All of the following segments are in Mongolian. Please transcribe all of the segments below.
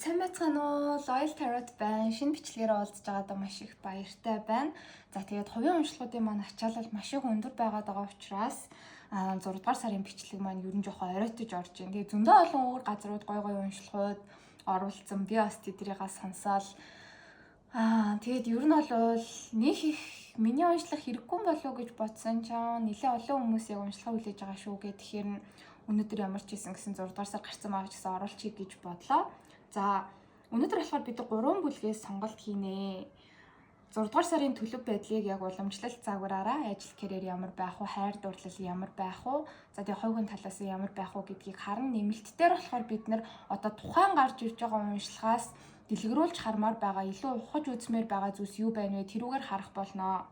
Сайн байцгаана уу? Loyal Tarot байна. Шинэ бичлэгээр уулзж байгаадаа маш их баяртай байна. За тэгээд хувийн уншлагуудын маань ачаалал маш их өндөр байгаа учраас 6 дугаар сарын бичлэг маань ерөн жоохон оройтож орж байна. Тэгээд зөндөө олон өөр газрууд гой уншлагууд оруулсан. Би бас тэднийгээ сонсоол тэгээд ер нь бол нэг их миний уншлах хэрэггүй болов гэж бодсон ч нэлээ олон хүмүүс яг уншлага хүлээж байгаа шүү гэх тэгэхээр өнөөдөр ямар ч хийсэн гэсэн 6 дугаар сар гарсан байгаа ч гэсэн оруулчихъя гэж бодлоо. За өнөөдөр болохоор бид 3 бүлгээс сонголт хийнэ. 6 дугаар сарын төлөв байдлыг яг уламжлалт загвараараа ажил карьер ямар байх вэ, хайр дурлал ямар байх вэ, за тэгээ хувийн талаас нь ямар байх вэ гэдгийг харна. Нэмэлттээр болохоор бид нэр одоо тухайн гарч ирж байгаа уншлагаас дэлгэрүүлж хармаар байгаа, илүү ухаж үзмээр байгаа зүйлс юу байна вэ? Тэрүүгээр харах болно.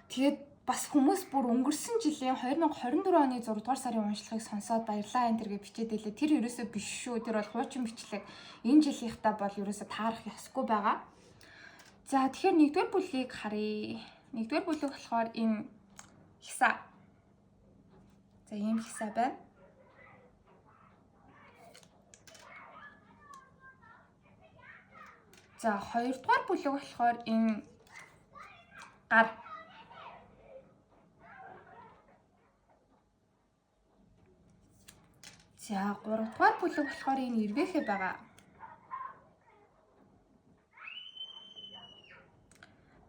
Тэгээд бас хүмүүс бүр өнгөрсөн жилийн 2024 оны 6 дугаар сарын уншлагыг сонсоод баярлаа энэ төргээ бичээд илээ. Тэр ерөөсөө биш шүү. Тэр бол хуучин бичлэг. Энэ жилийнхтаа бол ерөөсөө таарах ёсгүй байгаа. За тэгэхээр нэгдүгээр бүлгийг харъя. Нэгдүгээр бүлэг болохоор энэ хиса. За ийм хиса байна. За хоёрдугаар бүлэг болохоор энэ гар. За 3 дугаар бүлэг болохоор энэ эргээхэ байгаа.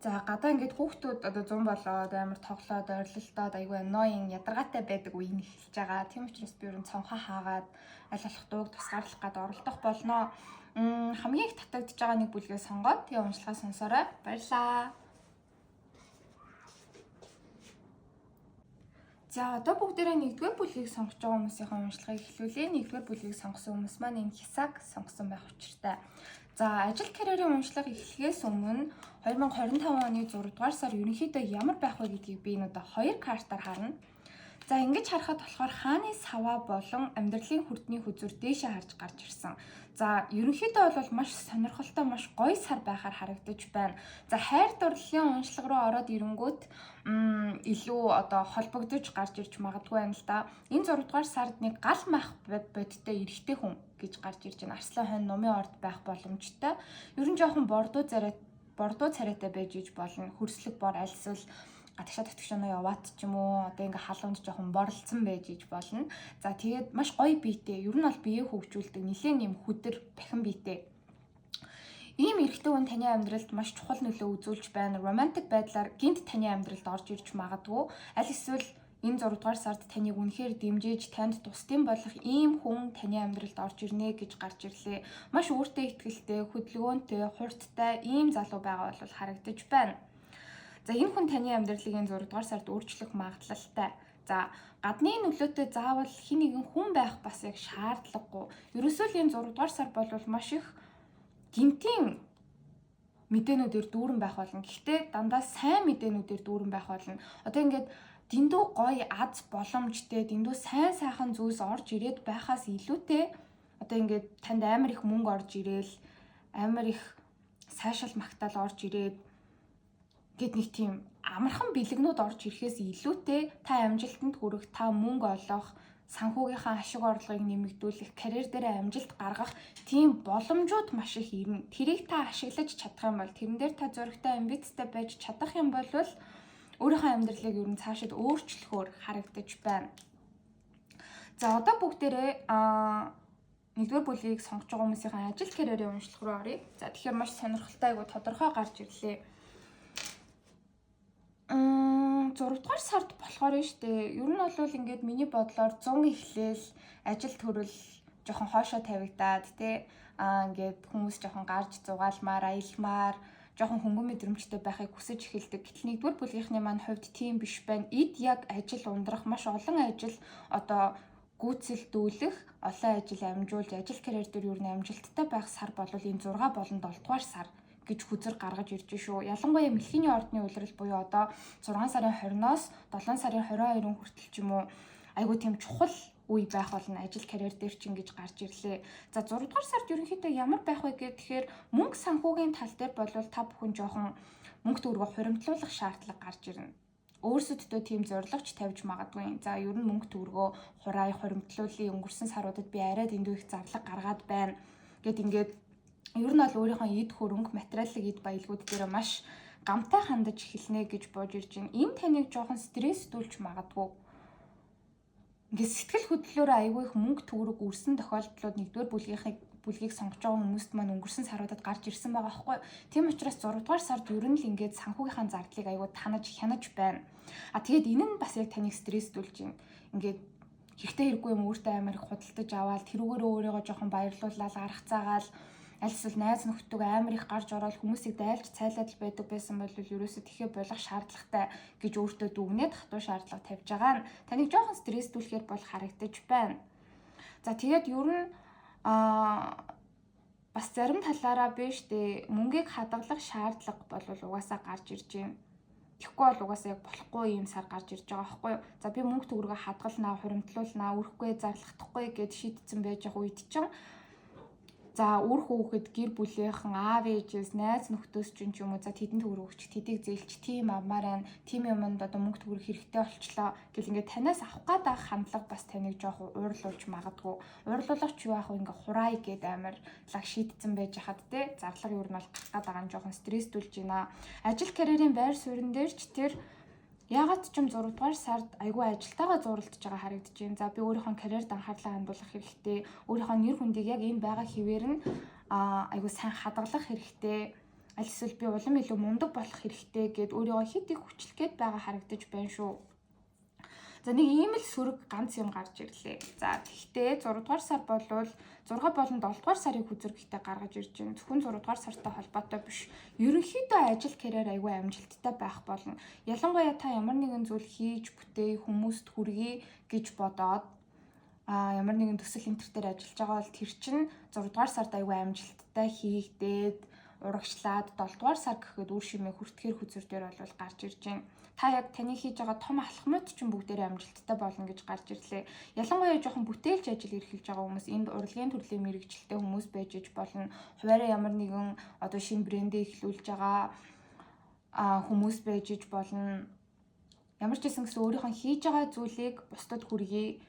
За гадаа ингээд хүүхдүүд одоо 100 болоод амар тоглоод ойрлолтоод айгүй annoying ядаргаатай байдаг үе нь эхэлж байгаа. Тийм учраас би ерөн цонхоо хаагаад аль болох дууг тусгаарлах гээд оролдох болно. Хамгийн их татагдж байгаа нэг бүлгээ сонгоод тэгээ уншлагаа сонсоорой. Баярлалаа. За одоо бүгдээрээ нэгдүгээр бүлгийг сонгож байгаа хүмүүсийн уншлагыг эхлүүлээ. Нэгдүгээр бүлгийг сонгосон хүмүүс маань энэ хисаг сонгосон байх учиртай. За ажил карьерийн уншлага эхлэхээс өмнө 2025 оны 6 дугаар сар ерөнхийдөө ямар байх вэ гэдгийг би энэ удаа 2 картаар харна. За ингэж харахад болохоор хааны саваа болон амьдралын хүрдний хүзүр дээшээ харж гарч ирсэн. За ерөнхийдөө бол маш сонирхолтой, маш гоё сар байхаар харагдаж байна. За хайр дурлалын уншлага руу ороод ирэнгүүт илүү одоо холбогдож гарч ирж магадгүй юм л да. Энэ 6 дугаар сард нэг гал мах бодиттой эрэгтэй хүн гэж гарч ирж байна. Арслан хойно нумын орд байх боломжтой. Ер нь жоохон бордуу царайтай байж иж болно. Хөрслөг бор альсвал гадагшаа татгшаанаа яваад ч юм уу одоо ингээ халуунд жоохон борлцсон байж иж болно. За тэгээд маш гоё биетэй. Ер нь бол биеэ хөгжүүлдэг нэлээд юм хүдэр бахин биетэй. Ийм эрэгтэй хүн таны амьдралд маш чухал нөлөө үзүүлж байна. Романтик байдлаар гинт таны амьдралд орж ирж магадгүй. Аль эсвэл энэ 6 дугаар сард таныг үнэхээр дэмжиж танд тусдын болох ийм хүн таны амьдралд орж ирнэ гэж гарч ирлээ. Маш өөртөө итгэлтэй, хөдөлгөөнтэй, хурдтай ийм залуу байгаа бол харагдаж байна. За энэ хүн таны амьдралыг энэ 6 дугаар сард өөрчлөх магадлалтай. За гадны нөлөөтэй заавал хин нэгэн хүн байх бас яг шаардлагагүй. Ерөөсөө л энэ 6 дугаар сар бол маш их гинтийн мэдээнүүдээр дүүрэн байх болно. Гэхдээ дандаа сайн мэдээнүүдээр дүүрэн байх болно. Одоо ингээд дэндүү гоё аз боломжтой, дэндүү сайн сайхан зүйлс орж ирээд байхаас илүүтэй одоо ингээд танд амар их мөнгө орж ирээл, амар их сайшаал магтаал орж ирээд гэт нэг тийм амархан бэлгнүүд орж ирэхээс илүүтэй та амжилтанд хүрэх, та мөнгө олох, санхүүгийнхаа ашиг орлогыг нэмэгдүүлэх, карьер дээр амжилт гаргах тийм боломжууд маш их ирнэ. Тэрийг та ашиглаж чадах юм бол, тэрэн дээр та зөрөгтэй амбицтай байж чадах юм бол өөрийнхөө амьдралыг ер нь цаашид өөрчлөхөөр харагдаж байна. За одоо бүгдээрээ нэгдүгээр бүлгийг сонгож байгаа хүмүүсийн ажил карьерийн уншлах руу оръё. За тэгэхээр маш сонирхолтой айгу тодорхой гарч ирлээ. 6 дугаар сард болохоор нь штэ. Ер нь бол ингээд миний бодлоор 100 эхлээл ажил төрөл жоохон хоошоо тавигдаад тий ингээд хүмүүс жоохон гарч зугаалмаар, аялмаар, жоохон хөнгөн мэдрэмжтэй байхыг хүсэж эхэлдэг. Гэтэл нэгдүгээр бүлгийнхний маань хувьд тийм биш байна. Эд яг ажил ундрах маш олон ажил одоо гүйцэлдүүлэх, олон ажил амжуулж, ажил карьер дээр ер нь амжилттай байх сар бол энэ 6 болон 7 дугаар сар гэж хүзэр гаргаж ирж шүү. Ялангуяа мэлхийний ордны улирал буюу одоо 6 сарын 20-оос 7 сарын 22-ын хүртэл ч юм уу айгуу тийм чухал үе байх болно ажил карьер дээр ч ингэж гарч ирлээ. За 6 дугаар сард ерөнхийдөө ямар байх вэ гэхээр мөнгө санхүүгийн тал дээр бол та бүхэн жоохон мөнгө төгрөгөө хуримтлуулах шаардлага гарч ирнэ. Өөрсөддөө тийм зорилгоч тавьж магадгүй. За ер нь мөнгө төгрөгөө хураая, хуримтлуулъя. Өнгөрсөн саруудад би арай дэндүү их зарлага гаргаад байна Гэт ингээд ер нь бол өөрийнхөө эд хөрөнгө, материалын эд баялгууд дээр маш гамтай хандаж эхэлнэ гэж бодож ирж байна. Энэ таныг жоохон стресстүүлж магадгүй. Ингээд сэтгэл хөдлөлөөрөө айгүй их мөнгө төгрөг үрсэн тохиолдлууд нэгдүгээр бүлгийг сонгож байгаа хүмүүст маань өнгөрсөн саруудад гарч ирсэн байгаа байхгүй. Тийм учраас 6 дугаар сард ер нь л ингээд санхүүгийнхаа зардлыг айгүй танаж хянаж байна. Тэгээд энэ нь бас яг таныг стресстүүлж байна. Ингээд хэрэгтэй хэрэггүй юм өөртөө амар их худалдаж аваад тэрүүгээрээ өөрийгөө жоохон баярлуулаад арах цаагаал аль эсвэл найз нөхдөд амар их гарч ороод хүмүүсийг дайлж цайлаад л байдаг байсан бол ерөөсөө тэхээ болох шаардлагатай гэж өөртөө дүгнээд хатуу шаардлага тавьж байгаа нь таныг жоохон стресстүүлэхээр бол харагдаж байна. За тэгээд ер нь бас зарим талаараа биш дээ мөнгийг хадгалах шаардлага бол угаасаа гарч ирж байна. Тэгэхгүй бол угаасаа яг болохгүй юм сар гарч ирж байгаа байхгүй юу. За би мөнгө төгрөгөө хадгалнаа, хуримтлуулнаа, өрөхгүй, зарлахдахгүй гэд шийдсэн байж байгаа үед чинь за үр хүүхэд гэр бүлийнхэн аав ээжээс найз нөхдөөс ч юм уу за тэдэн төгрөг өгч тэдийг зээлч тийм авмаар байна. Тим юмд одоо мөнгө төгрөг хэрэгтэй болчлоо гэл ингээд танаас авах гэдэг хандлага бас таныг жоох уурлуулж магадгүй. Уурлуулах ч юу аах вэ ингээд хураа гэд амар лаг шийдсэн байж хаад те зарлага юу нь бол гарах гэдэг байгаа нь жоохон стресстүүлж байна. Ажил карьерийн байр суурин дээр ч тэр ягаад ч юм 6 дугаар сард айгүй ажилтайгаа зуралдаж байгаа харагдаж байна. За би өөрийнхөө карьерд анхаарлаа хандуулах хэрэгтэй. Өөрийнхөө нэр хүндийг яг энэ байгаа хэвээр нь айгүй сайн хадгалах хэрэгтэй. Аль эсвэл би улам илүү мундаг болох хэрэгтэй гэд өөрийгөө хэд их хүчлэх гээд байгаа харагдаж байна шүү. За нэг ийм л сөрөг ганц юм гарч ирлээ. За тэгтээ 6 дугаар сар болвол 6 болон 7 дугаар сарын хүзэрхэгтэй гаргаж ирж байна. Зөвхөн 6 дугаар сартай холбоотой биш. Ерөнхийдөө ажил карьер айгүй амжилттай байх болно. Ялангуяа та ямар нэгэн зүйл хийж бүтээ хүмүүст хүргэе гэж бодоод ямар нэгэн төсөл энтер дээр ажиллаж байгаа бол тэр чинь 6 дугаар сард айгүй амжилттай хийгдээд урагшлаад 7 дугаар сар гэхэд үр шимээ хүртгэхэр хүзэр дээр бол гарч ирж байна. Та яг таны хийж байгаа том алхмууд ч бүгдээрээ амжилттай болно гэж гарч ирлээ. Ялангуяа жоохон бүтээлч ажил эрхэлж байгаа хүмүүс энд урлагийн төрлийн мэрэгчлэлтэй хүмүүс байж иж болно. Хуваараа ямар нэгэн одоо шинэ брэндээ эхлүүлж байгаа хүмүүс байж иж болно. Ямар ч гэсэн өөрийнхөө хийж байгаа зүйлийг бусдад хүргэе.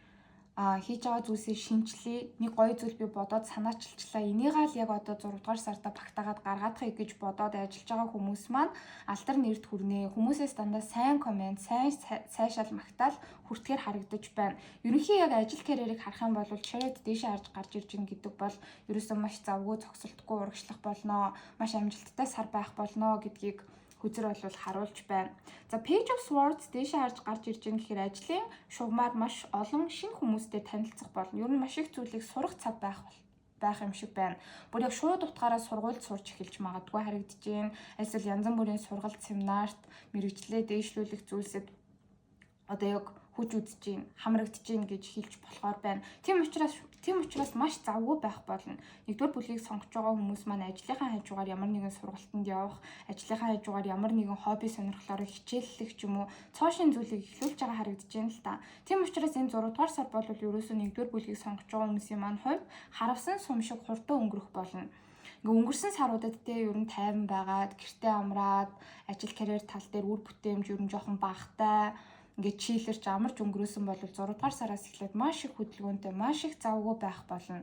Хийж байгаа зүйлсээ шинжилээ. Нэг гоё зүйл би бодоод санаачилчлаа. Энийгээ л яг одоо 6 дугаар сарда багтаагаад гаргаадахыг гэж бодоод ажиллаж байгаа хүмүүс маань алдар нэрд хүрнэ. Хүмүүсээс дандаа сайн комент, сайн сайшаал магтаал хүртгэхээр харагдаж байна. Ерөнхий яг ажил карьерийг харах юм бол чарет дээшээ харж гарч ирж гин гэдэг бол ерөөсөө маш завгүй зогсолтгүй урагшлах болноо, маш амжилттай сар байх болноо гэдгийг хүзэр бол харуулж байна. За Page of Swords дээшээ харж гарч ирж байгаа гэхээр ажлын шугамар маш олон шинэ хүмүүстэй танилцах болно. Ер нь маш их зүйлийг сурах цаг байх юм шиг байна. Бүр яг шууд утгаараа сургуульд сурч эхэлж магадгүй харагдаж байна. Эсвэл янз бүрийн сургалт, семинарт мэрэгчлээ дээшлүүлэх зүйлсэд одоо яг хүч үзэж гин, хамрагдаж гин гэж хэлж болохоор байна. Тийм учраас маш завгүй байх болно. Нэгдүгээр бүлгийг сонгож байгаа хүмүүс маань ажлынхаа хажуугаар ямар нэгэн сургалтанд явах, ажлынхаа хажуугаар ямар нэгэн хобби сонирхлоор хичээллэх ч юм уу, цоошин зүйлийг эхлүүлж байгаа харагдаж байна л та. Тийм учраас энэ 6 дугаар сар бол ерөөсөө нэгдүгээр бүлгийг сонгож байгаа хүмүүсийн маань хувьд харавсан сум шиг хурдан өнгөрөх болно. Өнгөрсөн саруудад те ер нь тайван байгаад, гэртээ амраад, ажил карьер тал дээр үр бүтээмж ер нь жоохон багтай ингээд чийлэрч амарч өнгөрөөсөн бол 6 дугаар сараас эхлээд маш их хөдөлгөөнтэй, маш их завгүй байх болно.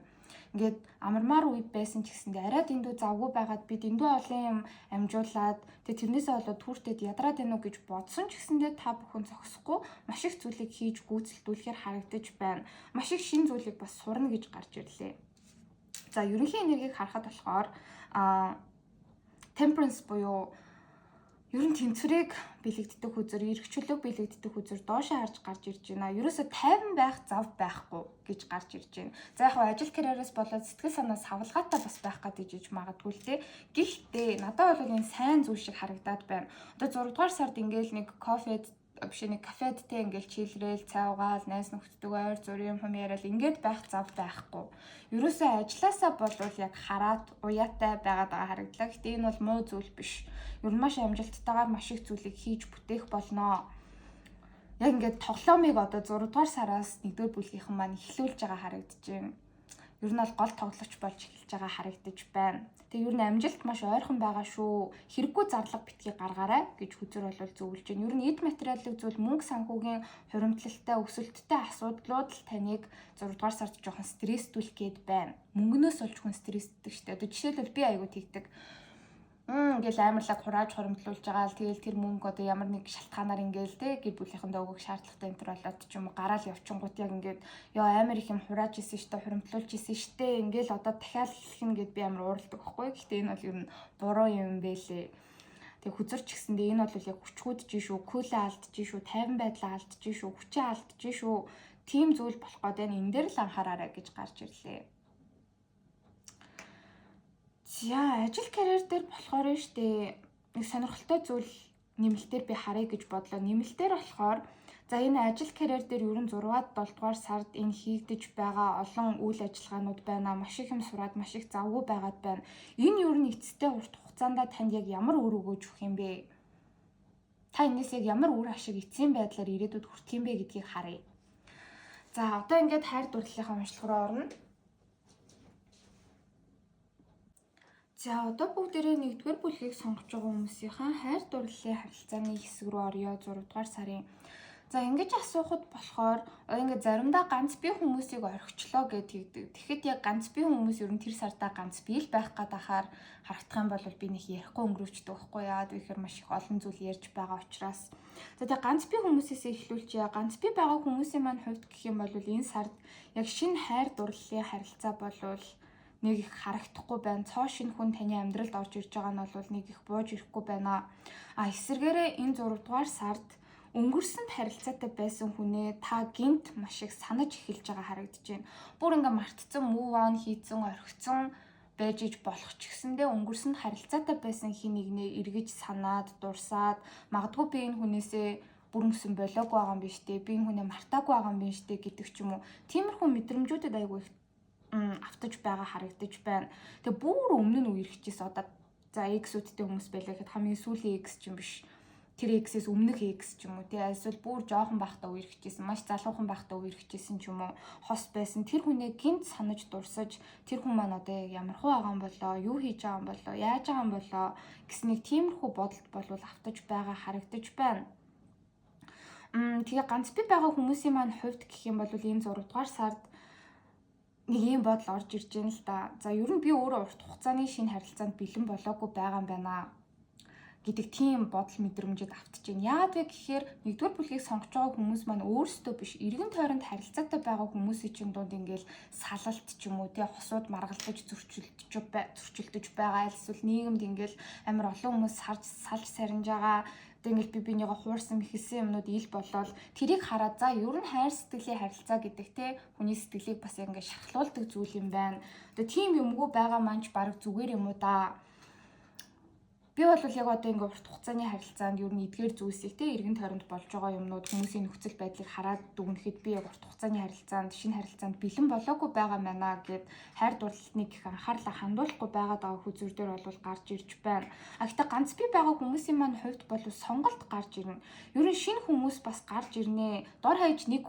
Ингээд амармаар үед байсан ч гэсэндээ арай дэндүү завгүй байгаад би дэндүү олон юм амжуулаад тэрнээсээ болоод түүртэд ядраад байна уу гэж бодсон ч гэсэндээ та бүхэн зогсохгүй маш их зүйлийг хийж гүйцэлдүүлэхээр харагдаж байна. Маш их шинэ зүйлийг бас сурна гэж гарч ирлээ. За ерөнхий энергийг харахад болохоор temperance буюу ер нь тэнцвэрийг бэлэгддэг хүзэр, эрхчлөлөг бэлэгддэг хүзэр доошоо харж гарч ирж байна. Ерөөсө тайван байх зав байхгүй гэж гарч ирж байна. За яг ажил карьераас болоод сэтгэл санаа савлгаатай бас байх гэдэг жиж магадгүй л те. Гэхдээ надад бол энэ сайн зүйл шиг харагдаад байна. Одоо 6 дугаар сард ингээл нэг кафед те ингээл чилрээл, цай угаал, найз нөхдөдөө ойр зургийн юм яриад ингээд байх зав байхгүй. Ерөөсөө ажилласаа болвол яг хараад уяатай байгаад байгаа харагдлаа. Гэтэ энэ бол муу зүйл биш. Ер нь маш амжилттайгаар маш их зүйлийг хийж бүтээх болноо. Яг ингээд тоглоомыг одоо 6 дугаар сараас 1-р бүлгийнхэн маань эхлүүлж байгаа харагдаж байна. Ер нь бол гол тоглогч болж эхэлж байгаа харагдаж байна. Тэгээ ер нь амжилт маш ойрхон байгаа шүү. Хэрэггүй зарлага битгий гаргаарай гэж хүзэр бол зөвлөж байна. Ер нь эд материалын зүйл мөнгө санхүүгийн хуримтлалтай өсөлттэй асуудлууд л таныг 6 дугаар сард жоохон стресстүүлэх гээд байна. Мөнгнөөс олж хүн стресстэй штэ. Одоо жишээлбэл би айгу тэгдэг. Ингээл амарлаг хурааж хоримтлуулж байгаа л тэгэл тэр мөнгө одоо ямар нэг шалтгаанаар ингээл те гэр бүлийнхэндээ өгөх шаардлагатай энэ төр болоод ч юм уу гараал явчихгууд яг ингээд ёо амар их юм хурааж исэн штэ хуримтлуулж исэн штэ ингээл одоо дахиад хэлэх нь гэд би амар уурладаг байхгүй. Гэхдээ энэ бол ер нь буруу юм бэлээ. Тэг хүзэрч гисэндээ энэ бол яг хүчгүүдж шүү, кулээ алдж шүү, тайван байдлаа алдж шүү, хүчээ алдж шүү. Тим зүйл болох гээд энэ дээр л анхаараарай гэж гарч ирлээ. За ажил карьер дээр болохоор штэ нэг сонирхолтой зүйл нэмэлтээр би харъя гэж бодлоо. Нэмэлтээр болохоор за энэ ажил карьер дээр ерөн 6-аад 7 дугаар сард энэ хийгдэж байгаа олон үйл ажиллагаанууд байна. Маш их юм сураад маш их завгүй байгаад байна. Энэ ер нь эцэстээ урт хугацаанд танд яг ямар үр өгөөж өгөх юм бэ? Та энэс яг ямар үр ашиг эцсийн байдлаар ирээдүйд хүртэх юм бэ гэдгийг харъя. За одоо ингээд хайр дурлалынхаа уншлага руу орно. За одоо бүгдээрээ 1-р бүлгийг сонгож байгаа хүмүүсийнхаа хайр дурлалын харилцааны хэсэг рүү орё 6 дугаар сарын. За ингэж асуухад болохоор ингээд заримдаа ганц бие хүмүүсийг орхичлоо гэдэг. Тэгэхэд яг ганц бие хүмүүс ер нь тэр сардаа ганц бие л байх гадахаар харагдах юм бол би нэг ярихгүй өнгөрөөчдөг байхгүй яа гэхээр маш их олон зүйл ярьж байгаа учраас. За тэгээ ганц бие хүмүүсээс эхлүүлчихье. Ганц бие байгаа хүмүүсийн маань хувьд гэх юм бол энэ сард яг шинэ хайр дурлалын харилцаа болвол нэг их харагдахгүй байна. Цоо шинэ хүн таны амьдралд орж ирж байгаа нь бол нэг их бууж ирэхгүй байна. Эсвэргээрээ энэ 6 дугаар сард өнгөрсөнд харилцаатай байсан хүнээ та гинт маш их санаж эхэлж байгаа харагдаж байна. Бүр ингээ мартцсан, move on хийцэн, орхицсон байж иж болох ч гэсэндээ өнгөрсөнд харилцаатай байсан хин нэгнээ эргэж санаад, дурсаад, магадгүй би энэ хүнээсээ бүрэн гэсэн болоогүй байгаа юм биш үү? Би энэ хүнээ мартаагүй байгаа юм биш үү гэдэг ч юм уу. Тиймэрхүү мэдрэмжүүдэд айгүй их автаж байгаа харагдаж байна. Тэгээ бүр өмнө нь үерхчихсэн одоо за X-үүдтэй хүмүүс байлаа гэхэд хамгийн сүүлийн X ч юм биш. Тэр X-ээс өмнөх X ч юм уу тий эсвэл бүр жоохон байхдаа үерхчихсэн, маш залуухан байхдаа үерхчихсэн ч юм уу хос байсан. Тэр хүнээ гинт санаж дурсаж тэр хүн маань одоо ямар хуу байгаа юм болоо, юу хийж байгаа юм болоо, яаж байгаа юм болоо гэс нэг тиймэрхүү бодолд болвол автаж байгаа харагдаж байна. Тэгээ ганц бие байгаа хүмүүсийн маань хувьд гэх юм бол энэ 6 дугаар сард нэг юм бодол орж ирж байна л да. За ер нь би өөрөө урт хугацааны шинэ харилцаанд бэлэн болоогүй байгаа юм байна гэдэг тийм бодол мэдрэмжэд автаж байна. Яагаад вэ гэхээр 1-р бүлгийг сонгож байгаа хүмүүс маань өөрсдөө биш эргэн тойронд харилцаатай байгаа хүмүүсийн чинь дунд ингээл салалт ч юм уу тий хосууд маргалдаж зөрчилдөж байгаа эсвэл нийгэмд ингээл амар олон хүмүүс салж сарнж байгаа ингээл би бинийгаа хуурсан мэхэлсэн юмнууд ил болоод тэрийг хараад за ер нь хайр сэтгэлийн харилцаа гэдэг те хүний сэтгэлийг бас ингээд шархлуулдаг зүйл юм байна. Одоо тийм юмгүй байгаа манч баг зүгээр юм уу да. Би бол яг одоо ингээд урт хугацааны харилцаанд ер нь эдгээр зүйлсийг те эргэн тойронд болж байгаа юмнууд хүмүүсийн нөхцөл байдлыг хараад дүгнэхэд би яг урт хугацааны харилцаанд шинэ харилцаанд бэлэн болоогүй байгаа юм байна гэд хайр дурлалыг их анхаарлаа хандуулахгүй байгаад байгаа хүзүүр дээр бол гарч ирж байна. Гэхдээ ганц бие байгаа хүмүүсийн маань хувьд бол сонголт гарч ирнэ. Ер нь шинэ хүмүүс бас гарч ирнэ. Дор хаяж нэг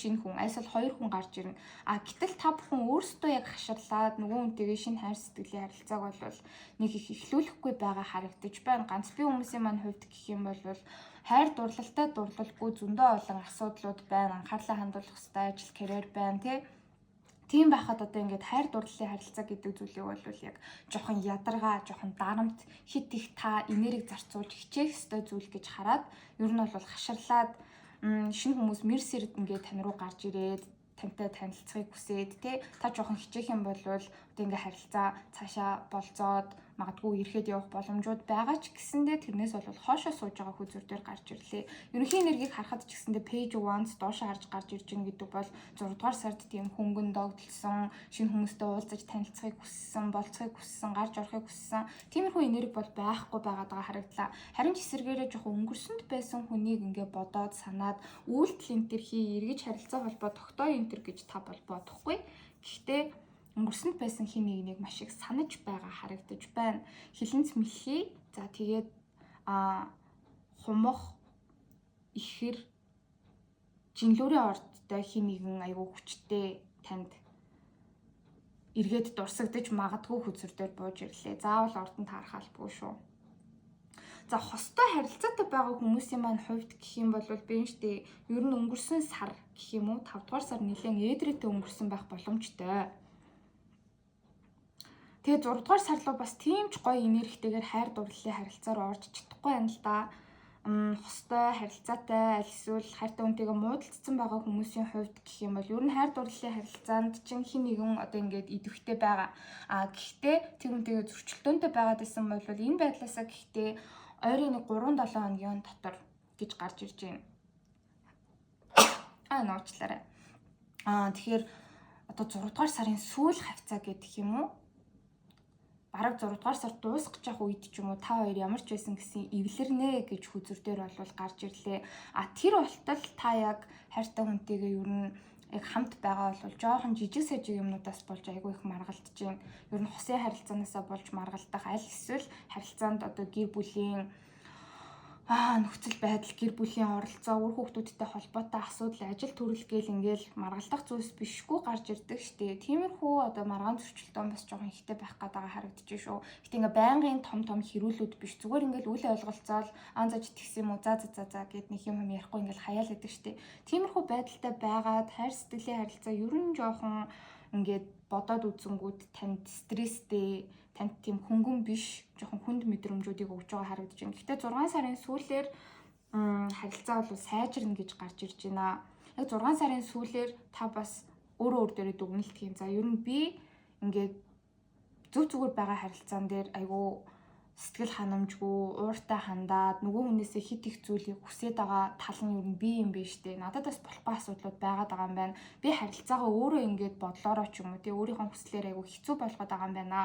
шинэ хүн, эсвэл 2 хүн гарч ирнэ. Гэтэл та бүхэн өөрсдөө яг хаширлаад нөгөө хүнтэйгээ шинэ хайр сэтгэлийн харилцааг бол нэг их эхлүүлэхгүй байгаа харагдаж байна. Ганц бие хүмүүсийн маань хувьд гэх юм бол хайр дурлалтай дурлалгүй зөндөө олон асуудлууд байна. Анхаарлаа хандуулах хэрэгтэй ажил, карьер байна тий. Тийм байхад одоо ингээд хайр дурлалын харилцаа гэдэг зүйлийг бол яг жоохон ядаргаа, жоохон дарамт хит их та энерги зарцуулж хичээх ёстой зүйл гэж хараад ер нь бол хаширлаад шинэ хүмүүс мерсерд ингээд тань руу гарч ирээд тантай танилцахыг хүсээд тий та жоохон хичээх юм бол одоо ингээд харилцаа цаашаа болцоод магадгүй ирэхэд явах боломжууд байгаа ч гэсэндээ тэрнээс бол хоошоо сууж байгаа хүзүүр дээр гарч ирлээ. Ерөнхий энергийг харахад ч гэсэндээ page 1-с доошоо харж гарч ирж байгаа гэдэг бол 6 дугаар сард тийм хөнгөн догдолсон, шинэ хүмүүстэй уулзаж танилцахыг хүссэн, болцохыг хүссэн, гарч орохыг хүссэн. Тиймэрхүү энерги бол байхгүй байгаад байгаа харагдлаа. Харин ч эсэргээрээ жоохон өнгөрсөнд байсан хүнийг ингээд бодоод санаад үйлдэл энэ төр хий эргэж харилцаа холбоо тогтоо энэ төр гэж та бол бодохгүй. Гэхдээ өнгөрсөнд байсан хин нэг маш их санаж байгаа харагдаж байна. Хилэнц мэлхий. За тэгээд хумох ихэр жинлүүрийн ордтой хин нэгэн айгүй хүчтэй танд эргээд дурсагдж магадгүй хүзэр дээр бууж ирлээ. Заавал ордон таарах албагүй шүү. За хостой харилцаатай байгаа хүмүүсийн маань хувьд гэх юм бол би энэ штэ ер нь өнгөрсөн сар гэх юм уу 5 дугаар сар нэлээд ээдрээтэй өнгөрсөн байх боломжтой. Тэгээ 6 дугаар сар руу бас тийм ч гоё энергитэйгээр хайр дурлалын харилцаар орж чадахгүй байна л да. Хостой харилцаатай аль эсвэл хайртай хүнтэйгээ муудалцсан байгаа хүмүүсийн хувьд гэх юм бол ер нь хайр дурлалын харилцаанд чинь хин нэгэн одоо ингээд идэвхтэй байгаа. Гэхдээ тэр хүнтэйгээ зөрчилдөөнтэй байгаад байсан бол энэ байдлаасаа гэхдээ ойрын 3-7 хоногийн дотор гэж гарч ирж байна. Нууцлаарай. Тэгэхээр одоо 6 дугаар сарын сүүл хавцаа гэдэг юм уу? Бараг 6 дугаар сар дуусах гэж явах үед ч юм уу та хоёр ямар ч байсан гэсэн эвлэрнэ гэж хүзэр дээр бол гарч ирлээ. Тэр болтол та яг хайртай хүнтэйгээ ер нь яг хамт байгаа бол жоохон жижиг сажиг юмнуудаас болж айгүй их маргалдаж байна. Ер нь хосын харилцаанаасаа болж маргалдах аль эсвэл харилцаанд одоо гэр бүлийн нөхцөл байдал, гэр бүлийн оролцоо, үр хүүхдүүдтэй холбоотой асуудал, ажил төрөл гээл ингээл маргалдах зүйлс бишгүй гарч ирдэг штэ. Тиймэрхүү одоо маргаан зөрчилдөөн бас жоохон ихтэй байх гэдэг харагдчих шүү. Гэтэ ингээ байнгын том хэрүүлүүд биш. Зүгээр ингээл үл ойлголцоол анзаж итгэсэн юм уу? За гэд нэг юм ярихгүй ингээл хаяал байдаг штэ. Тиймэрхүү байдалтай байгаад хайр сэтгэлийн харилцаа ер нь жоохон ингээд бодоод үзэнгүүд танд стресстэй, танд тийм хөнгөн биш, жоохон хүнд мэдрэмжүүдийг өгж байгаа харагдаж байна. Гэхдээ 6 сарын сүүлээр харилцаа бол сайжирна гэж гарч ирж байна. Яг 6 сарын сүүлээр та бас өөр дээрээ дүгнэлтхийн. За ер нь би ингээд зөв зүгээр байгаа харилцаан дээр айгүй сэтгэл ханамжгүй, ууртай хандаад нөгөө хүнээсээ хит их зүйлийг хүсээд байгаа тал нь ер нь би юм биш үү? Надад бас болохгүй асуудлууд байгаад байгаа юм байна. Би харилцаагаа өөрөө ингээд бодлороо ч юм уу тий өөрийнхөө хүслээр айгүй хэцүү болгоод байгаа юм байна.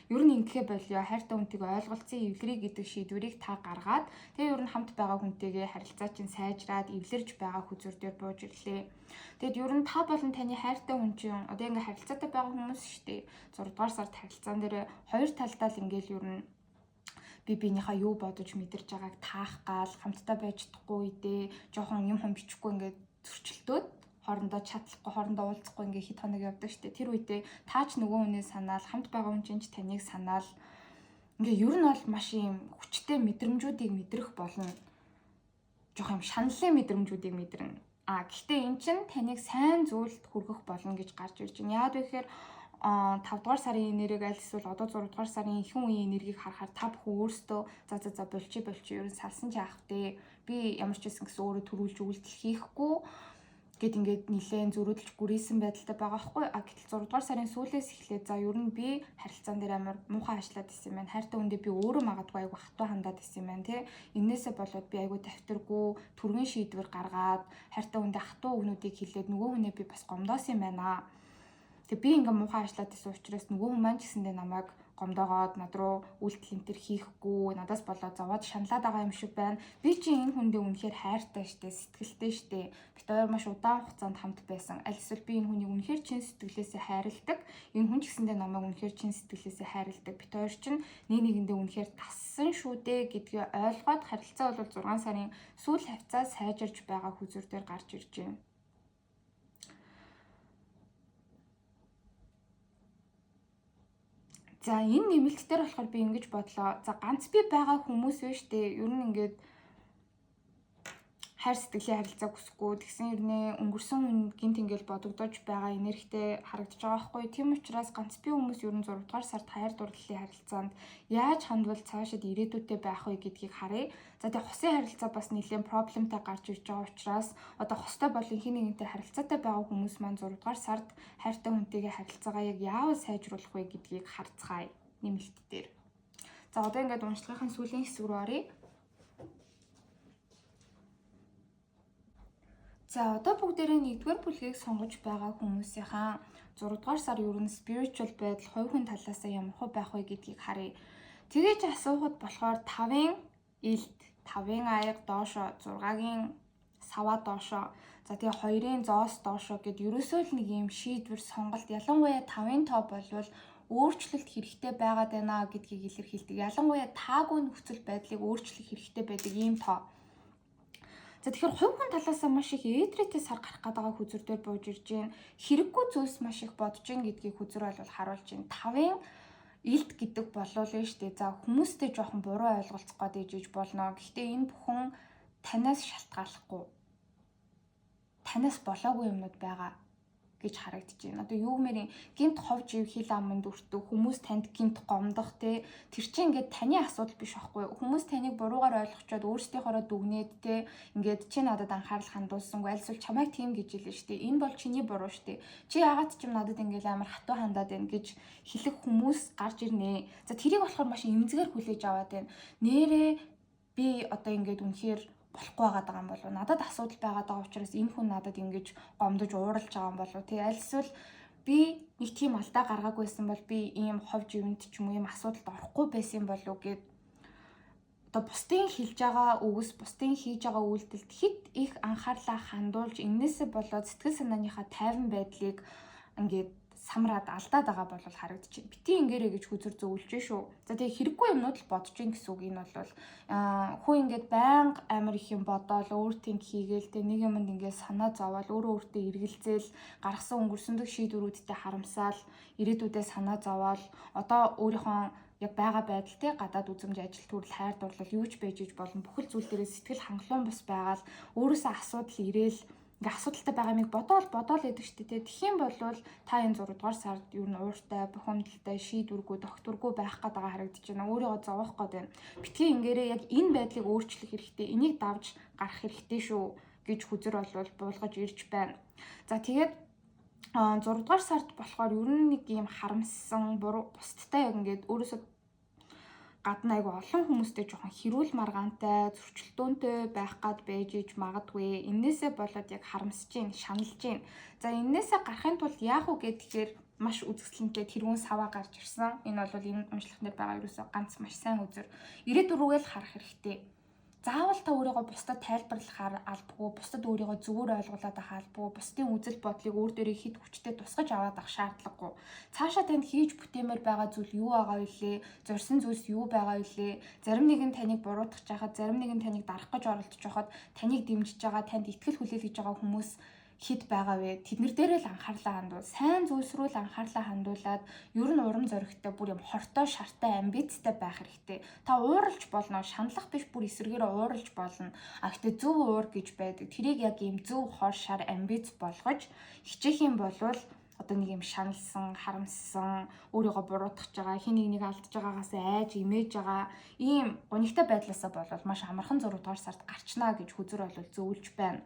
Ер нь ингэхэ болё. Хайртай хүнтэйгээ ойлголцсон эвлэрээ гэдэг шийдвэрийг та гаргаад тэгээ ер нь хамт байгаа хүнтэйгээ харилцаа чинь сайжраад эвлэрж байгаа хүзүр дээр бууж ирлээ. Тэгэд ер нь та болон таны хайртай хүн чинь одоо ингээд харилцаатай байгаа хүмүүс шүү дээ. 6 дугаар сард харилцаан дээр хоёр талдаа л ингээд ер нь биенийхээ юу бодож мэдэрч байгааг таах гал хамтдаа байж чадахгүй үедээ жоохон юм бичихгүй ингээд зөрчилдөөд хоорондоо чадлахгүй хоорондоо уулзахгүй ингээд хит хоног явдаг штэ. Тэр үедээ таач нөгөө хүнээ санаал хамт байгаа хүн чинь таныг санаал ингээд ер нь бол маш юм хүчтэй мэдрэмжүүдийг мэдрэх болно. Жоох юм шаналлын мэдрэмжүүдийг мэдэрнэ. Гэхдээ эн чинь таныг сайн зүйлд хүргэх болно гэж гарч ирж байна. Яагаад вэ гэхээр 5 дугаар сарын энергийг аль эсвэл одоо 6 дугаар сарын ихэнх үеийн энергийг харахаар та бүхэн өөрсдөө за болчих ер нь салсан ч яах вэ? Би ямар ч байсан гэсэн өөрөө төрүүлж үйлдэл хийхгүй гэд ингээд нилээн зөрүүлж гүрийсэн байдалтай байгаа байхгүй. Гэтэл 6 дугаар сарын сүүлээс эхлээд за ер нь би харилцаан дээр амар муухай ажиллаад исэн юм байна. Хайртай хүндээ би өөрөө магадгүй айгу хатуу хандаад исэн юм байна тий. Иннээсээ болоод би айгу тавтаргүй түргэн шийдвэр гаргаад хайртай хүндээ хатуу өгнүүдийг хэлээд нөгөө хүнээ би бас гомдоосон юм байна. Тэгээ би ингээ муухай ажиллаад исэн учраас нөгөө хүн маань ч гэсэндээ намайг гомдоогоод над руу үйлдэл энэ төр хийхгүй надаас болоод зовоод шаналаад байгаа юм шиг байна. Би чи энэ хүндээ үнэхээр хайртай штэ, сэтгэлтэй штэ. Бид хоёр маш удаан хугацаанд хамт байсан. Аль эсвэл би энэ хүнийг үнэхээр чин сэтгэлээсээ хайрладаг. Энэ хүн ч гэсэндээ намайг үнэхээр чин сэтгэлээсээ хайрладаг. Бид хоёр чинь нэг нэгэндээ үнэхээр тассан шүү дээ гэдгийг ойлгоод харилцаа бол 6 сарын сүүл хавцаа сайжирж байгаа хүзүр дээр гарч ирж байна. За энэ нэмэлт дээр болохоор би ингэж бодлоо. За ганц би байгаа хүмүүс биш үү? Ер нь ингээд хайр сэтгэлийн харилцааг хүсэхгүй тэгсэн хэрнээ өнгөрсөн хүн гинт ингээл бодогдож байгаа энергитэй харагдаж байгаа байхгүй. Тийм учраас ганц би хүмүүс ер нь 6 дугаар сард хайр дурлалын харилцаанд яаж хандвал цаашид ирээдүйтэй байх вэ гэдгийг харъя. За тэгээ хосын харилцаа бас нэлээд проблемтай гарч ирж байгаа учраас одоо хостой болон хин нэгнтэй харилцаатай байгаа хүмүүс маань 6 дугаар сард хайртай хүнтэйгээ харилцаагаа яг яавал сайжруулах вэ гэдгийг харцгаая нэмэлт дээр. За одоо ингээд уншлагын сүүлийн хэсэг рүү оръё. За одоо бүгдээрээ 1-р бүлгийг сонгож байгаа хүмүүсийнхаа 6 дугаар сар ер нь spiritual байдал хувь хүн талаас ямар хөө байх вэ гэдгийг харъя. Тэгэж асуухад болохоор 5-ын илт, 5-ын аяг доошо, 6-гийн саваа доошо, за тэгээ 2-ын зоос доошо гэд ерөөсөө л нэг юм шийдвэр сонголт ялангуяа 5-ын тоо болвол өөрчлөлт хэрэгтэй байгаад байна гэдгийг илэрхийлдэг. Ялангуяа таагүй нөхцөл байдлыг өөрчлөх хэрэгтэй байдаг ийм тоо. За тэгэхээр хувь хүн талаас маш их эдрэтэ сар гарах гэдэг хүзэр дээр бууж ирж байна. Хэрэггүй зүйлс маш их бодож ин гэдгийг хүзэр бол харуулж байна. 5-ын илт гэдэг болов л шүү дээ. За хүмүүстэй жоохон буруу ойлголцох гээд ижиж болно. Гэхдээ энэ бүхэн танаас шалтгааллахгүй. Танаас болоогүй юмнууд байгаа гэж харагдаж байна. Одоо юу гэмээр гинт ховж ив хил аманд өртөв хүмүүс танд гинт гомдох те тэр чинь ингээд таны асуудал биш байхгүй. Хүмүүс таныг буруугаар ойлгочоод өөрсдийнхоороо дүгнээд те ингээд чи надад анхаарал хандуулсангүй альсвал чамайг тийм гэж хэлнэ штэ. Энэ бол чиний буруу штэ. Чи яагаад ч юм надад ингээд амар хатуу хандаад байна гэж хэлэх хүмүүс гарч ирнэ. За тэрийг болохоор маш эмзэгээр хүлээж аваад байна. Нэрээ би одоо ингээд үнэхээр болохгүй байгаа юм болов надад асуудал байгаа даа учраас энэ хүн надад ингэж гомдож ууралж байгаа юм болов тий альсвал би нэг тийм алдаа гаргаагүйсэн бол би ийм ховж ивэнд ч юм уу ийм асуудалд орохгүй байсан болов гэд одоо бусдын хэлж байгаа үгс бусдын хийж байгаа үйлдэлд хит их анхаарлаа хандуулж энээсээ болоод сэтгэл санааныхаа тайван байдлыг ингээд самраад алдаад байгаа бол харагдаж байна. Бити ингээрэй гэж хүзэр зөвлөж шүү. За тэгээ хэрэггүй юмнууд л бодож ин гэсэн үг энэ бол хөө ингээд байнга амар их юм бодоол өөртөө хийгээл тэ нэг юмд ингээд санаа зовоол өөрөө өөртөө эргэлзээл гаргасан өнгөрсөндөг шийдвэрүүдтэй харамсаал ирээдүйдээ санаа зовоол одоо өөрийнхөө яг байгаа байдал те гадаад үзмж ажил төрөл хайр дурлал юу ч байж болно бүхэл зүйл дээрээ сэтгэл хангалуун бус байгаал өөрөөсөө асуудал ирээл ингээ асуудалтай байгаа юмыг бодоол гэдэг шүү дээ. Тэгхийн бол та энэ 6 дугаар сард юу н ууртай, бухимдалтай, шийдвэргүй, докторгүй байх гэдэг харагдаж байна. Өөрийгөө зовоох гээд байна. Битгий ингээрээ яг энэ байдлыг өөрчлөх хэрэгтэй. Энийг давж гарах хэрэгтэй шүү гэж хүзэр бол буулгаж ирж байна. За тэгээд 6 дугаар сард болохоор ер нь нэг юм харамссан, буруу бусдтай яг ингээд өөрөөсөө гадна айгу олон хүмүүстэй жоохон хэрүүл маргаантай, зөрчилдөөнтэй байх гад байж иж магадгүй. Иннээсээ болоод яг харамсаж гин, шаналж гин. За иннээсээ гарахын тулд яах вэ гэхээр маш үзэсгэлэнтэй тэрүүн саваа гарч ирсэн. Энэ бол энэ уншлагнаар байгаа ерөөсөө ганц маш сайн үзэр. Ирээдүг рүүгээ л харах хэрэгтэй. Заавал та өөрийгөө бусдад тайлбарлахаар албагүй, бусдад өөрийгөө зүгээр ойлгуулад авах албагүй, бусдын үзэл бодлыг өөр дээрээ хит хүчтэй тусгаж аваад авах шаардлагагүй. Цаашаа танд хийж бүтээмээр байгаа зүйл юу байгаа вүлээ? Зорьсон зүйлс юу байгаа вүлээ? Зарим нэг нь таныг буруутгах жахад, зарим нэг нь таныг дарах гэж оролдож байхад, таныг дэмжиж байгаа, танд итгэл хүлээлгэж байгаа хүмүүс хэд байгаа вэ? Тэднэр дээрээ л анхаарлаа хандуул. Сайн зүйлс рүү л анхаарлаа хандуулад ер нь урам зоригтой бүр юм хортой, шартай, амбицтай байх хэрэгтэй. Та ууралж болно, шаналах биш бүр эсрэгээр ууралж болно. А гэтээ зөв уур гэж байдаг. Тэрийг яг ийм зөв хор шар амбиц болгож хичээх юм бол одоо нэг юм шаналсан, харамссан, өөрийгөө буруутгах байгаа, хин нэг алдаж байгаагаас айж имэж байгаа ийм гонигтай байдлаасаа болол маш амархан 6 дугаар сард гарчна гэж хүзэр бол зөвлөж байна.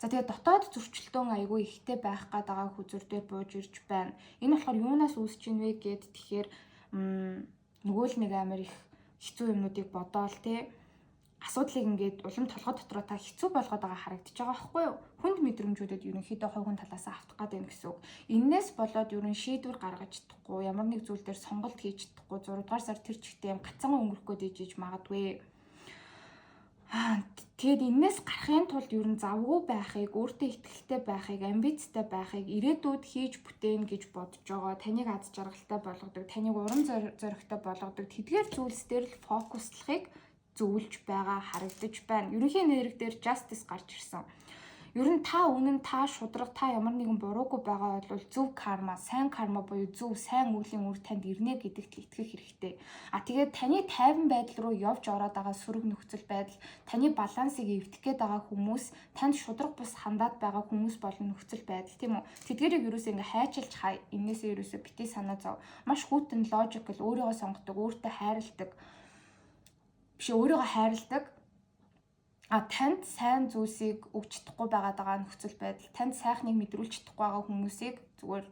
За тэгээд дотоод зөрчилдөөн айгүй ихтэй байх гад байгаа хүзэр дээр бууж ирж байна. Энэ болохоор юунаас үүсэж ийн вэ гэд тэгэхээр нөгөө л нэг амар их хэцүү юмнуудыг бодоол те асуудлыг ингээд улам толгой дотроо та хэцүү болгоод байгаа харагдаж байгаа байхгүй юу? Хүнд мэдрэмжүүдэд ерөнхийдөө хувь хүн талаас автах гад байна гэсэн үг. Иннээс болоод ерөн шийдвэр гаргаж чадахгүй, ямар нэг зүйл дээр сонголт хийж чадахгүй 6 дугаар сар тэр чигтээ юм гацсан өнгөрөх гээд ижиж магадгүй. Тэгэд энэс гарахын тулд ер нь завгүй байхыг, өөртөө итгэлтэй байхыг, амбицтай байхыг ирээдүйд хийж бүтээн гэж бодож байгаа. Таныг аз жаргалтай болгодог, таныг урам зоригтой болгодог тэдгээр зүйлс дээр л фокуслахыг зөвлөж байгаа харагдаж байна. Ерөнхий нэрэг дээр justice гарч ирсэн. Ер нь та үнэн та шудраг та ямар нэгэн буруугүй байгаа бол зөв карма, сайн карма буюу зөв сайн үеийн үр танд ирнэ гэдэгт л итгэх хэрэгтэй. А тэгээд таны тайван байдал руу явж ороод байгаа сөрөг нөхцөл байдал, таны балансыг эвдэх гээд байгаа хүмүүс, танд шудраг бус хандаад байгаа хүмүүс болон нөхцөл байдал тийм үү? Тэдгэрийг ерөөсөө ингээ хайчилж хай, энээсээ ерөөсөө бити санаа зов. Маш хүйтэн логикл өөрийгөө сонгодог, өөртөө хайрладаг. Биш өөрийгөө хайрладаг. Танд сайн зүйлсийг өгч чадахгүй байгаа нөхцөл байдал, танд сайхныг мэдрүүлж чадахгүй байгаа хүмүүсийг зүгээр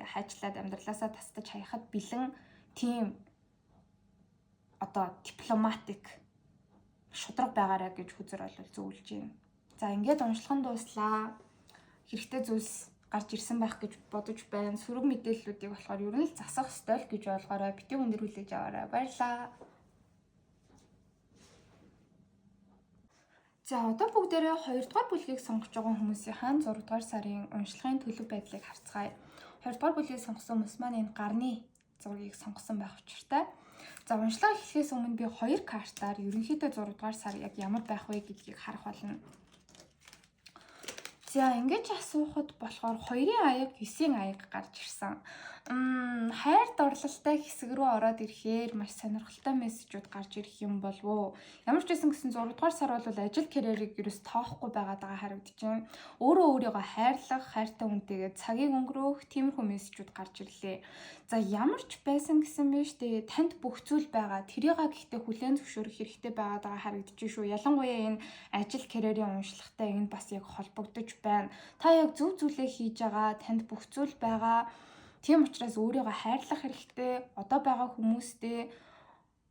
хайчлаад амьдралаасаа тасдаж хаяхад бэлэн тийм одоо дипломатик шудраг байгаарай гэж хүзэр бол зөвлөж байна. За ингээд уншлагын дууслаа. Хэрэгтэй зүйлс гарч ирсэн байх гэж бодож байна. Сөрөг мэдээллүүдийг болохоор ер нь л засах ёстой л гэж ойлгоорой. Бити өндөр хүлээж аваарай. Баярлалаа. За одоо бүгдээрээ 2 дугаар бүлгийг сонгож байгаа хүмүүсийн 6 дугаар сарын уншлагын төлөв байдлыг харцгаая. 2 дугаар бүлгийг сонгосон хүмүүс маань энэ гарны зургийг сонгосон байх учиртай. За уншлага эхлэхээс өмнө би 2 картаар ерөнхийдөө 6 дугаар сар яг ямар байх вэ гэдгийг харах болно. За ингэж асуухад болохоор 2-ын аяга 9-ийн аяга гарч ирсэн. Хайр дурлалтай хэсэг рүү ороод ирэхээр маш сонирхолтой мессежүүд гарч ирэх юм болов уу? Ямар ч байсан гэсэн 6 дугаар сар бол ажил карьерийг ерөөс тоохгүй байгаад байгаа харагдаж байна. Өөрөө өөрийгөө хайрлах, хайртай хүнтэйгээ цагийг өнгөрөөх тиймэрхүү мессежүүд гарч ирлээ. За ямар ч байсан гэсэн бэ штэ танд бүх зүйл байгаа. Тэрийг гэхдээ хүлээн зөвшөөрөх хэрэгтэй байгаад байгаа харагдаж шүү. Ялангуяа энэ ажил карьерийн уншлагатай энэ бас яг холбогдож байна. Та яг зөв зүйлээ хийж байгаа, танд бүх зүйл байгаа. Тийм учраас өөрийгөө хайрлах хэрэгтэй. Одоо байгаа хүмүүстэй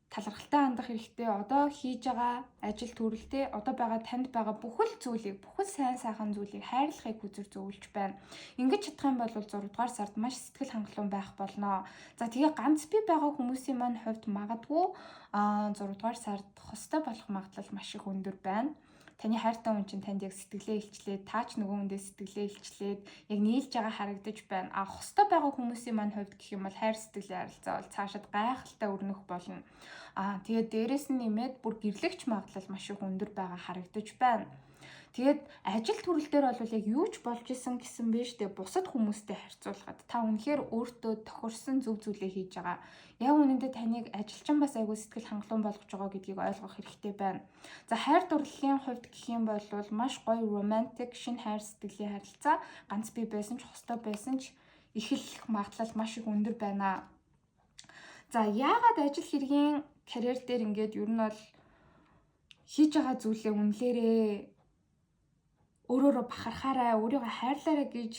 талархалтай хандах хэрэгтэй. Одоо хийж байгаа ажил төрөлтэй одоо байгаа танд байгаа бүхэл зүйлийг, бүхэл сайн сайхан зүйлийг хайрлахыг хүзэр зөвлөж байна. Ингэж чадах юм бол 6 дугаар сард маш сэтгэл хангалуун байх болно. За тэгээ ганц би байгаа хүмүүсийн маань хувьд магадгүй 6 дугаар сард хостой болох магадлал маш их өндөр байна. Таны хайртай хүн чинь танд яг сэтгэлээ илчлээд, та ч нөгөө хүндээ сэтгэлээ илчлээд яг нийлж байгаа харагдаж байна. Хостой байгаа хүмүүсийн маань хувьд гэх юм бол хайр сэтгэлийн харилцаа бол цаашид гайхалтай өрнөх болно. Тэгээд дээрэс нь нэмээд бүр гэрлэгч магадлал маш их өндөр байгаа харагдаж байна. Тэгээд ажил төрөл дээр бол яг юу ч болж исэн гэсэн бэ штэ бусад хүмүүстэй харьцуулахад та үнэхээр өөртөө тохирсон зөв зүйлээ хийж байгаа. Яг үнэндээ таныг ажилчин бас айгүй сэтгэл хангалуун болгож байгаа гэдгийг ойлгох хэрэгтэй байна. За хайр дурлалын хувьд гэх юм бол маш гоё романтик шин хайр сэтгэлийн харилцаа ганц бие байсан ч хостой байсан ч эхлэх магадлал маш их өндөр байна. За яагаад ажил хэргийн карьер дээр ингээд ер нь бол хийж байгаа зүйлээ үнэлээрээ өөрөөрөө бахархаарай, өөрийгөө хайрлаарай гэж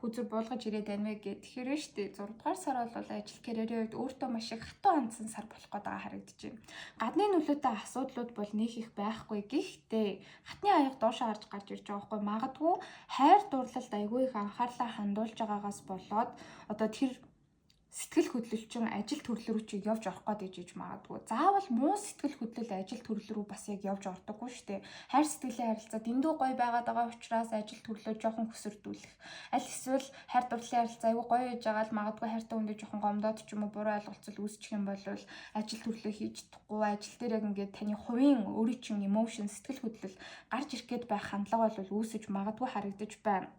хүзэр буулгаж ирээд байна вэ гэхээр штэ 6 дугаар сар бол ажил карьерийн үед өөртөө маш их хатуу хандсан сар болох гэдэг харагдаж байна. Гадны нөлөөтэй асуудлууд бол нэг их байхгүй. Гэхдээ хатны аяга доошоо харж гарч ирж байгаа байхгүй. Магадгүй хайр дурлалд айгүй их анхаарлаа хандуулж байгаагаас болоод одоо тэр сэтгэл хөдлөлчин ажил төрөл рүү чи явж орох гээд ижиж магадгүй. Заавал муу сэтгэл хөдлөл ажил төрөл рүү бас яг явж ордоггүй шүү дээ. Хайр сэтгэлийн харилцаа дэндүү гоё байгаад байгаа учраас ажил төрлөө жоохон хөсөрдүүлэх. Аль эсвэл хайр дурлалын харилцаа аюу гоё хийж байгаа л магадгүй хайртай хүндээ жоохон гомдоод ч юм уу буруу ойлголцол үүсчих юм бол ажил төрлөө хийж чадахгүй. Ажил дээр яг ингээд таны хувийн өөрийн чин emotion сэтгэл хөдлөл гарч ирэх гээд байх хандлага бол үүсэж магадгүй харагдаж байна.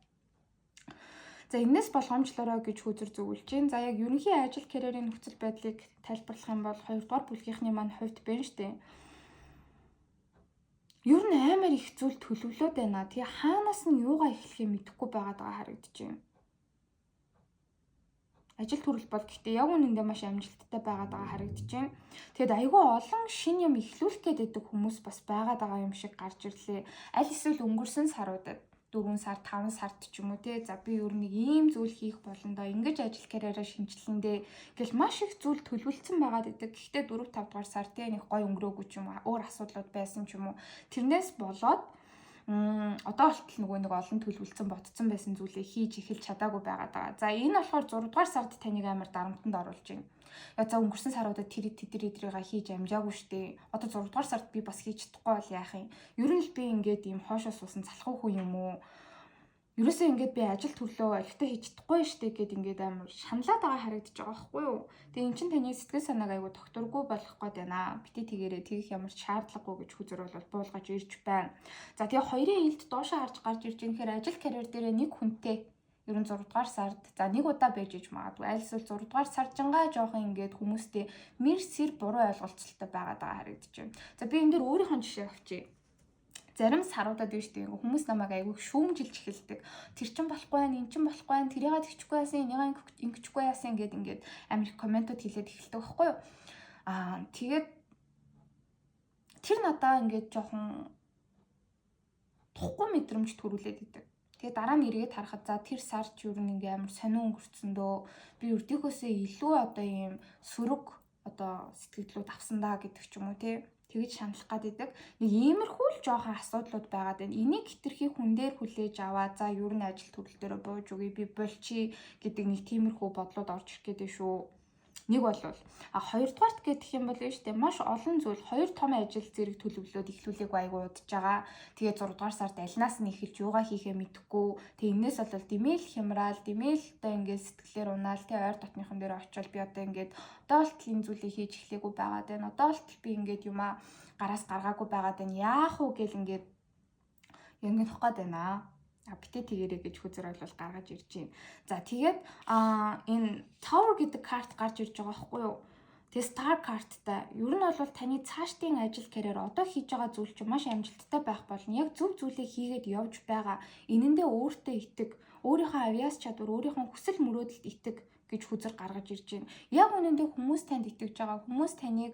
За энэс болгоомжлороо гэж хүзэр зөвлөж байна. За яг ерөнхий ажил карьерийн нөхцөл байдлыг тайлбарлах юм бол 2 дугаар бүлгийнхний маань хувьд байна штэ. Ер нь амар их зүйл төлөвлөөд байна. Тэгээ хаанаас нь юугаа эхлэхээ мэдэхгүй байгаад байгаа харагдаж байна. Ажил төрөл бол гэхдээ яг үнэндээ маш амжилттай байгаад байгаа харагдаж байна. Тэгэд айгүй олон шин юм эхлүүлэх гээд байдаг хүмүүс бас байгаад байгаа юм шиг гарч ирлээ. Аль эсвэл өнгөрсөн саруудад 4 сар 5 сард ч юм уу те за би өөр нэг ийм зүйл хийх болондоо ингэж ажил карьераа шинжилэндээ гэл маш их зүйл төлөвлөсөн байгаад байдаг. Гэхдээ 4 5 дугаар сар те нэг гой өнгөрөөгүй ч юм уу өөр асуудлууд байсан ч юм уу тэрнээс болоод одоо болтол нөгөө нэг олон төлөвлөсөн ботцсон байсан зүйлээ хийж эхэлж чадаагүй байгаад байгаа. За энэ болохоор 6 дугаар сард таныг амар дарамтанд оруулж байна. За өнгөрсөн саруудад тэдрийг хийж амжаагүй штэ. Одоо 6 дугаар сард би бас хийж чадахгүй бол яах юм? Ер нь л би ингээд ийм хоошоо суусан залхуу хүн юм уу? Ерөөсөө ингээд би ажил төрлөө олигтой хийж чадахгүй штэ гэд ингээд амар шаналаад байгаа харагдаж байгаа байхгүй юу? Тэгээ эн чинь таны сэтгэл санааг айгу докторгүй болох гээд байна. Бити тэгээрээ тэгэх ямар ч шаардлагагүй гэж хүзэр бол буулгаж ирж байна. За тэгээ хоёрын илд доошоо харж гарч ирж байгаа ажил карьер дээр нэг хүнтэй ер нь 6 дугаар сард за нэг удаа байж иж магадгүй аль эсвэл 6 дугаар саржингаа жоохон ингээд хүмүүстэй мэр буруу ойлголцолтой байгаад байгаа харагдаж байна. За би энэ дээр өөрийнхөө жишээ авчий. Зарим саруудад биш тийм хүмүүс намайг айгүй шүүмжилж эхэлдэг. Тэр чин болохгүй байх, эн чин болохгүй байх, тэрийгээ тэгчихгүй яасан, энийгээ ингэчихгүй яасан гэд ингээд амар их комментууд хэлээд эхэлдэг байхгүй юу? Тэгээд тэр надаа ингээд жоохон тухгүй мэдрэмж төрүүлээд идэг. Тэгээ дараа нь эргээд харахад за тэр сар ч юу нэг амар сонин өнгөрцөндөө би өртөөхөөсөө илүү одоо ийм сөрөг одоо сэтгэлдлүүд авсан даа гэдэг ч юм уу тий. Тэгэж шаналх гаддаг. Нэг иймэрхүү л жоохон асуудлууд байгаад байна. Энийг хитрхи хүн дээр хүлээж аваа. За ер нь ажил төрөл дээр бууж өгье би болчи гэдэг нэг тиймэрхүү бодлоод орж ирэх гээд шүү. Нэг бол хоёрдугаарт гэх юм бол штэ маш олон зүйл хоёр том ажил зэрэг төлөвлөлөөд эхлүүлээг айгуу удаж байгаа. Тэгээ 6 дугаар сард альнаас нь эхэлж юугаа хийхээ мэдэхгүй. Тэгээ энэс бол димэл хямраал, димэл одоо ингээд сэтгэлээр унаал тэгээ ойр дотныхон дээр очивол би одоо ингээд одоо болтол энэ зүйлийг хийж эхлэегүй байгаад байна. Одоо болтол би ингээд юмаа гараас гаргаагүй байгаад байна. Яах вэ гэл ингээд явах гээд байна. Битээ тэгэрэй гэж хүзэр бол гаргаж ирж байна. За тэгээд энэ Tower гэдэг карт гарч ирж байгаа байхгүй юу? Тэгээ Star карттай. Ер нь бол таны цаашдын ажил карьер одоо хийж байгаа зүйл чинь маш амжилттай байх болно. Яг зөв зүйлээ хийгээд явж байгаа. Энэндээ өөртөө итэг, өөрийнхөө авьяас чадвар, өөрийнхөө хүсэл мөрөөдөлд итэг гэж хүзэр гаргаж ирж байна. Яг үнэндээ хүмүүс танд итгэж байгаа. Хүмүүс таныг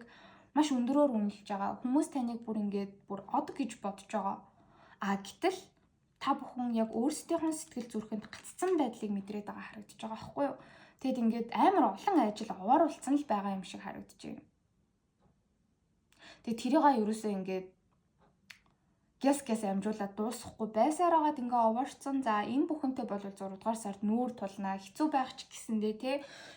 маш өндөрөөр үнэлж байгаа. Хүмүүс таныг бүр од гэж бодож байгаа. Гэтэл та бүхэн яг өөрсдийнхөө сэтгэл зүрхэнд гаццсан байдлыг мэдрээд байгаа харагдаж байгаа байхгүй юу? Тэгэд ингээд амар олон ажил овооруулсан л байгаа юм шиг харагдаж байна. Тэгээ тэрийгээ ерөөсөө ингээд гэс амжуулаад дуусахгүй байсаар агаад ингээ овоорцсон. За энэ бүхэнтэй бол 6 дугаар сард нүүр тулнаа. Хэцүү байх ч гэсэндээ те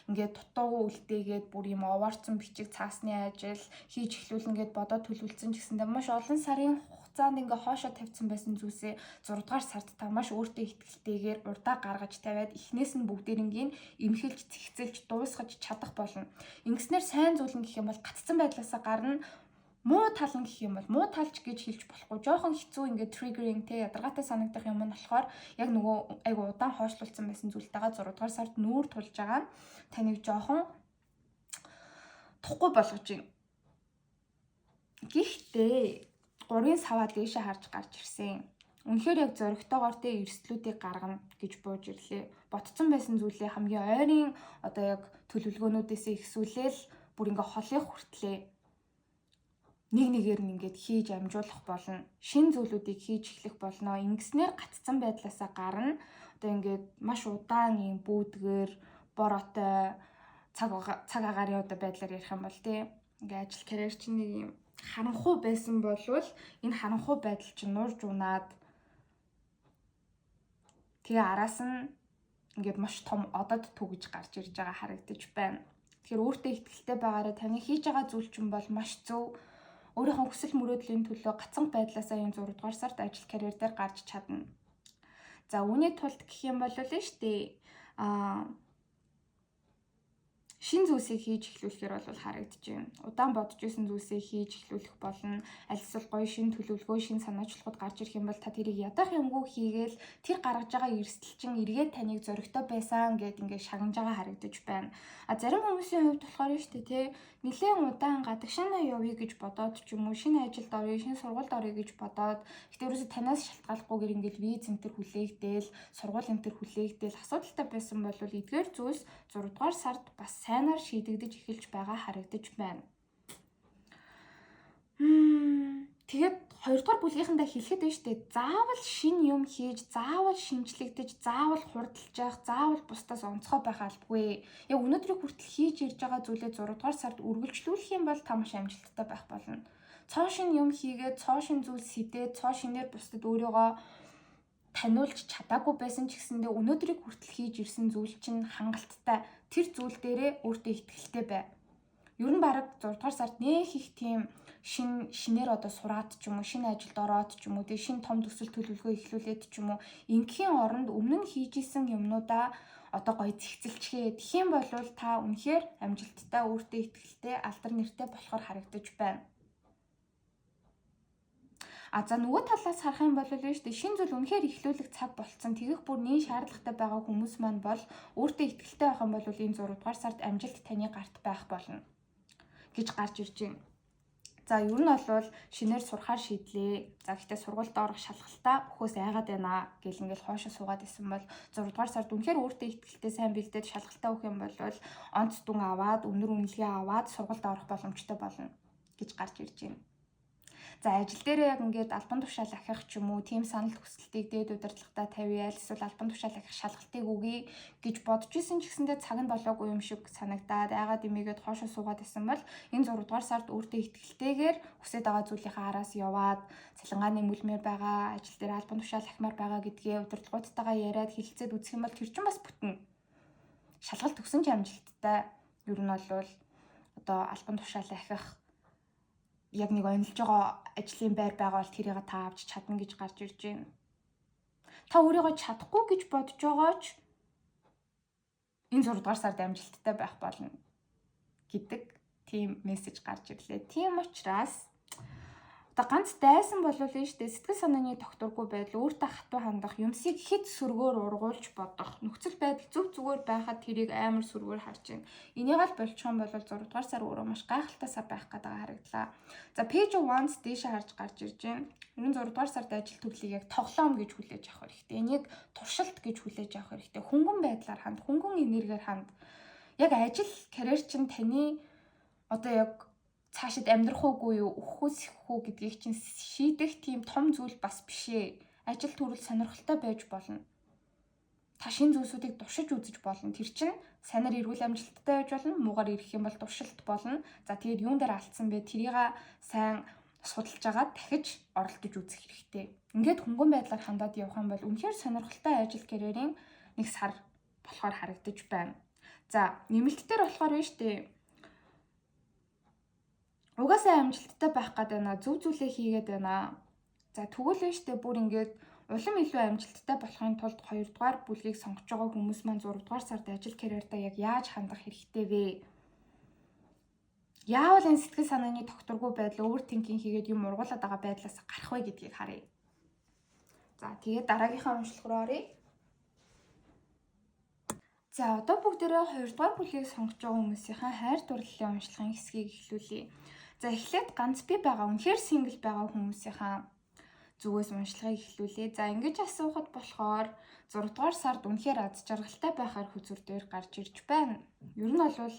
ингээд дутуу үлдээгээд бүр юм овоорцсон бичиг цаасны ажил хийж эхлүүлнэ гэд бодоод төлөвлөсөн ч гэсэндээ маш олон сарын хугацаанд ингээ хоошоо тавьсан байсан зүйлсээ 6 дугаар сард та маш өөртөө ихтгэлтэйгээр урдаа гаргаж тавиад эхнээс нь бүгдээрингийн эмхэлж цэгцэлж дуусгаж чадах болно. Ингэснээр сайн зүйл нь гэх юм бол гаццсан байдлаасаа гарна. Муу тал нь гэх юм бол муу талч гэж хэлж болохгүй. Жохон хэцүү ингээд triggering те ядаргаатай санагдах юм нь болохоор яг нөгөө айгу удаан хойшлуулсан байсан зүйлтэйгээ 6 дугаар сард нүүр тулж байгаа нь таныг жохон тухгүй болгож байна. Гэхдээ 3-ын саваа дээшээ харж гарч ирсэн. Үнэхээр яг зоригтойгоор те эрсдлүүдийг гаргана гэж бууж ирлээ. Ботцсон байсан зүйлээ хамгийн ойрын одоо яг төлөвлөгөөнүүдээс ихсүүлээл бүр ингээ холыг хүртлээ нэгээр нь ингээд хийж амжуулах болно. Шин зүйлүүдийг хийж эхлэх болно. Ингэснээр гаццсан байдлаасаа гарна. Одоо ингээд маш удаан юм бүүдгээр бороотой цаг агаарын одоо байдлаар ярих юм бол тий. Ингээд ажил карьер чинь нэг юм харанхуй байсан болвол энэ харанхуй байдал чинь нурж унаад тэгээ араас нь ингээд маш том одод түгэж гарч ирж байгаа харагдаж байна. Тэгэхээр өөртөө ихтэй байгаараа таны хийж байгаа зүйл чинь бол маш зөв. Өөрийнхөө хүсэл мөрөөдлийн төлөө гацсан байдлаасаа энэ 6 дугаар сард ажил карьер дээр гарч чадна. За үүний тулд гэх юм бол л шүү дээ. Шин зүйлсийг хийж эхлүүлэхээр бол харагдаж байна. Удаан бодож исэн зүйлсээ хийж эхлүүлэх болно. Аль эсвэл гоё шин төлөвлөгөө, шин санаачлалууд гарч ирэх юм бол та тэрийг ядах юмгүй хийгээл тэр гаргаж байгаа эрсдэлчин эргээд таныг зоригтой байсан гэд ингээд шагнаж байгаа харагдаж байна. Зарим хүмүүсийн хувьд болохоор шүү дээ тий нэлээд удаан гадагшаанаа явъя гэж бодоод ч юм уу шинэ ажилд орё, шинэ сургуульд орё гэж бодоод гэтээ ерөөсө танаас шалтгааллахгүйгээр ингээд виз энтер хүлээгдээл, сургууль энтер хүлээгдээл асуудалтай байсан бол эдгээр зүйлс 6 дугаар сард бас сайнаар шийдэгдэж эхэлж байгаа харагдаж байна. Тэгээд 2 дугаар бүлгийнхандаа хэлэхэд байна шүү дээ. Заавал шин юм хийж, заавал шинжлэгдэж, заавал хурдлж явах, заавал бусдаас онцгой байх албагүй. Яг өнөөдрийг хүртэл хийж ирж байгаа зүйлээ 6 дугаар сард үргэлжлүүлэх юм бол та маш амжилттай байх болно. Цоо шин юм хийгээд, цоо шин зүйл сэдээд, цоо шинээр бусдад өөрийгөө таниулж чадаагүй байсан ч гэсэндээ өнөөдрийг хүртэл хийж ирсэн зүйл чинь хангалттай. Тэр зүйл дээрээ өөртөө ихтэй бай. Ер нь баг 6 дугаар сард нэх их тийм шинээр одоо сураад ч юм уу, шинэ ажилд ороод ч юм уу, тэгээ шинэ том төсөл төлөвлөгөө эхлүүлээд ч юм уу, ингийн оронд өмнө нь хийж исэн юмнуудаа одоо гоё зэгцэлчгээ. Тэгэх юм бол та үнэхээр амжилттай, өөртөө ихтэй, алдар нэртэй болохоор харагдаж байна. За нөгөө талаас харах юм бол шүү дээ шин зүйл үнэхээр эхлүүлэх цаг болцсон. Тэгэх бүр нэг шаардлагатай байгаа хүмүүс маань бол өөртөө ихтэй байх юм бол энэ 6 дугаар сард амжилт таны гарт байх болно гэж гарч ирж байна. За ер нь бол шинээр сурахаар шийдлээ. За гэхдээ сургуульд орох шалгалтаа өхөөс айгаад байна гэл ингээл хоошо суугаад исэн бол 6 дугаар сард үнэхээр өөртөө ихтэй сайн бэлдээд шалгалтаа өгөх юм бол онц дүн аваад, өнөр үнэлгээ аваад сургуульд орох боломжтой болно гэж гарч ирж байна. За ажил дээрээ яг ингээд албан тушаал ахих ч юм уу тийм санал хүсэлтийг дээд удирдлагатай тавьяал эсвэл албан тушаал ахих шалгалтыг өгье гэж бодож исэн ч гэсэндээ цаг нь болоогүй юм шиг санагдаад айгаад имийгээд хоошо суугаад исэн бол энэ 6 дугаар сард өөртөө ихтэйгээр хүсэж байгаа зүйлийнхаа араас яваад цалингаа нэмүүлмээр байгаа, ажил дээр албан тушаал ахимаар байгаа гэдгээ удирдлагуудтайгаа яриад хэлэлцээд үзэх юм бол тэр чинь бас бүтэн. Шалгалт өгсөн ч амжилттай. Ер нь бол одоо албан тушаал ахих яг нэг онилж байгаа ажлын байр байгаа бол тэрийг та авч чадна гэж гарч ирж байна. Та өөрийгөө чадахгүй гэж бодож байгаа ч энэ 6 дугаар сард амжилттай байх болно гэдэг тийм мессеж гарч ирлээ. Тийм учраас За ганц дайсан болвол нь штэ сэтгэл санааны тогтворгүй байдал, өөртөө хатуу хандах, юмсыг хэд сөргөөр ургуулж бодох, нөхцөл байдал зөв зүгээр байхад тэрийг амар сөргөөр харж байна. Энийг л болчих юм бол 6 дугаар сар өөрөө маш гайхалтай сар байх гэдэг харагдлаа. За page 1-с дээш харж гарч ирж байна. Ер нь 6 дугаар сард ажил төрлийг яг тоглоом гэж хүлээж авах хэрэгтэй. Энийг туршилт гэж хүлээж авах хэрэгтэй. Хөнгөн байдлаар ханд, хөнгөн энергиээр ханд. Яг ажил, карьер чинь таны одоо яг цаашид амьдрах уугүй юу, өөхөөс ихгүй гэдгийг чинь шийдэх тийм том зүйл бас биш ээ. Ажил төрөл сонирхолтой байж болно. Та шинэ зүйлсүүдийг туршиж үзэж болно. Тэр чинь санаар эргүүл амжилттай байж болно, муугаар ирэх юм бол туршилт болно. За тэгээд юун дээр алдсан бэ? Тэрийг сайн судалж агаад дахиж оролдож үзэх хэрэгтэй. Ингээд хөнгөн байдлаар хандаад явах юм бол үнэхээр сонирхолтой ажил карьерийн нэг сар болохоор харагдаж байна. За, нэмэлттээр болохоор байна шүү дээ. Угаасаа амжилттай байх гээд байна. Зөв зүйлээ хийгээд байна. За тэгвэл нь штэ бүр ингээд улам илүү амжилттай болохын тулд 2 дугаар бүлгийг сонгож байгаа хүмүүс маань 6 дугаар сард ажил карьердаа яг яаж хандах хэрэгтэй вэ? Яавал энэ сэтгэл санааны тогтворгүй байдал, overthinking хийгээд юм ургуулад байгаа байдлаас гарах вэ гэдгийг харъя. За тэгээд дараагийнхаа уншлага руу оръё. За одоо бүгдээрээ 2 дугаар бүлгийг сонгож байгаа хүмүүсийн хайр дурлалын уншлагын хэсгийг эхлүүлье. За эхлээд ганц би байгаа үнэхээр сингл байгаа хүмүүсийн зүгээс уншлагыг эхлүүлье. За ингэж асуухад болохоор 6 дугаар сард үнэхээр аз жаргалтай байхаар хүзүр дээр гарч ирж байна. Ер нь бол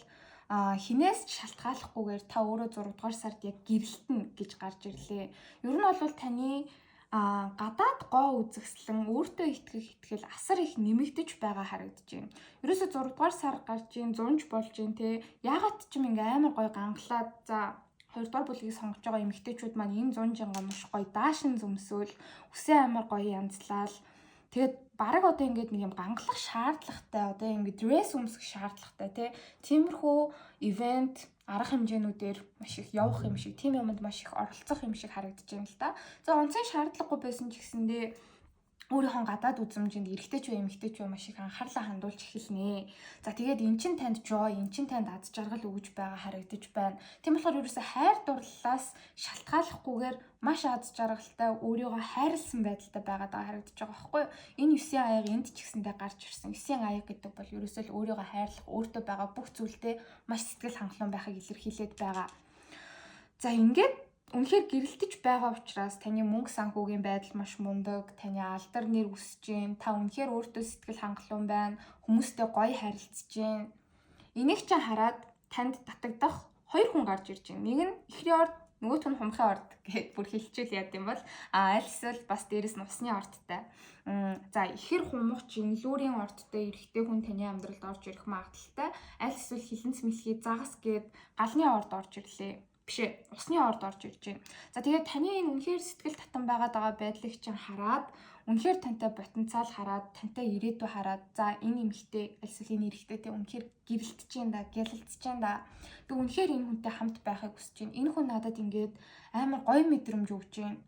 хинээс ч шалтгааллахгүйгээр та өөрөө 6 дугаар сард яг гэрэлтэн гэж гарч ирлээ. Ер нь бол таны гадаад гоо үзэсгэлэн өөртөө итгэл асар их нэмэгдэж байгаа харагдаж байна. Ерөөсө 6 дугаар сар гарч ийн зунж болж ийн те. Ягаад ч юм ингээ амар гой гангалаад за 2 дугаар бүлгийг сонгож байгаа эмэгтэйчүүд маань энэ зунжингаа маш гоё даашин зөмсөөл үсээ амар гоё янзлал тэгээд бараг одоо ингээд нэг юм гангалах шаардлагатай одоо ингээд дресс өмсөх шаардлагатай тиймэрхүү ивент арга хэмжээнүүдээр маш их явах юм шиг тийм юмд маш их оролцох юм шиг харагдаж байна л да. За онцгой шаардлагагүй байсан ч гэсэндээ өөрийнхөө гадаад үзмжинд эрэгтэй ч эмэгтэй ч маш их анхаарлаа хандуулж эхэлнэ. За тэгээд эн чин танд joy, эн чин танд аз жаргал өгж байгаа харагдаж байна. Тийм болохоор ерөөсөө хайр дурлалаас шалтгааллахгүйгээр маш аз жаргалтай өөрийгөө хайрлсан байдалтай байгаад байгаа харагдаж байгаа байхгүй юу? Энэ 9 аяга энд ч гэсэндээ гарч ирсэн. 9 аяга гэдэг бол ерөөсөө л өөрийгөө хайрлах, өөртөө байгаа бүх зүйлдээ маш сэтгэл хангалуун байхыг илэрхийлээд байгаа. За ингээд үнэхээр гэрэлтэж байгаа учраас таны мөнгө санхүүгийн байдал маш мундаг, таны алдар нэр өсөж гин, та үнэхээр өөртөө сэтгэл хангалуун байна, хүмүүстэй гоё харилцаж гин. Энийг ч хараад танд татагдах 2 хүн гарч ирж байна. Нэг нь ихрийн орд, нөгөөх нь хумхын орд гэхэд бүр хэлчихвэл яд юм бол аль эсвэл бас дээрэс нь усны ордтай. За ихэр хумх жинлүүрийн ордтой эрэгтэй хүн таны амьдралд орж ирэх магадaltaй. Аль эсвэл хилэнц мэлхий загас гээд галны орд орж ирлээ. Бишээ, усны орд орж ирж байна. За тэгээд таны энэ үнэхээр сэтгэл татан байгаад байгаа байдлыг чинь хараад, үнэхээр тантай потенциал хараад, тантай ирээдүй хараад, за энэ эмэгтэй, альсвал энэ эрэгтэйтэй үнэхээр гэрэлтэж байна да, гялалцж байна да. Тэг үнэхээр энэ хүнтэй хамт байхыг хүсэж байна. Энэ хүн надад ингээд амар гоё мэдрэмж өгч байна.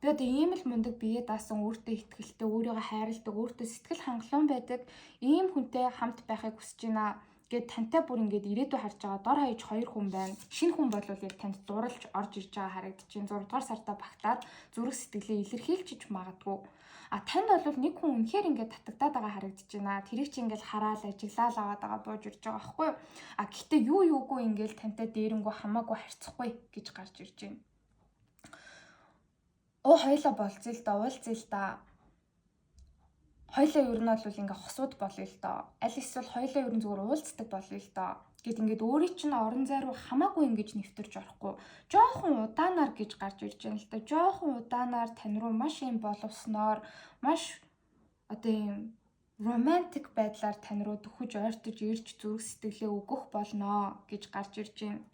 Би одоо ийм л мундаг бие даасан, өөртөө итгэлтэй, өөрийгөө хайрладаг, өөртөө сэтгэл хангалуун байдаг ийм хүнтэй хамт байхыг хүсэж байна. Гэт тантай бүр ингээд ирээдүй харж байгаа дор хаяж 2 хүн байна. Шинэ хүн бол яг танд дурлж орж ирж байгаа харагдаж байна. 6 дугаар сартаа багтаад зүрх сэтгэлээ илэрхийлж магадгүй. Танд бол нэг хүн үнэхээр ингээд татагдаад байгаа харагдаж байна. Тэрийг чи ингээд хараал ажиглал аваад байгаа бууж ирж байгаа байхгүй юу? Гэхдээ юу юугүй ингээд тантай дээрэнгүү хамаагүй харьцахгүй гэж гарч ирж байна. Хоёлаа болцъё л да, уулзъя л да. Хоёлаа ер нь бол ингээ хосууд болъё л доо. Аль эсвэл хоёлаа ер нь зүгээр уулздаг болъё л доо. Гэт ингээд өөрийн чинь орон зай руу хамаагүй ингэж нэвтэрч орохгүй. Жохон удаанаар гэж гарч ирж байна л да. Жохон удаанаар тань руу маш юм боловсноор маш одоо юм романтик байдлаар тань руу төхөж ойртож ирж зүрх сэтгэлээ өгөх болно гэж гарч ирж байна.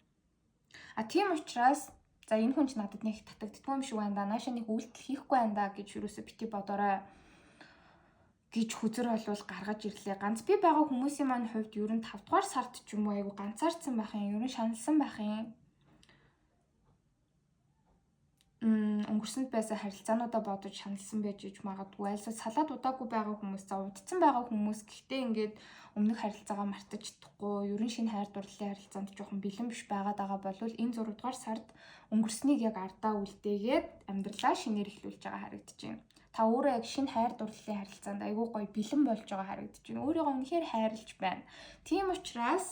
Тийм учраас за энэ хүн ч надад нэг татагддгүй юм шиг байна да. Нааша нэг үйлдэл хийхгүй байна да гэж юусоо бити бодорой гэж хүзэр болвол гаргаж ирлээ. Ганц би байгаа хүмүүсийн маань хувьд ер нь 5 дугаар сард ч юм уу айгу ганцаарцсан байх юм, ер нь шаналсан байх юм. өнгөрсөнд байсан харилцаануудаа бодож шаналсан байж иж магадгүй. Альсаа салаад удаагүй байгаа хүмүүс, за удцсан байгаа хүмүүс гэхдээ ингээд өмнөх харилцаагаа мартаж чадахгүй, ерөн шинэ хайр дурлалын харилцаанд жоохон бэлэн биш байгаад байгаа бол энэ 6 дугаар сард өнгөрснийг яг ардаа үлдээгээд амьдралаа шинээр эхлүүлж байгаа харагдаж байна. Та өөрөө яг шинэ хайр дурлалын харилцаанд айгүй гоё бэлэн болж байгаа харагдаж байна. Өөрийгөө үнэхээр хайрлаж байна. Тийм учраас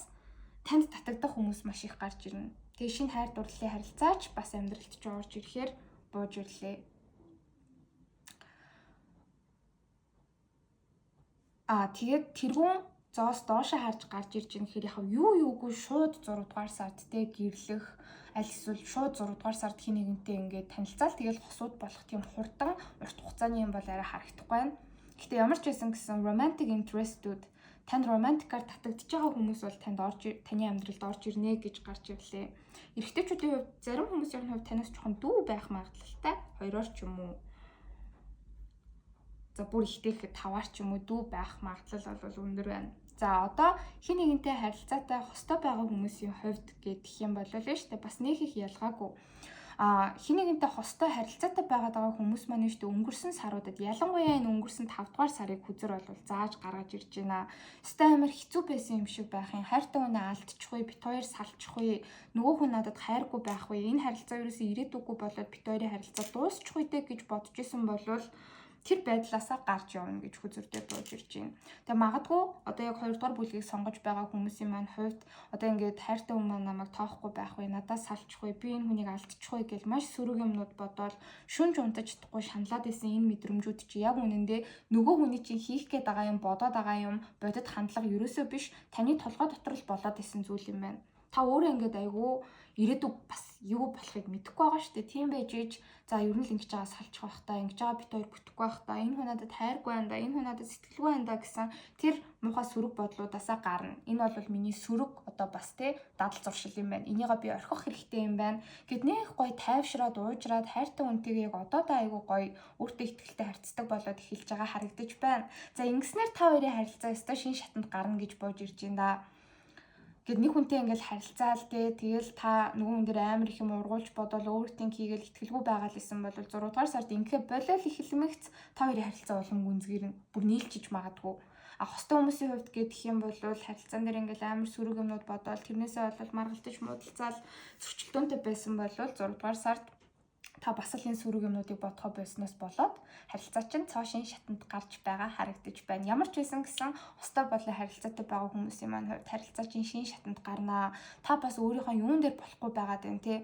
танд татагдах хүмүүс маш их гарч ирнэ. Тэгээ шинэ хайр дурлалын харилцаач бас амьдралд ч орж ирэхээр бууж ирлээ. Тэгээд тэрүүн зоос доошоо харж гарч ирж байгаа гэхээр яхав юугүй шууд 6 дугаар сард те гэрлэх аль эсвэл шууд 6 дугаар сард хин нэгэнтэй ингээд танилцаал тэгэл хосууд болох тийм хурдан урт хугацааны юм бол арай харагдахгүй байна. Гэхдээ ямар ч байсан гэсэн romantic interest-үүд танд романтикаар татагдж байгаа хүмүүс бол таны амьдралд орж ирнэ гэж гарч ирлээ. Эрэгтэйчүүдийн хувьд зарим хүмүүсийн хувьд танаас жоохон дүү байх магадлалтай 2-оор ч юм уу. За бүр ихтэй гэхэд 5-аар ч юм уу дүү байх магадлал бол өндөр байна. За одоо хин нэгэнтэй харилцаатай хостой байгаа хүмүүсийн хувьд гэх юм бол л шүү дээ бас нэг их ялгаагүй. Хин нэгэнтэй хостой харилцаатай байгаа хүмүүс маань шүү дээ өнгөрсөн саруудад ялангуяа энэ өнгөрсөн 5 дугаар сарыг хүзэр бол зааж гаргаж ирж байна. Өстой амар хэцүү байсан юм шиг байх юм. Хайртай хүнээ алдчихгүй, бит хоёр салчихгүй, нөгөө хүн надад хайргүй байх вэ? Энэ харилцаа ерөөсөө ирээдүггүй болоод бит хоёрын харилцаа дуусчихгүй дээ гэж бодож исэн болвол тэр байдлаасаа гарч явна гэж хүзэрдээ бууж ирж байна. Тэгээ магадгүй одоо яг 2 дугаар бүлгийг сонгож байгаа хүмүүсийн маань хувьд одоо ингээд хайртай хүн маань намайг тоохгүй байх вэ, надаас салчихгүй, би энэ хүнийг алдчихгүй гэж маш сөрөг юмнууд бодоод шүнж унтаж чадахгүй шаналаад исэн энэ мэдрэмжүүд чи яг үнэндээ нөгөө хүний чинь хийх гээд байгаа юм, бодоод байгаа юм, бодит хандлага ерөөсөө биш таны толгой дотор л болоод исэн зүйл юм байна. Та өөрөө ингээд айгүй ирээдүг бас юу болохыг мэдэхгүй байгаа шүү дээ. Тийм байж иж за ер нь л ингэж байгаа салчих байх та, ингэж байгаа бит хоёр бүтэхгүй байх та, энэ хүн надад хайргүй байна да, энэ хүн надад сэтгэлгүй байна да гэсэн тэр муухай сөрөг бодлуудаасаа гарна. Энэ бол миний сөрөг одоо бас дадал зуршил юм байна. Энийгээ би орхих хэрэгтэй юм байна. Гэт нэх гоё тайвшраад уужраад хайртай хүнтэйгээ яг одоо да айгүй гоё өөртөө ихтэй харьцдаг болоод эхэлж байгаа харагдаж байна. За ингэснээр та хоёрын харилцаа өстой шин шатанд гарна гэж бууж ирж байна да. Гэт нэг хүнтэй ингээл харилцаал тэгэл та нөгөө хүн дээр амар их юм ургуулж бодоод өөртөө хийгээл итгэлгүй байгаа л исэн бол 6 дугаар сард ингээ болол ихлэмэгц та хоёрын харилцаа болон гүнзгийрэн бүр нийлчиж магадгүй. Хостой хүмүүсийн хувьд гэх юм бол харилцаан дээр ингээл амар сөрөг юмнууд бодоод тэрнээсээ бол маргалтаж муудалцаал зөрчилдөөнтэй байсан бол 6 дугаар сард та бас л энэ сөрөг юмнуудыг бодхоо байснаас болоод харилцаа чинь цоо шин шатанд гарч байгаа харагдаж байна. Ямар ч байсан гэсэн хостой болон харилцаатай байгаа хүмүүсийн маань хувьд харилцаа чинь шин шатанд гарнаа. Та бас өөрийнхөө юун дээр болохгүй байгаад байна те.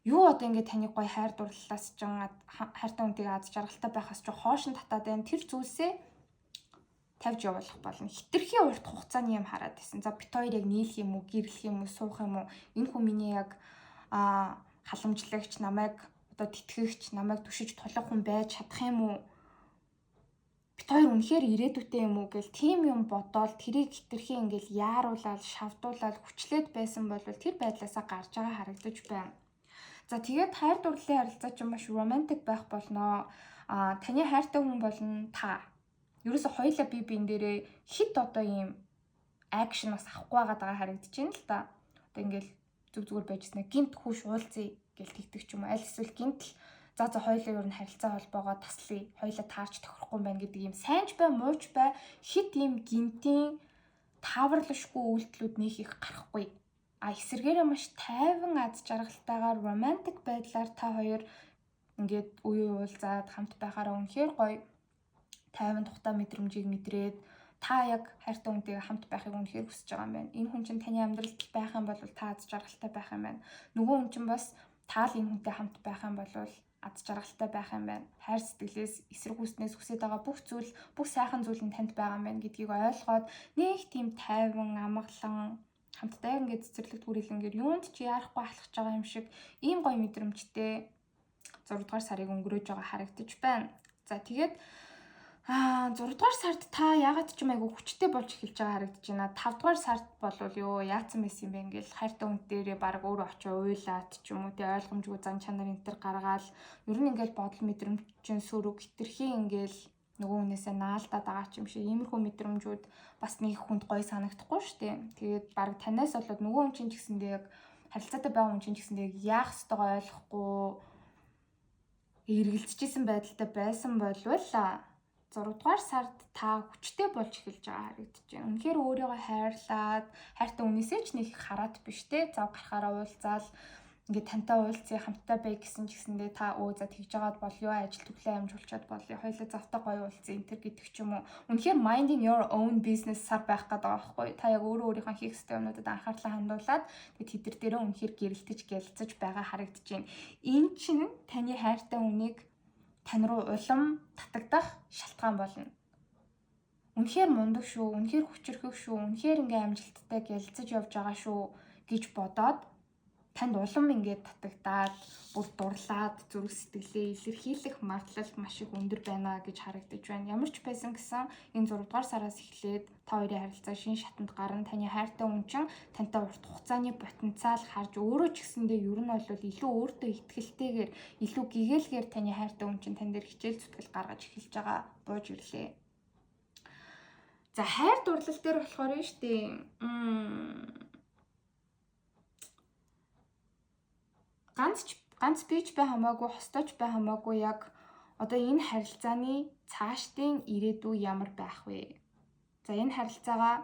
Юу одоо ингэ таны гой хайр дурлалаас ч хайртай хүнтэйгээ аз жаргалтай байхаас ч хоошин татаад байна. Тэр зүйлсээ тавьж явуулах болно. Хитрхийн урт хугацааны юм хараад байсан. За бит хоёр яг нийлэх юм уу, гэрлэх юм уу, суух юм уу? Энэ хүн миний яг халамжлагч намайг тэтгэгч намайг түшиж тулах хүн байж чадах юм уу? Бид хоёр үнэхээр ирээдүйтэй юм уу гэл тийм юм бодоод тэрийг хитрхийн ингээл яаруулаад, шавдуулаад, хүчлээд байсан бол тэр байдлаасаа гарч байгаа харагдаж байна. За тэгээд хайр дурлалын харилцаа чинь маш романтик байх болноо. Таны хайртай хүн болно та. Ерөөсө хоёулаа бие биен дээрээ хит одоо ийм акшн бас авахгүй байгаа харагдаж байна л да. Одоо ингээл зүгээр байжснаа гинт хүүш уулзъя гэл тэгдэг ч юм уу. Аль эсвэл гинтл за хоёулаа ер нь харилцаа холбоогоо таслая. Хоёулаа таарч тохирохгүй юм байна гэдэг ийм сайнч бай, мууч бай хит ийм гинтийн тааварлашгүй үйлдэлүүд нөх их гарахгүй. Эсэргээрээ маш тайван аз жаргалтайгаар романтик байдлаар та хоёр ингээд үе уулзаад хамт байхаараа үнэхээр гоё тайван тухтай мэдрэмжийг мэдрээд та яг хайртай хүнтэйгээ хамт байхыг үнэхээр хүсэж байгаа юм байна. Энэ хүн чинь таны амьдралд байх юм бол та аз жаргалтай байх юм байна. Нөгөө хүн чинь бас таал энэ хүнтэй хамт байх юм бол аз жаргалтай байх юм байна. Хайр сэтгэлээс эсэргүүцнээс хүсэж байгаа бүх зүйл, бүх сайхан зүйл нь танд байгаа юм байна гэдгийг ойлгоод нэг тийм тайван, амгалан хамтдаа ингээд цэцэрлэгт хүрээлэнгээр юунд ч яарахгүй алхаж байгаа юм шиг ийм гоё мэдрэмжтэй 6 дугаар сарыг өнгөрөөж байгаа харагдаж байна. За тэгээд 6 дугаар сард та ягаад ч юм айгу хүчтэй болж эхэлж байгаа харагдаж байна. 5 дугаар сард болвол ёо яатсан байсан юм бэ ингээл хайртай хүн дээрээ баг өөр очоо уйлаад ч юм уу тий ойлгомжгүй зан чанар энэ төр гаргаал ер нь ингээл бодол мэдрэмжийн сөрөг хитрхийн ингээл нөгөө хүнээсээ наалдаад байгаа ч юм шиг иймэрхүү мэдрэмжүүд бас нэг хүнд гоё санагдахгүй шүү дээ. Тэгээд баг танаас болоод нөгөө хүн чинь ч гэсэндээ яг харилцаатай байгаа хүн чинь ч гэсэндээ яг яах ёстойгоо ойлгохгүй эргэлзэжсэн байдалтай байсан болвол 6 дугаар сард та хүчтэй болж эхэлж байгаа харагдаж байна. Үнэхээр өөрийгөө хайрлаад, хайртай үнээсээ ч нэг хараат биш те. Зав гарахаараа уулзаал ингээд тантай уулзъя, хамтдаа бай гэсэн ч гэсэндээ та за тэгж жагаад болё, ажил төглөө амжуулчаад болё, хоёулаа завтай гоё уулзъя энэ төр гэдэг ч юм уу. Үнэхээр minding your own business сар байх гэдэг байгаа байхгүй. Та яг өөрийнхөө хийх ёстой юмнуудад анхаарлаа хандуулад тэд нар дээрээ үнэхээр гэрэлтэж гялцаж байгаа харагдаж байна. Энэ чинь таны хайртай хүнийг тань руу улам татагдах шалтгаан болно. Үнэхээр мундаг шүү, үнэхээр хүчрхэг шүү, үнэхээр ингээм амжилттай гялцаж явж байгаа шүү гэж бодоод танд улам ингээд татагдаад, бүр дурлаад, зүрх сэтгэлээ илэрхийлэх магадлал маш их өндөр байна гэж харагдаж байна. Ямар ч байсан гэсэн энэ 6 дугаар сараас эхлээд та хоёрын харилцаа шин шатанд гарна. Таны хайртай хүн чинь тантай урт хугацааны потенциал харж өөрөө ч гэсэндээ ер нь бол илүү өөртөө ихтгэлтэйгээр, илүү гэгээлгээр таны хайртай хүн чинь тань дээр хичээл зүтгэл гаргаж эхэлж байгаа бууж ирлээ. За хайр дурлал дээр болохоор нь штэ ганц бич бай хамаагүй, хостооч бай хамаагүй яг одоо энэ харилцааны цаашдын ирээдүй ямар байх вэ? За энэ харилцаагаа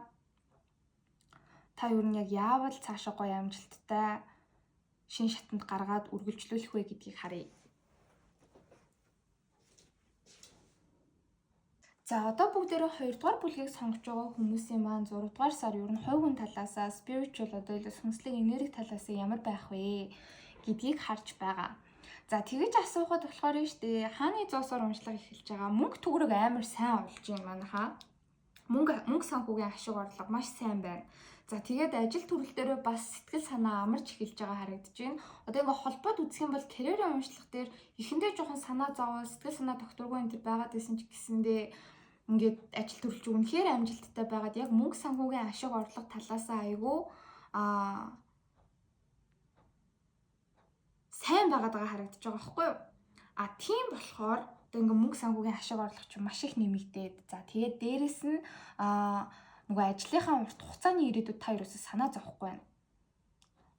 та юу нь яг яавал цаашаа гоё амжилттай шин шатанд гаргаад үргэлжлүүлэх вэ гэдгийг харъя. За одоо бүгдээрээ 2 дугаар бүлгийг сонгож байгаа хүмүүсийн маань 6 дугаар сар ер нь хувь хүн талаасаа spiritual одоо сүнслэг энерги талаас ямар байх вэ гэдгийг харж байгаа. За тэгэж асуухад болохоор нь штэ хааны 100-аар уншлага эхэлж байгаа. Мөнгө төгрөг амар сайн олж юм манайхаа. Мөнгө санхүүгийн ашиг орлого маш сайн байна. За тэгээд ажил төрөл дээрээ бас сэтгэл санаа амарч эхэлж байгаа харагдаж байна. Одоо ингээ холбоод үзэх юм бол карьерийн уншлага дээр эхэндээ жоохон санаа зовол сэтгэл санаа тогтворгүй энэ төр байгаад байсан ч гэсэндээ ингээд ажил төрөлч үнэхээр амжилттай байгаад яг мөнгө санхүүгийн ашиг орлого талаасаа айгүй сайн байгаад байгаа харагдаж байгаа байхгүй юу? Тийм болохоор одоо ингээ мөнгө санхүүгийн ашиг орлого чинь маш их нэмэгдээд. За тэгээд дээрэс нь нөгөө ажлынхаа урт хугацааны ирээдүйд та юусаа санаа зовхгүй байна.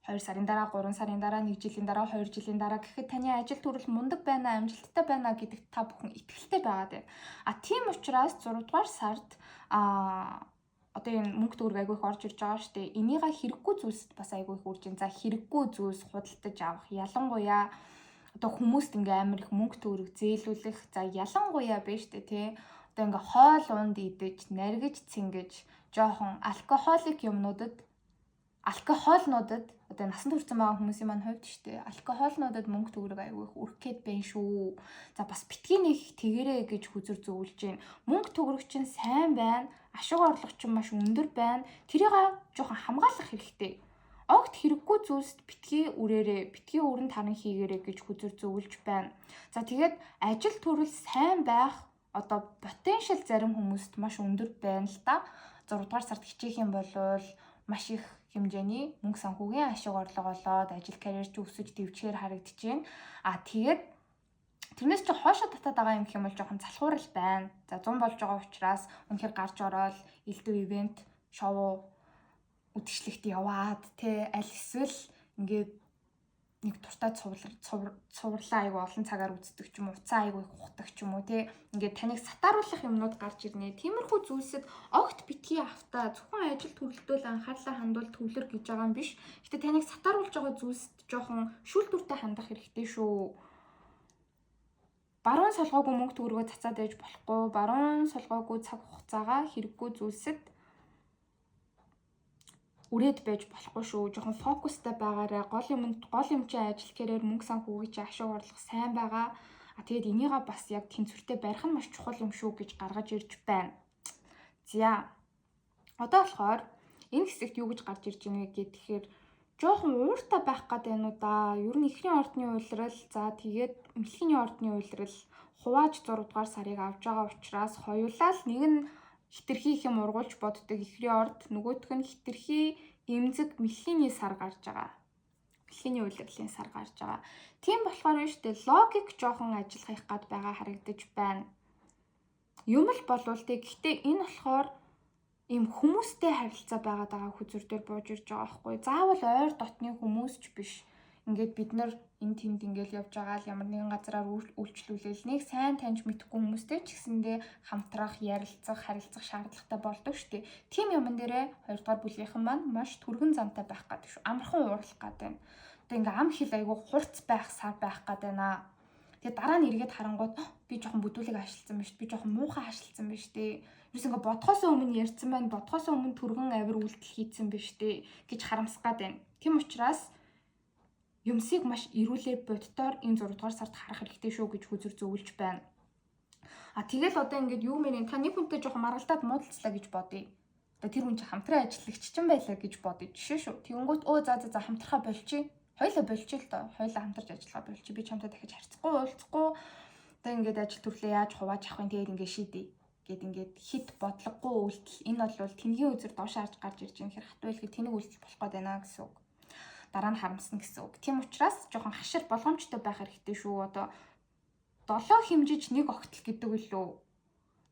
2 сарын дараа, 3 сарын дараа, 1 жилийн дараа, 2 жилийн дараа гэхэд таны ажил төрөл мундаг байна, амжилттай байна гэдэгт та бүхэн итгэлтэй байгаад байна. Тийм учраас 6 дугаар сард одоо энэ мөнгө төгрөг айгүй их орж ирж байгаа шүү дээ. Энийгээ хэрэггүй зүйлсд бас айгүй их үрж ин. За хэрэггүй зүйлс худалдаж авах. Ялангуяа одоо хүмүүст ингээ амар их мөнгө төгрөг зээлүүлэх. За ялангуяа биш үү те. Одоо ингээ хоол унд идэж, наргиж, цэнгэж, жоохон алкоголик юмнуудад одоо насан туршсан байгаа хүмүүсийн маань хувьд шүү дээ. Алкоголнуудад мөнгө төгрөг айгүй их үргэхэд байна шүү. За бас битгий нэг тэгэрэ гэж хүзэр зөвлөж байна. Мөнгө төгрөг чинь сайн байна. Ашиг орлого чинь маш өндөр байна. Тэрийг жоохон хамгаалах хэрэгтэй. Огт хэрэггүй зүйлсд битгий үрээрээ, битгий өрөнд харан хийгээрэй гэж хүзэр зөвлөж байна. За тэгээд ажил төрөл сайн байх одоо потенциал зарим хүмүүст маш өндөр байна л да. 6 дугаар сард хичээх юм бол маш их хэмжээний мөнгө санхүүгийн ашиг орлого олоод ажил карьерч өсөж дэвчгээр харагдаж байна. Тэгээд тэрнээс ч хоошо татаад байгаа юм гэх юм бол жоохон залхуурал байна. За 100 болж байгаа учраас үнэхээр гарч ороод элдв ивент, шоу үтгшлэгт яваад аль эсвэл ингээд нэг туртаа цувралаа айгу олон цагаар үздэг ч юм уу, уцаа айгу их ухдаг ч юм уу ингээд таныг сатааруулах юмнууд гарч ирнэ. Тиймэрхүү зүйлсэд огт битгий автаа зөвхөн ажил төрөлтөө л анхаарлаа хандуул төвлөр гэж байгаа юм биш. Гэтэ таныг сатааруулж байгаа зүйлсэд жоохон шүүлтүртэй хандах хэрэгтэй шүү. Баруун солгоогүй мөнгө төгрөгөө цацаад ээж болохгүй. Баруун солгоогүй цаг хугацаагаа хэрэггүй зүйлсэд үрээд байж болохгүй шүү. Жоохон фокустай байгаарай. Гол юм чи ажил карьер мөнгө санхүүгийн чи ашиг орлого сайн байгаа. Тэгээд энийгээ бас яг тэнцвэртэй барих нь маш чухал юм шүү гэж гаргаж ирж байна. За. Одоо болохоор энэ хэсэгт юу гэж гарч ирж байна вэ гэхээр жоохон ууртай байх гэдэг юм уу да. Ер нь эхний ордны уйлрал, за тэгээд эмнэлгийн ордны уйлрал хувааж 6 дугаар сарыг авж байгаа учраас хоёулаа л нэг нь хитрхи их юм ургуулж боддог эхний орд, нөгөөх нь хитрхи эмзэг мэлхийний сар гарч байгаа. Мэлхийний уйлрлын сар гарч байгаа. Тийм болохоор нь штэ логик жоохон ажиллах гад байгаа харагдаж байна. Юм л болвол гэхдээ энэ болохоор ийм хүмүүстэй харилцаа байгаад байгаа хүзэр дээр бууж ирж байгаа байхгүй. Заавал ойр дотны хүмүүс ч биш. ингээд бид нар энэ тэнд ингээд явж байгаа л ямар нэгэн газараар үйлчлүүлээл нэг сайн таньж мэдхгүй хүмүүстэй ч гэсэндээ хамтрах, ярилцах, харилцах шаардлагатай болдог шүү дээ. Тим юмн дээрээ 2 дугаар бүлгийнхэн маань маш түргэн замтай байх гэдэг шүү. Амархан уурлах гэдэг. Одоо ингээд ам хил айгүй хурц байх, сар байх гэдэг наа. Тэгээ дараа нь эргээд харангууд би жоохон бүдүүлэг ашигласан биш, би жоохон муухай ашигласан биш дээ. Юус ингээ бодхоос өмнө ярьсан байна, бодхоос өмнө түргэн авир үйлдэл хийцэн биш дээ гэж харамсах гад байна. Тийм учраас юмсыг маш эрүүлээ боддоор энэ 6 дугаар сард харах хэрэгтэй шүү гэж хүзэр зөвлөж байна. Тэгэл одоо ингээд юу мэрийн та нэг хүнтэй жоохон маргалдаад муудалцлаа гэж бодъё. Одоо тэр хүн чинь хамтран ажиллагч ч юм байлаа гэж бодъё. Жишээ шүү. Тэгэнгүүт за хамтрахаа болчих. Хоёлаа болчих л доо. Хоёлаа хамтарч ажиллахаа болчих. Би чамтай дахиж харьцахгүй, уулзахгүй. Одоо ингээд ажил төрлөө яаж хувааж авах вэ? Тэгээд ингээд шийдээ. Гэт ингээд хит бодлогогүй үйлдэл. Энэ бол тэнгийн үзэр доош харж гарч ирж байгаа хэрэг хатвал тэнийг үйлдэл болох гээд байна гэсэн үг. Дараа нь харамсна гэсэн үг. Тийм учраас жоохон хашир болгоомжтой байх хэрэгтэй шүү. Одоо 7 хэмжиж 1 огтл гэдэг үлээ.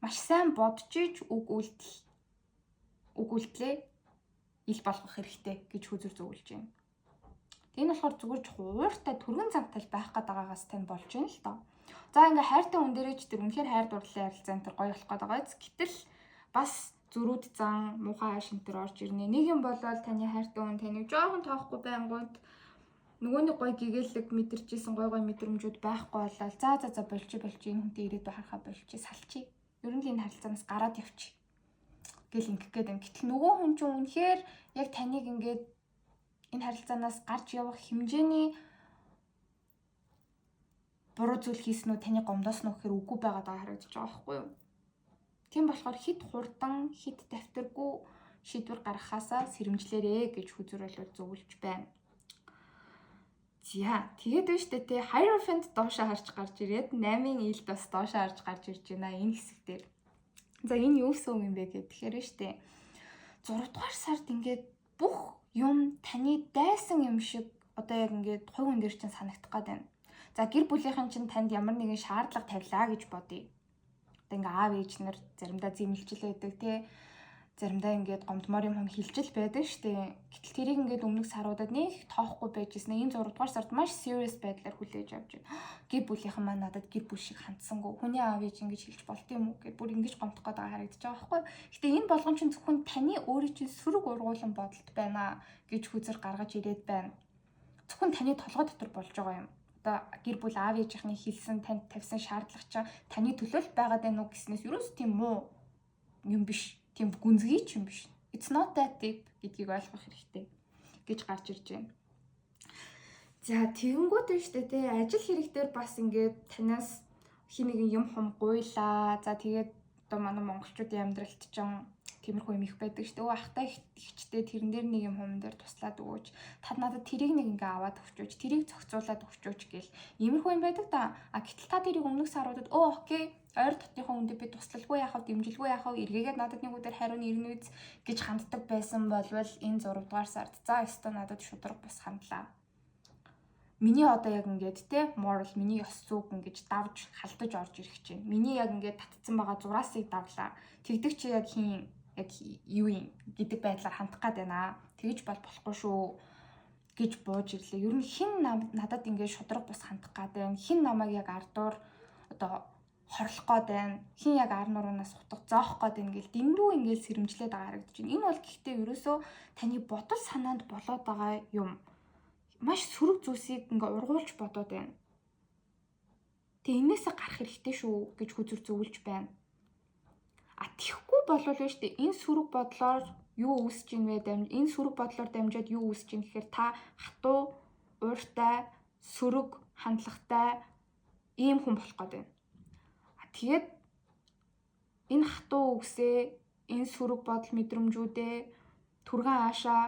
Маш сайн бодож иж үг үйлдэлээ ил болгох хэрэгтэй гэж хүзэр зөвлөж байна. Энэ болохоор зүгээр хууртай түргэн замтай байх гэдэгээс тань болж байна л доо. За ингээ хайртай хүн дээрээ ч тэр үнэхээр хайр дурлалын харилцаан тэр гоё болох гэдэг байц. Гэтэл бас зөрүүд зан муухай шинтер орж ирнэ. Нэг юм болвол таны хайртай хүн таны жоохон тоохгүй байнгут нөгөөний гоё гэгээлэг мэдэрчээсэн гоё мэдрэмжүүд байхгүй болол за болчих энэ хүнтэй ирээд байхаа болчих салчи. Ер нь л энэ харилцаанаас гараад явчих гэл ингэх гээд юм. Гэтэл нөгөө хүн чинь үнэхээр яг таныг ингээд энэ харилцаанаас гарч явах хэмжээний буруу зүйл хийсэн үү таны гомдоос нь гэхээр үгүй байгаад байгаа харагдаж байгаа байхгүй юу? Тийм болохоор хит хурдан, хит давтаргүй шийдвэр гаргахаасаа сэрэмжлээрээ гэж хүзэр болвол зөвлөж байна. За тэгээд байна штэ тий Hierophant доошоо харж гарч ирээд 8-ын ил бас доошоо харж гарч ирж байна энэ хэсэг дээр. За энэ юу гэсэн үг юм бэ гэхээр штэ 6 дугаар сард ингээд бүх юм таны дайсан юм шиг одоо яг ингээд хувь хүн дээр чинь санагдах гээд байна. За гэр бүлийнхэн чинь танд ямар нэгэн шаардлага тавилаа гэж бодъё. Одоо ингээ аав ээж нар заримдаа зэмлэлжил байдаг тий. Заримдаа ингээд гомдмоор юм хилжил байдаг штэ. Гэтэл тэрийг ингээд өмнөх саруудад нэг тоохгүй байжсэн. Энэ 6 дугаар сард маш serious байдлаар хүлээж авч байна. Гэр бүлийнхэн маань надад гэр бүл шиг хандсангүй. Хүний аав ээж ингэж хэлж болт юм уу гэж бүр ингэж гомдох гээд байгаа харагдаж байгаа байхгүй. Гэтэ энэ болгоом чинь зөвхөн таны өөрийн чинь сөрөг ургуулсан бодолт байна гэж хүзэр гаргаж ирээд байна. Зөвхөн таны толгой дотор болж байгаа юм. Одоо гэр бүл аав ээжийнхний хэлсэн танд тавьсан шаардлага чинь таны төлөө л байгаад байна уу гэснээс юус тийм муу юм биш. Тийм гүнзгий ч юм биш. It's not that deep гэдгийг ойлгох хэрэгтэй гэж гарч ирж байна. За тэгэнгүүт нь штэ тий ажил хэрэг дээр бас ингээд танаас хин нэгэн юм хум гуйлаа. За тэгээд одоо манай монголчуудын амьдралд ч тиймэрхүү юм их байдаг штэ. Ахтай ихчтэй тэрэн дээр нэг юм хум дээр туслаад өгөөч. Та надад тэрийг нэг ингээ аваад өгчөөч. Тэрийг зохицуулаад өгчөөч гэл. Иймэрхүү юм байдаг да. Гэтэл та тэрийг өмнөх саруудад окей ойр дотныхоо хүндээ би туслалгүй яхав, дэмжилгүй яхав, эргээгээд надад нэг өдөр хариу ирнэ үз гэж ханддаг байсан болвол энэ 6 дугаар сард за өстө надад шудраг бус хандлаа. Миний одоо яг ингээд те moral миний ёс зүг ингэж давж халдаж орж ирэх чинь. Миний яг ингээд татцсан байгаа зураасыг давлаа. Тэгдэг чи яг хин яг юу юм гэдэг байдлаар хандах гад байна. Тэгж болохгүй шүү гэж бууж ирлээ. Ер нь хин надад ингээд шудраг бус хандах гад байна. Хин намайг яг ардуур одоо хорлох гээд байна. Хин яг ар нуруунаас утга зоох гээд байна гэл дэндүү ингээл сэрэмжлээд байгаа харагдаж байна. Энэ бол гэхдээ ерөөсөө таны бодол санаанд болоод байгаа юм. Маш сөрөг зүйлсийг ингээ ургуулж бодоод байна. Тэгээ энээсээ гарах хэрэгтэй шүү гэж хүзэр зөвлөж байна. Тийхгүй болвол нь штэ энэ сөрөг бодлоор юу үүсэж ийн вэ? Энэ сөрөг бодлоор дамжаад юу үүсэж ийн гэхээр та хатуу, ууртай, сөрөг хандлагатай ийм хүн болох гээд байна. Тэгээд энэ хатуу үгсээ, энэ сөрөг бодол мэдрэмжүүдээ түргэн аашаа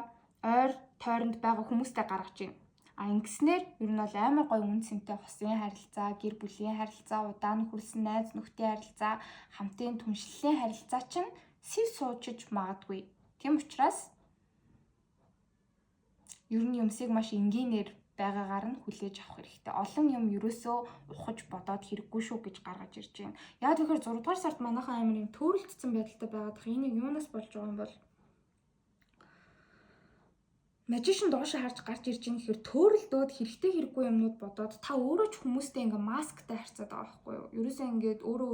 ойр тойронд байгаа хүмүүстэй гаргаж байна. Ингэснээр ер нь бол амар гоё үн цэнтэй хосын харилцаа, гэр бүлийн харилцаа, удаан хүрсэн найз нөхдийн харилцаа, хамтын түншлэлийн харилцаа чинь сэв суучиж магадгүй. Тийм учраас ер нь юмсыг маш энгийнээр байгаагаар нь хүлээж авах хэрэгтэй. Олон юм ерөөсөө ухаж бодоод хэрэггүй шүү гэж гаргаж ирж байна. Яг тэгэхээр 6 дугаар сард манайхан амар юм төрөлдсөн байдалтай байгаад байгаа. Энийг юунаас болж байгаа юм бол Magician доошоо харж гарч ирж байгаа гэхээр төөрөлдөөд хэрэгтэй хэрэггүй юмнууд бодоод та өөрөө ч хүмүүстэй ингээ масктай харьцаад байгаа байхгүй юу? Ерөөсөө ингээд өөрөө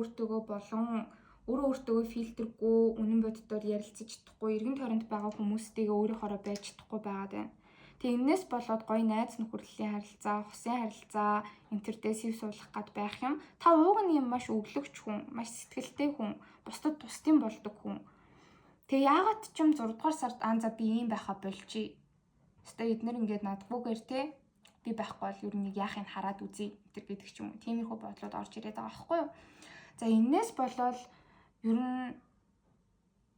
өөртөөгөө фильтргүй, үнэн боддоор ярилцаж чадахгүй, эргэн тойронд байгаа хүмүүстэйгээ өөрийнхоороо байж чадахгүй байгаад байна. Тэгээ энэс болоод гоё найз нөхөрлөлийн харилцаа, хусын харилцаа, интердесив суулгах гад байх юм. Та ууг нь юм маш өвлөгч хүн, маш сэтгэлтэй хүн, бусдад тусдын болдог хүн. Тэгээ яагаад ч юм 6 дугаар сард за би ийм байхаа болчих. Өстой эднэр ингээд надгүйгээр те би байхгүй бол ер нь нэг яахыг хараад үзье гэдэг гэдэг ч юм уу. Тиймэрхүү бодлоод орж ирээд байгаа байхгүй юу? За энэс болоод ер нь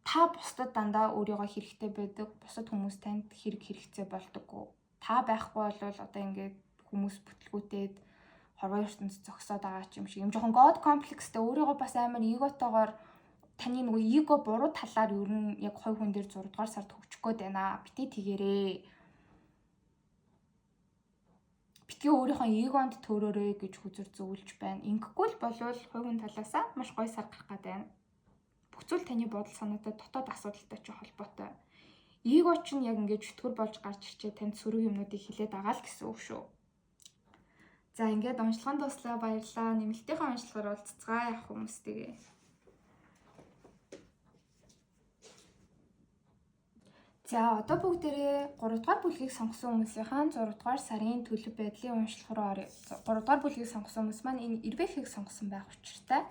та бусдад дандаа өөрийгөө хэрэгтэй байдаг, бусад хүмүүс танд хэрэгцээ болдоггүй. Та байхгүй бол одоо ингээд хүмүүс бүтлгүүтээд хорвоо ертөнцид зогсоод байгаа ч юм шиг юм жоохон god complexтэй өөрийгөө бас амар эготойгоор таны нөгөө эго буруу талаар ер нь яг хой хүн дээр 6 дугаар сард хөвчих гээд байна. Бити тэгэрээ. Битгий өөрийнхөө эгонд төөрөөрэй гэж хүзэр зөвлөж байна. Ингэхгүй л болвол хой хүн талаасаа маш гоё сар гарах гээд байна. Бүх зүйл таны бодол санаатай дотоод асуудалтай ч холбоотой. Эго ч нь яг ингээд чөтгөр болж гарч ирчээ танд сөрөг юмнуудыг хилээд байгаа л гэсэн үг шүү. За ингээд уншлагын дуслаа баярлаа. Нэмэлтийнхээ уншлагаар уулзцгаа явах хүмүүстэйгээ. За одоо бүгдээрээ 3 дугаар бүлгийг сонгосон хүмүүсийн 6 дугаар сарын төлөв байдлын уншлах руу оръё. 3 дугаар бүлгийг сонгосон хүмүүс маань энэ ирбэхийг сонгосон байх учиртай.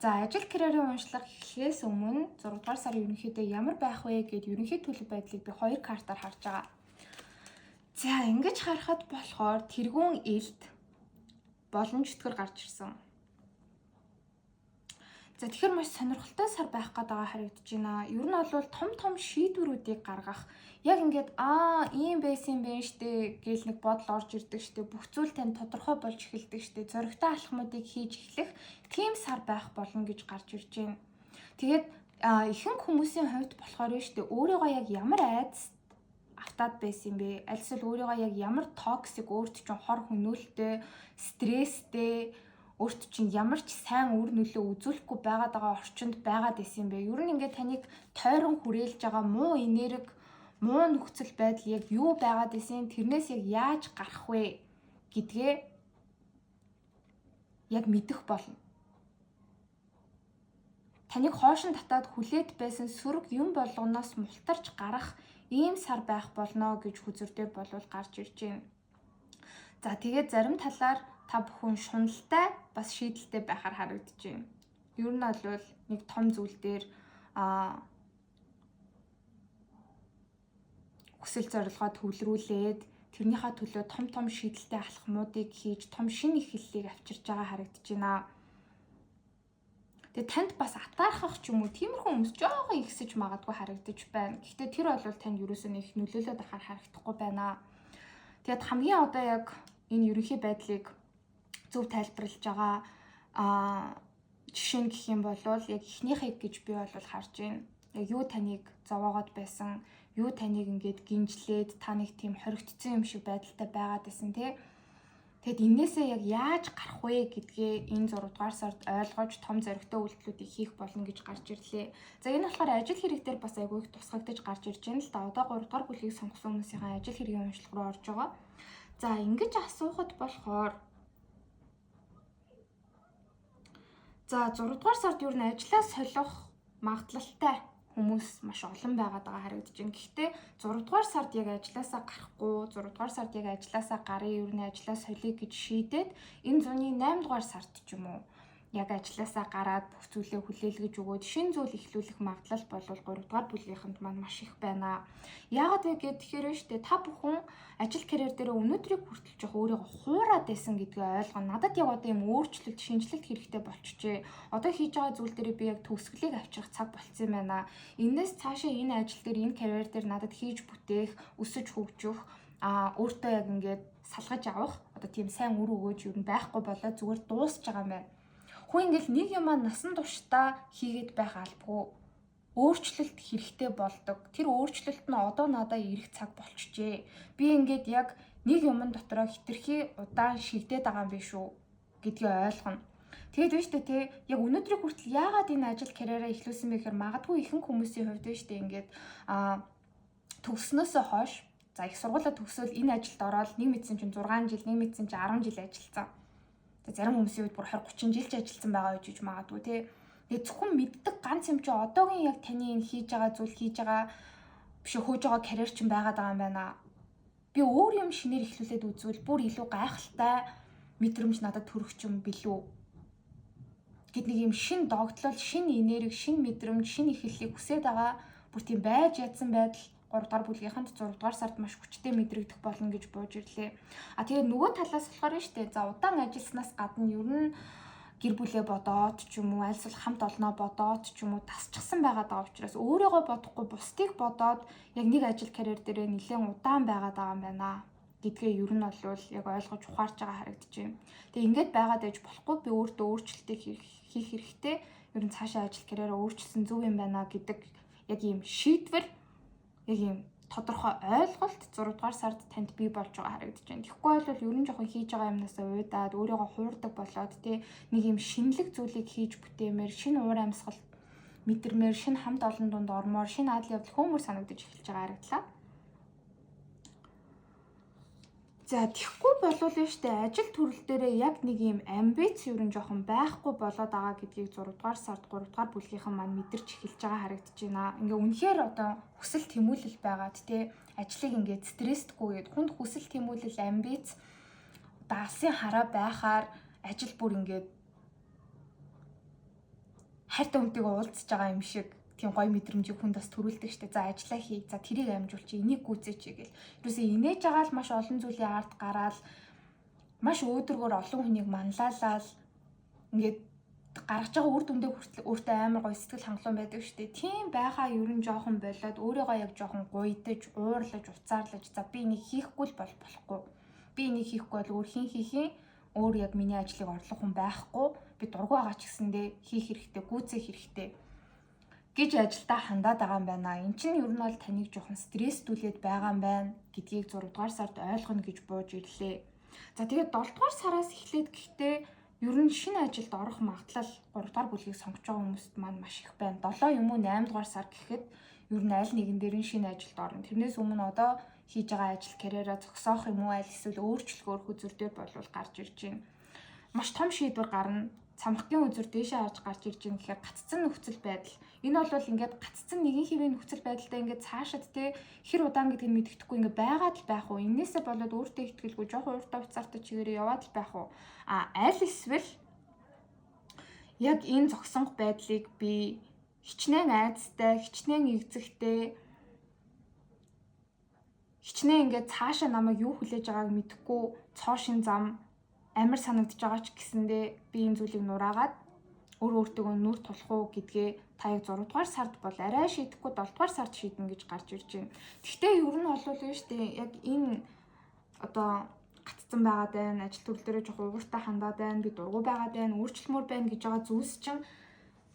За ажил карьерийн уншлах эхлэхээс өмнө 6 дугаар сар ерөнхийдөө ямар байх вэ гэд ерөнхий төлөв байдлыг би 2 картаар харж байгаа. За ингэж харахад болохоор тэргүүн элд болон чөтгөр гарч ирсэн. За тэгэхээр маш сонирхолтой сар байх гээд байгаа харагдаж байна. Ер нь бол том шийдвэрүүдийг гаргах яг ингээд ийм байсан юм штэ гэл нэг бодол орж ирдэг штэ. Бүх зүйл тань тодорхой болж эхэлдэг штэ. Зоригтой алхмуудыг хийж эхлэх тийм сар байх болно гэж гарч ирж байна. Тэгээд ихэнх хүмүүсийн хувьд болохоор штэ өөрийгөө яг ямар айдас автаад байсан юм бэ? Альсвал өөрийгөө яг ямар токсик, өөрт чинь хор хөнөөлттэй, стресстэй, өөрт чинь ямар ч сайн үр нөлөө үзүүлэхгүй байгаад байгаа орчинд байгаад исэн юм бэ? Ер нь ингээд таныг тойрон хүрээлж байгаа муу энерги, муу нөхцөл байдал яг юу байгаад исэн, тэрнээс яг яаж гарах вэ гэдгээ яг мэдэх болно. Таныг хоошин татаад хүлээд байсан сөрөг юм болгоноос мултарч гарах ийм сар байх болно гэж хүзэрдээ болвол гарч ирж байна. За тэгээд зарим талаар та бүхэн шуналтай бас шийдэлтэй байхаар харагдаж байна. Ер нь бол нэг том зүйл дээр хүсэл зорилгоо төвлөрүүлээд тэрнийхээ төлөө том шийдэлтэй алхмуудыг хийж том шинэ эхлэлийг авчирж байгаа харагдаж байна. Тэгээ танд бас атаархах ч юм уу тиймэрхүү хүмүүс жоохон ихсэж магадгүй харагдаж байна. Гэхдээ тэр бол танд ерөөсөө нэг нөлөөлөд ахаар харагдахгүй байна. Тэгээд хамгийн одоо яг энэ ерөнхий байдлыг зөв тайлбарлаж байгаа жишээ нь гэх юм бол яг эхнийхийг гэж би бол харж байна. Яг юу таныг зовоогоод байсан, юу таныг ингээд гинжлээд та нэг тийм хоригдсон юм шиг байдалтай байгаад байсан тий. Тэгэд энээсээ яг яаж гарах вэ гэдгээ энэ 6 дугаар сард ойлгож том зоригтой үйлдэлүүдийг хийх болно гэж гарч ирлээ. За энэ болохоор ажил хэрэг дээр бас айгүй их тусгагдаж гарч ирж байна л да. Одоо 3 дугаар бүлгийг сонгосон хүмүүсийн ажил хэргийн уншлах руу орж байгаа. За ингэж асуухад болохоор за 6 дугаар сард юу н ажлаа солих магадлалтай хүмүүс маш олон байгаад байгаа харагдаж байна. Гэхдээ 6 дугаар сард яг ажилласаа гарахгүй, 6 дугаар сард яг ажилласаа гарыг юу н ажлаа солих гэж шийдээд энэ зуны 8 дугаар сард ч юм уу яг ажилласаа гараад бүх зүйлээ хүлээлгэж өгөөд шинэ зүйл эхлүүлэх магадлал бол 3 дугаар бүлгийнхэнд маань маш их байна. Яагаад вэ гэхээр штэ та бүхэн ажил карьер дээр өнөөдрийг хүртэл жоох өөрийгөө хуураад байсан гэдгээ ойлгоно. Надад яг одоо юм өөрчлөлт, шинжилэлт хэрэгтэй болчихжээ. Одоо хийж байгаа зүйл дээр би яг төгсгөлийг авчрах цаг болцсон юм байна. Энээс цаашаа энэ ажил дээр, энэ карьер дээр надад хийж бүтээх, өсөж хөгжих, өөртөө яг ингээд салгаж авах одоо тийм сайн үр өгөөж юу байхгүй болоо зүгээр дуусч байгаа юм байна. Хүн ингээл нэг юм насан туршдаа хийгээд байх албагүй. Өөрчлөлт хэрэгтэй болдог. Тэр өөрчлөлт нь одоо надад ирэх цаг болчихжээ. Би ингээд яг нэг юмн дотроо хитрхи удаан шигдээд байгаа юм биш үү гэдгийг ойлгоно. Тэгээд биш үү те яг өнөөдрийг хүртэл яагаад энэ ажил карьераа эхлүүлсэн бэ гэхээр магадгүй ихэнх хүмүүсийн хувьд биш үү ингээд төгснөөсөө хойш За их сургуулаа төгсөөл энэ ажилд ороод нэг мэдсэн чинь 6 жил, нэг мэдсэн чинь 10 жил ажилласан. Зарим хүмүүсийн үед бүр 20 30 жил ч ажилласан байгаа гэж магадгүй тий. Тэгээ зөвхөн мэддэг ганц юм чи одоогийн яг таны энэ хийж байгаа зүйл хийж байгаа биш хөөж байгаа карьер чинь байгаад байгаа юм байна. Би өөр юм шинээр эхлүүлээд үзвэл бүр илүү гайхалтай мэдрэмж надад төрөх юм билүү. Гэт нэг юм шин догтлол, шин энерги, шин мэдрэмж, шин эхлэлийг хүсээд байгаа бүр тийм байж ядсан байдал 3 дугаар бүлгийнханд 6 дугаар сард маш хүчтэй мэдрэгдэх болно гэж бууж ирлээ. Тэгээ нөгөө талаас болохоор нь штэ. За удаан ажилласнаас гадна ер нь гэр бүлээ бодоод ч юм уу альсвал хамт олноо бодоод ч юм уу тасчихсан байгаад байгаа учраас өөрийгөө бодохгүй бусдыг бодоод яг нэг ажил карьер дээрээ нэлээд удаан байгаад байгаа юм байна гэдгээ ер нь бол яг ойлгож ухаарч байгаа харагдаж байна. Тэгээ ингээд байгаад байж болохгүй би өөртөө өөрчлөлтийг хийх хэрэгтэй. Ер нь цаашаа ажил карьераа өөрчилсөн зөв юм байна гэдэг яг ийм шийдвэр яг ийм тодорхой ойлголт 6 дугаар сард танд бий болж байгаа харагдаж байна. Тэгэхгүй бол ер нь жоохон хийж байгаа юмнасаа уйдаад өөрийгөө хуурдаг болоод тий нэг юм шинэлэг зүйлийг хийж бүтээмээр шинэ уур амьсгал мэдэрмээр шинэ хамт олон дунд ормоор шинэ адал явдал хөмөр санагдаж эхэлж байгаа харагдлаа. За тэгэхгүй болов нь штэ ажил төрөл дээрээ яг нэг юм амбиц ер нь жоохон байхгүй болоод байгаа гэдгийг 6 дугаар сард 3 дугаар бүлгийнхэн маань мэдэрч эхэлж байгаа харагдаж байна. Ингээ үнэхээр одоо хүсэл тэмүүлэл байгаад тий ажлыг ингээд стресстгүйгээд хүнд хүсэл тэмүүлэл амбиц даалсын хараа байхаар ажил бүр ингээд хайртай хүнтэйгээ уулзж байгаа юм шиг тийм гоё мэдрэмжийг хүнд бас төрүүлдэг штэ. За ажиллаа хий. За тэрийг амжуулчих. Энийг гүйцээч гээл. Юусе инээж байгаа л маш олон зүйлийн ард гараал маш өөдрөгөр олон хүнийг манлайлал ингээд гаргаж байгаа үр дүндээ хүртэл өөртөө амар гоё сэтгэл хангалуун байдаг штэ. Тийм байхаа ер нь жоохон болоод өөрийгөө яг жоохон гуйдаж, уурлаж, уцаарлаж за би энийг хийхгүй л болохгүй. Би энийг хийхгүй бол өөр хин хийхин өөр яг миний ажлыг орлох хүн байхгүй. Би дургу байгаа ч гэсэндээ хийх хэрэгтэй, гүйцээх хэрэгтэй гэж ажилдаа хандаад байгаа юм байна. Эн чинь ер нь бол таныг жоохон стресстүүлээд байгаа юм байна гэдгийг 6 дугаар сард ойлгоно гэж бууж ирлээ. За тэгээд 7 дугаар сараас эхлээд гэхдээ ер нь шинэ ажилд орох магадлал 3 дугаар бүлгийг сонгож байгаа хүмүүст маань маш их байна. 7 юм уу 8 дугаар сар гэхэд ер нь аль нэгэн дээр нь шинэ ажилд орно. Тэрнээс өмнө одоо хийж байгаа ажил карьераа зогсоох юм уу аль эсвэл өөрчлөлгөөр хүзүр дээр болвол гарч ирж байна. Маш том шийдвэр гарна. Цамхгийн үзүр дээшээ харж гарч ирж байгаа гэхээр гаццсан нөхцөл байдал. Энэ бол ингээд гаццсан нэгэн хэвийн нөхцөл байдалтай ингээд цаашид те хэр удаан гэдгийг мэддэхгүй ингээд байгаад л байх уу. Инээсээ болоод өөртөө ихтгэлгүй жоохон урт уцаартай чигээрээ яваад л байх уу. Аль эсвэл яг энэ зогсонх байдлыг би хичнээн айцтай, хичнээн эвзэгтэй хичнээн ингээд цаашаа намайг юу хүлээж байгааг мэдэхгүй цоо шин зам амар санагдаж байгаа ч гэсэндээ би энэ зүйлийг нураагаад өөртөө нүр тулах уу гэдгээ та яг 6 дугаар сард бол арай шийдэхгүй 7 дугаар сард шийднэ гэж гарч ирж байна. Гэхдээ ер нь бол штэ яг энэ одоо гаццсан байгаад байна, ажил төрөл дээр жоохон ууртай хандаад байна, би дургу байгаад байна, өөрчлөлмөр байна гэж байгаа зүйлс чинь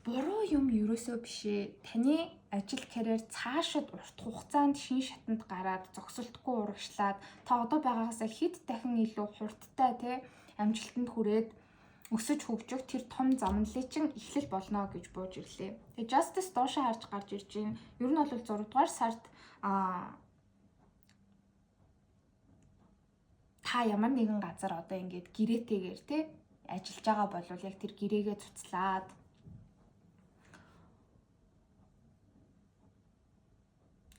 буруу юм ерөөсөө бишээ. Таны ажил карьер цаашид урт хугацаанд шин шатанд гараад зогсолтгүй урагшлаад та одоо байгаагаас хэд дахин илүү хурдтай те амжилтанд хүрээд өсөж хөгжих тэр том замналыг чинь эхлэл болно гэж бууж ирлээ. Тэгээ Justice доошоо харж гарч ирж байна. Ер нь бол 6 дугаар сард та ямар нэгэн газар одоо ингээд гэрээтэйгээр те ажиллаж байгаа бол яг тэр гэрээгээ цуцлаад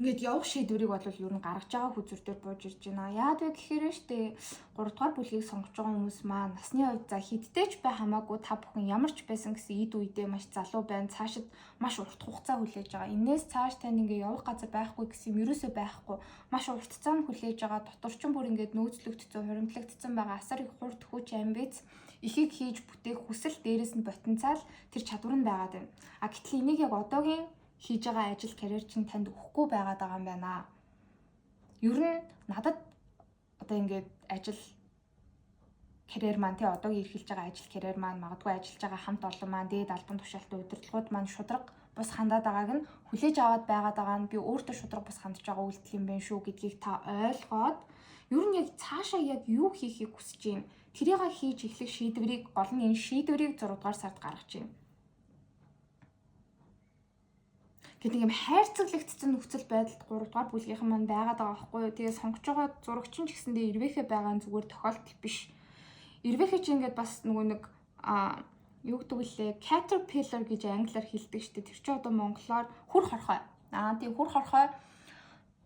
ингээд явах шийдвэрийг бол ер нь гаргаж байгаа хүзүр дээр бууж ирж байна. Яад вэ гэхээр штэ 3 дугаар бүлгийг сонгож байгаа хүмүүс маань насны хувьд за хиддээч бай хамаагүй та бүхэн ямар ч байсан гэсэн эд үедээ маш залуу байна. Цаашид маш урт хугацаа хүлээж байгаа. Инээс цааш танд ингээд явах газар байхгүй гэсэн юм ерөөсөө байхгүй. Маш урт хугацаанд хүлээж байгаа. Доторчин бүр ингээд нөөцлөгдсөн, хуримтлагдсан байгаа асар их хурд хүч амбиц ихийг хийж бүтээх хүсэл дээрээс нь потенциал тэр чадвар нь байгаад байна. Гэтэл энийг яг одоогийн хийж байгаа ажил карьер чинь танд өгөхгүй байгаад байгаа юм байна. Ер нь надад одоо ингээд ажил карьер маань тий одоогийн эрхэлж байгаа ажил карьер маань магадгүй ажиллаж байгаа хамт олон маань дээд албан тушаалтай удирдлагууд маань шудраг бус хандаад байгааг нь хүлээж аваад байгаад байгаа нь би өөртөө шудраг бус хандж байгаа үйлдэл юм байна шүү гэдгийг та ойлгоод ер нь яг цаашаа яг юу хийхийг хүсэж байна. Тэрийг хийж эхлэх шийдвэрийг гол нь энэ шийдвэрийг 6 дугаар сард гаргаж байна. гэдэг юм хайрцаглагдсан нөхцөл байдалд 3 дугаар бүлгийнхэн маань байгаад байгаа байхгүй юу. Тэгээ сонгож байгаа зурагч нь ч гэсэндээ ирвэхэ байгаа нь зүгээр тохиолдол биш. Ирвэхэ чи ингээд бас нөгөө нэг юу гэдэг вүлээ caterpillar гэж англиар хэлдэг шүү дээ. Тэр чинь одоо монголоор хүр хорхой. Тийм хүр хорхой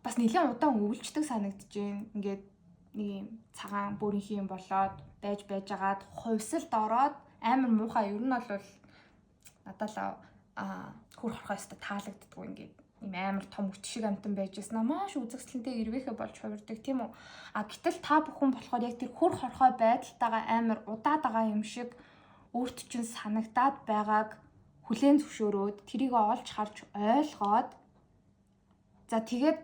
бас нэлээд удаан өвлждөг санагдаж байна. Ингээд нэг юм цагаан бүрийнх юм болоод байж байгаад хувьсалд ороод амар муухай. Ер нь бол надад л хүр хорхойстой таалагддаг ингээд юм амар том өт шиг амтан байж яснаа маш үзэсгэлэнтэй ирвэхэ болж хувирдаг тийм үү. Гэтэл та бүхэн болохоор яг тэр хүр хорхой байдалтайгаа амар удаад байгаа юм шиг өөрт чинь санагдаад байгааг хүлээн зөвшөөрөөд тэрийг олж харж ойлгоод за тэгээд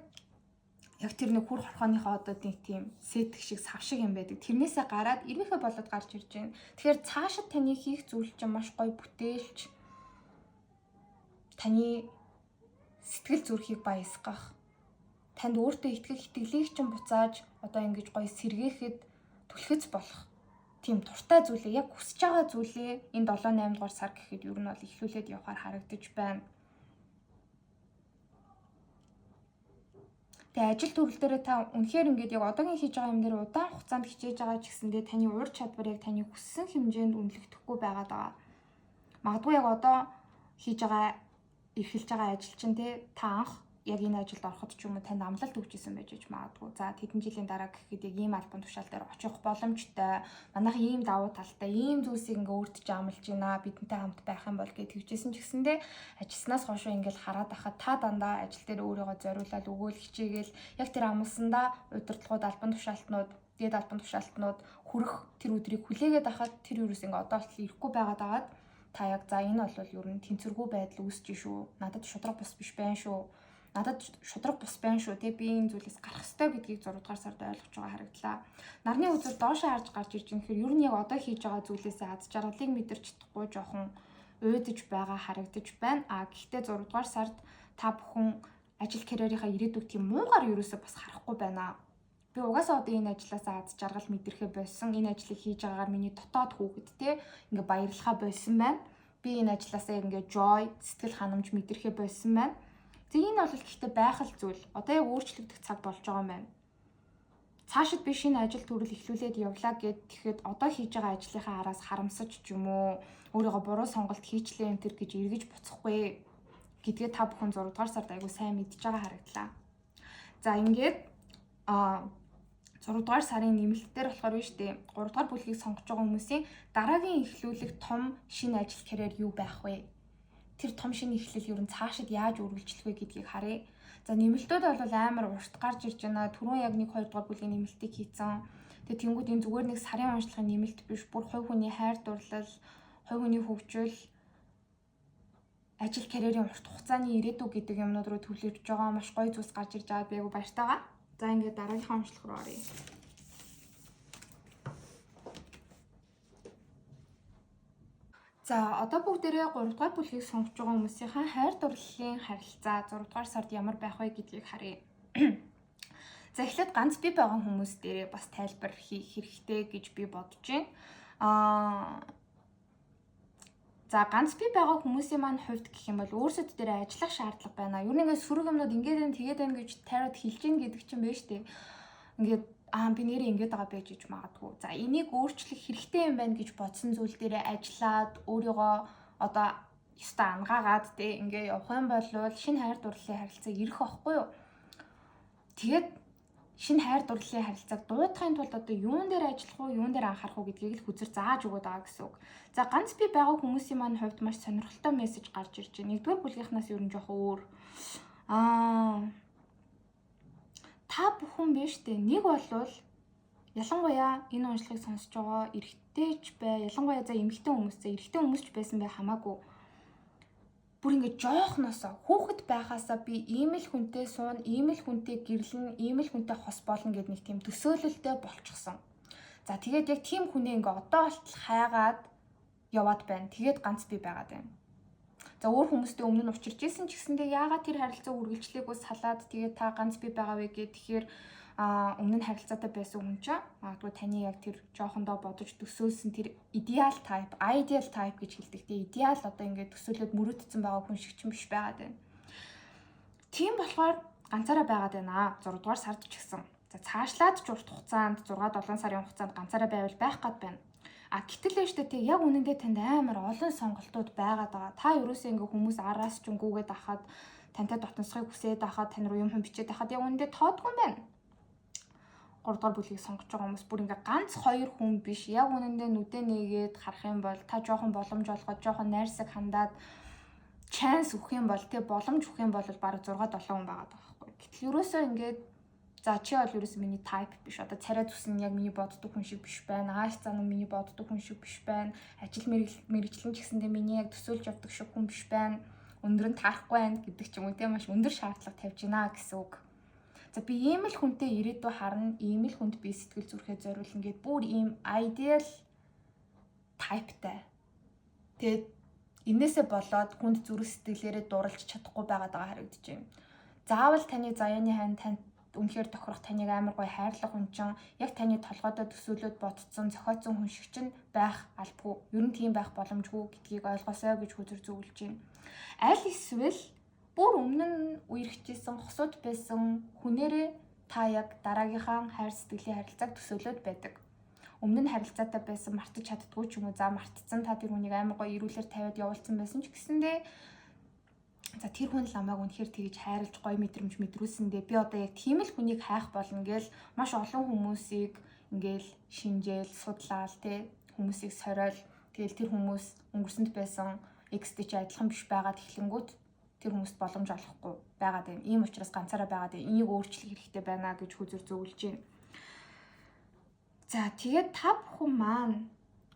яг тэр нэг хүр хорхооныхоо одоо нэг тийм сэтг шиг сав шиг юм байдаг. Тэрнээсээ гараад ирвэхэ болоод гарч ирж байна. Тэгэхээр цаашид таны хийх зүйл чинь маш гоё бүтээлч таны сэтгэл зүрхийг баясгах, танд өөртөө итгэх итгэлийг чинь буцааж одоо ингэж гоё сэргээхэд түлхэц болох тийм туртай зүйлээ яг хүсэж байгаа зүйлээ энэ 7-8 дугаар сар гэхэд ер нь бол ихлүүлээд явахаар харагдаж байна. Тэгээ ажил төрөл дээр та үнэхээр ингээд яг одоогийн хийж байгаа юм дээр удаан хугацаанд хичээж байгаа ч гэсэндээ таны ур чадвар яг таны хүссэн хэмжээнд үнэлэгдэхгүй байгаад байгаа. Магадгүй яг одоо хийж байгаа эрхэлж байгаа ажил чинь та анх яг энэ ажилд ороход ч юм уу танд амлалт өгчээсэн байж магадгүй. За тэдэн жилийн дараа гэхэд яг ийм альбом тушаал дээр очих боломжтой. Манайх ийм давуу талтай, ийм зүйлсийг ингээ өөртөө амлж байна. Бидэнтэй хамт байх юм бол гэж тэгжсэн ч гэсэндээ ажилласнаас хойш ингээл хараад байхад та дандаа ажил дээр өөрийгөө зориулаад өгөөл хичээгээл яг тэр амлсандаа удирдлагууд, альбом тушаалтнууд, дээд альбом тушаалтнууд хүрэх тэр өдрийг хүлээгээд байхад тэр юус ингээ одоо л ирэхгүй байгаад агаад та яг за энэ бол ер нь тэнцвэргүй байдал үүсэж шүү. Надад шудраг бус биш байна шүү. Надад шудраг бус байна шүү. Тэ би энэ зүйлээс гарах ёстой гэдгийг 6 дугаар сард ойлгож байгаа харагдлаа. Нарны үзэл доошоо харж гарч ирж байгаа хэрэг ер нь яг одоо хийж байгаа зүйлээсээ аз жаргалыг мэдэрч чадахгүй жоохон уйдаж байгаа харагдаж байна. Гэхдээ 6 дугаар сард та бүхэн ажил карьерийнхаа ирээдүйг тийм муугаар ерөөсөө бас харахгүй байна. Би угаасаа одоо энэ ажлаасаа аз жаргал мэдрэхэ болсон. Энэ ажлыг хийж байгаагаар миний дотоод хүүхэд те ингээ баярлахаа болсон байна. Би энэ ажлаасаа ингээ joy, сэтгэл ханамж мэдрэхэ болсон байна. Тэг энэ бол гэхдээ байх л зүйл. Одоо яг өөрчлөгдөх цаг болж байгаа юм байна. Цаашид би шинэ ажил төрөл эхлүүлээд явлаа гэд тэгэхэд одоо хийж байгаа ажлынхаа араас харамсаж ч юм уу өөрийгөө буруу сонголт хийчлээ энэ төр гэж эргэж буцахгүй гэдгээ та бүхэн 6 дугаар сард айгу сайн мэдж байгаа харагдлаа. За ингээд 6 дугаар сарын нэмэлтээр болохоор биш үү 3 дугаар бүлгийг сонгож байгаа хүмүүсийн дараагийн эхлүүлэх том шинэ ажил карьер юу байх вэ? Тэр том шинэ эхлэл ер нь цаашид яаж үргэлжлэх вэ гэдгийг харъя. За нэмэлтүүд бол амар урт гарч ирж байна. Түрүүн яг 1-2 дугаар бүлгийн нэмэлтийг хийцэн. Тэгээ тэнгууд энэ зүгээр нэг сарын онцлогын нэмэлт биш. Бүр хувь хүний хайр дурлал, хувь хүний хөгжил, ажил карьерийн урт хугацааны ирээдүй гэдэг юмнууд руу төвлөрж байгаа маш гоё зүйлс гарч ирж байгаад би айгу баяртай байгаа. За ингээд дараагийнхаа онцлог руу оръё. За одоо бүгдээрээ 3 дугаар бүлгийг сонгож байгаа хүмүүсийн хайр дурлалын харилцаа 6 дугаар сард ямар байх вэ гэдгийг харъя. За эхлээд ганц бий байгаа хүмүүс дээрээ бас тайлбар хийх хэрэгтэй гэж би бодож байна. За ганц бий байгаа хүмүүсийн маань хувьд гэх юм бол өөрсөд дээр ажиллах шаардлага байна. Ер нь ингээд сөрөг юмнууд ингээд байна тэгээд байна гэж тариад хэлж гин гэдэг чинь байна шүү дээ. Ингээд би нэрээ ингэж байгаа байж иж магадгүй. За энийг өөрчлөх хэрэгтэй юм байна гэж бодсон зүйл дээрээ ажиллаад өөрийгөө одоо ёстой ангаагаад тэ ингээ явах юм бол шинэ хайр дурлалын харилцааг ирэх байхгүй юу? Тэгээд шинэ хайр дурлалын харилцааг дуудахын тулд одоо юун дээр ажиллах уу, юун дээр анхаарах уу гэдгийг л хүзэр зааж өгöd байгаа гэсэн үг. За ганц бий байгаа хүмүүсийн маань хувьд маш сонирхолтой мессеж гарч ирж байна. 1-р бүлгийнхнаас ер нь жоохон өөр. Та бүхэн биш үү? Нэг болвол ялангуяа энэ уншлагыг сонсож байгаа эрэгтэйч бай, ялангуяа за эмэгтэй эрэгтэй хүмүүс ч байсан бай хамаагүй. Бүр ингэ жоохносоо хүүхэд байхаасаа би ийм л хүнтэй суун, ийм л хүнтэй гэрлэн, ийм л хүнтэй хос болно гэд нэг тийм төсөөлөлтэй болчихсон. За тэгээд яг тийм хүнээ ингээ одоо болтол хайгаад яваад байна. Тэгээд ганц бий байгаад байна. За өөр хүмүүстэй өмнө нь учирч исэн ч гэсэндээ яагаад тэр харилцаа үргэлжлэхгүйс салаад тэгээд та ганц бий байгаа вэ гэх тэгэхээр өмнө нь харилцаатай байсан хүн чинь магадгүй таны яг тэр жоохондоо бодож төсөөлсөн тэр ideal type гэж хэлдэг. Тэгээ ideal одоо ингээд төсөөлөд мөрөөдсөн байгаа хүн шиг ч юм биш байгаад байна. Тийм болохоор ганцаараа байгаад байна 6 дугаар сард ч гэсэн. За цаашлаад ч урт хугацаанд 6-7 сарын хугацаанд ганцаараа байвал байх гад байна. Гэтэл л штэ тэг яг үнэндээ танд амар олон сонголтууд байгаад байгаа. Та ерөөсөө ингээ хүмүүс араас ч өнгүүгээд ахад тантай дотносхийг хүсээд ахад тань руу юм бичээд ахад яг үнэндээ тоодгүй юм байна. 3 дугаар бүлгийг сонгож байгаа хүмүүс бүр ингээ ганц 2 хүн биш. Яг үнэндээ нүдэ нээгээд харах юм бол та жоохон боломж олгоод жоохон найрсаг хандаад chance өгөх юм бол тэг боломж өгөх юм бол бараг 6-7 хүн байгаад байгаа байхгүй. Гэтэл ерөөсөө ингээд за чи бол ерөөсөө миний type биш. Одоо царай зүсэн яг миний боддог хүн шиг биш байна. Ааш цаана миний боддог хүн шиг биш байна. Ажил мэргэжлэн ч гэсэндээ миний яг төсөөлж явдаг шиг хүн биш байна. Өндөр нь таарахгүй байна гэдэг ч юм уу тийм маш өндөр шаардлага тавьж гинэ гэсэн үг. За би ийм л хүнтэй ирээдүй харна, ийм л хүнд би сэтгэл зүрхээ зориулна гэд бүр ийм ideal typeтай. Тэгээд энээсээ болоод хүнд зүрх сэтгэлээрээ дурлж чадахгүй байгаад байгаа харагдаж байна. Заавал таны заяаны хань танд үнэхээр тохирох таныг амар гоё хайрлах хүн чинь яг таны толгойдоо төсөөлөд ботцсон зохиоцсон хүн шиг чинь байх албагүй. Ер нь тийм байх боломжгүй гэдгийг ойлгосоо гэж хүзэр зөвлөж байна. Аль эсвэл бүр өмнө нь үерхчихсэн хосууд байсан хүнээрээ та яг дараагийнхаа хайр сэтгэлийн харилцааг төсөөлөд байдаг. Өмнө нь харилцаатай байсан мартаж чаддгүй ч юм уу за мартцсан та тэр хүнийг амар гоё ирүүлэр тавиад явуулсан байсан ч гэсэндээ за тэр хүн ламааг үнэхээр тэгж хайрлж гоё мэдрэмж мэдрүүлсэндээ би одоо яг тийм л хүнийг хайх болно гээл маш олон хүмүүсийг ингээл шинжээл судлаал те хүмүүсийг сориол тэгэл тэр хүмүүс өнгөрсөнд байсан экстэй ч адилхан биш байгаад эхлэнгүүт тэр хүмүүст боломж олохгүй байгаад байна. Ийм учраас ганцаараа байгаад энийг өөрчлөх хэрэгтэй байна гэж хүзэр зөвлөж байна. За тэгээд та бүхэн маань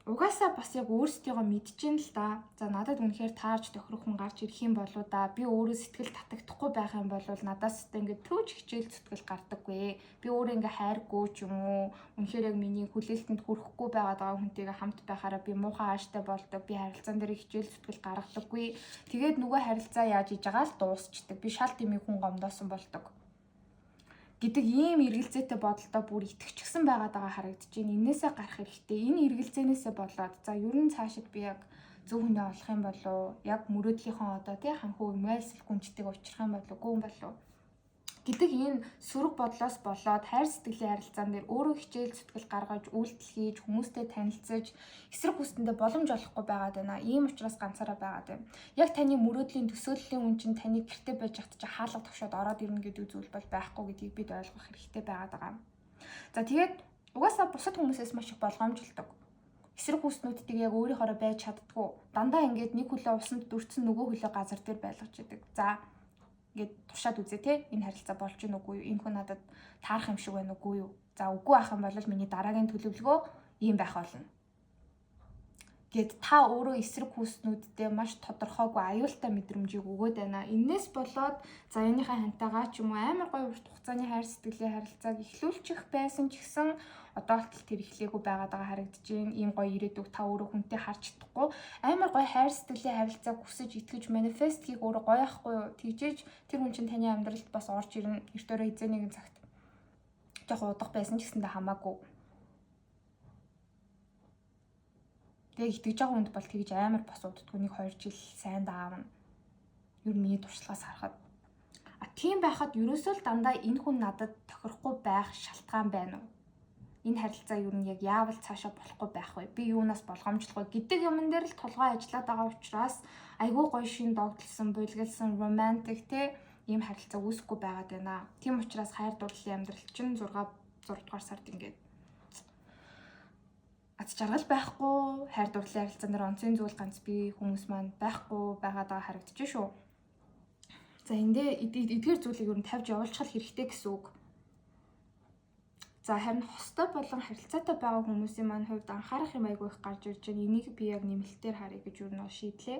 угаасаа бас яг өөрсдийгөө мэдчихээн л да. За надад үнэхээр таарч тохирох хүн гарч ирэх юм болоо да. Би өөрөө сэтгэл татагдахгүй байх юм бол надаас ингээд төвч хичээл зүтгэл гардаггүй. Би өөрөө ингээ хайргүй ч юм уу. Үнэхээр яг миний хүлээлтэнд хүрэхгүй байгаа хүнтэйгээ хамт байхаараа би муухай ааштай болдог. Би харилцаан дээр хичээл зүтгэл гаргадаггүй. Тэгээд нөгөө харилцаа яаж иж байгаа л дуусчдаг. Би шал тэмээ хүн гомдоосон болдог гэдэг ийм эргэлзээтэй бодолтой бүр итгэвчгсэн байгаад байгаа харагдаж байна. Энээсээ гарах хэрэгтэй. Энэ эргэлзээнээсээ болоод за ер нь цаашид би яг зөв хүнээ олох юм болоо яг мөрөөдлийнхөө одоо тий ханхуу эмэлсэл гүнжтэйг учрах юм болоо үгүй юм болоо гэдэг энэ сөрөг бодлоос болоод хайр сэтгэлийн харилцаан дээр өөрөө хичээл зүтгэл гаргаж үйлдэл хийж хүмүүстэй танилцаж эсрэг хүстэндээ боломж олохгүй байгаад байна. Ийм учраас ганцаараа байгаад байна. Яг таны мөрөөдлийн төсөөллийн хүн чинь таны гэрте байж хат чи хаалга төвшөд ороод ирнэ гэдэг зүйл бол байхгүй гэдгийг бид ойлгох хэрэгтэй байгаад байгаа. За тэгээд угаасаа бусад хүмүүсээс маш их болгоомжлдог. Эсрэг хүснүүдтэйг яг өөрийнхоороо байж чаддгүй. Дандаа ингээд нэг хөлөө усанд дүрцэн нөгөө хөлөө газар дээр байлгаж идэг. За ингээд туршаад үзье те энэ харилцаа болж гин үгүй юу, энэ хүн надад таарах юм шиг байна үгүй юу, за үгүй ах юм бол миний дараагийн төлөвлөгөө ийм байх болно гэд та өөрөө эсрэг хүснүүдтэй маш тодорхойгүй аюултай мэдрэмжийг өгөөд байна. Энээс болоод за энийхээ хантайгаа ч юм уу амар гоё урт хугацааны хайр сэтгэлийн харилцааг эхлүүлчих байсан ч гэсэн одоо л тэр эхлээгүй байгаад байгаа харагдаж байна. Ийм гоё ирээдүг та өөрөө хүнтэй харж чадахгүй амар гоё хайр сэтгэлийн харилцааг хүсэж итгэж манифест хийх өөрөө гоё ахгүй юу? Тэгжээж тэр хүн чинь таны амьдралд бас орж ирнэ. Эртөөрөө эзэн нэгэн цагт жоохон удах байсан ч гэсэндээ хамаагүй. Тэгээ итгэж байгаа хүнд бол тэгж амар бас уддаггүй 1-2 жил сайн даавна. Юу миний туршлагаас харахад тийм байхад ерөөсөө л дандаа энэ хүн надад тохирохгүй байх шалтгаан байна уу? Энэ харилцаа юу нэг яг яавал цаашаа болохгүй байх вэ? Би юунаас болгоомжлох вэ гэдэг юмн дээр л толгой ажиллаад байгаа учраас айгүй гоё шин догтлсон, бүлгэлсэн, романтик те ийм харилцаа үүсэхгүй байгаад байна. Тийм учраас хайр дурлалын амьдрал чинь 6 дугаар сард ингээд аз жаргал байхгүй, хайр дурлалын харилцаан дээр онцгийн зүйл ганц би хүмүүс маань байхгүй байгаад байгаа харагдаж шүү. За эндээ эдгээр зүйлийг юу тавьж явуулчих хэрэгтэй гэсэн үг. За харин хостой болон харилцаатай байгаа хүмүүсийн маань хувьд анхаарах юм айгүй их гарч ирж байна. Энийг би яг нэмэлтээр харъя гэж юу нэг шийдлээ.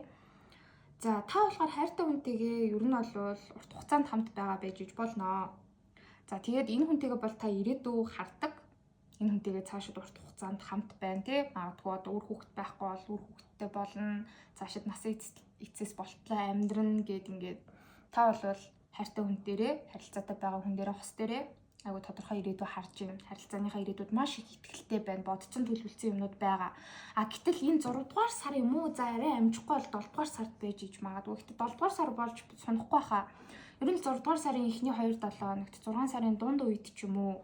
За та болохоор хайртай хүнтэйгээ ер нь бол урт хугацаанд хамт байгаа байж болно. За тэгээд энэ хүнтэйгээ бол та ирээдүй хардаг. Энэ хүнтэйгээ цаашид урт хугацаанд хамт байна тий. Магадгүй одоо үр хүүхэд байхгүй бол үр хүүхэдтэй болно. Цаашид насны эцэс болтлоо амьдрна гэд ингээд та бол хайртай хүн дээрээ харилцаатай байгаа хүн дээрээ хос дээрээ айгу тодорхой ирээдүй харж байна. Харилцааныхаа ирээдүйд маш их ихтгэлтэй байна. Бодцсон төлөвлөсөн юмнууд байгаа. Гэтэл энэ 6 дугаар сар юм уу? За арай амжихгүй бол 7 дугаар сард байж иж магадгүй. Гэхдээ 7 дугаар сар болж сонахгүй хаа. Ер нь 6 дугаар сарын эхний 2-7 хоногт 6 сарын дунд үед ч юм уу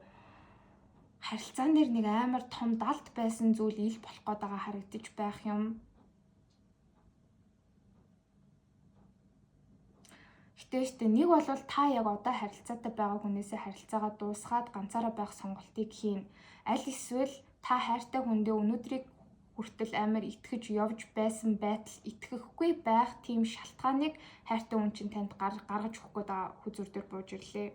харилцаан дээр нэг амар том далд байсан зүйл ил болох гээд байгаа харагдаж байх юм. Гэтэ нэг бол та яг одоо харилцаатай байгаа хүнээсээ харилцаагаа дуусгаад ганцаараа байх сонголтыг хийн. Аль эсвэл та хайртай хүндээ өнөөдрийг хүртэл амар итгэж явж байсан байтал итгэхгүй байх тийм шалтгааныг хайртай хүн чинь танд гаргаж өгөх гээд байгаа хүзүр дээр бууж ирлээ.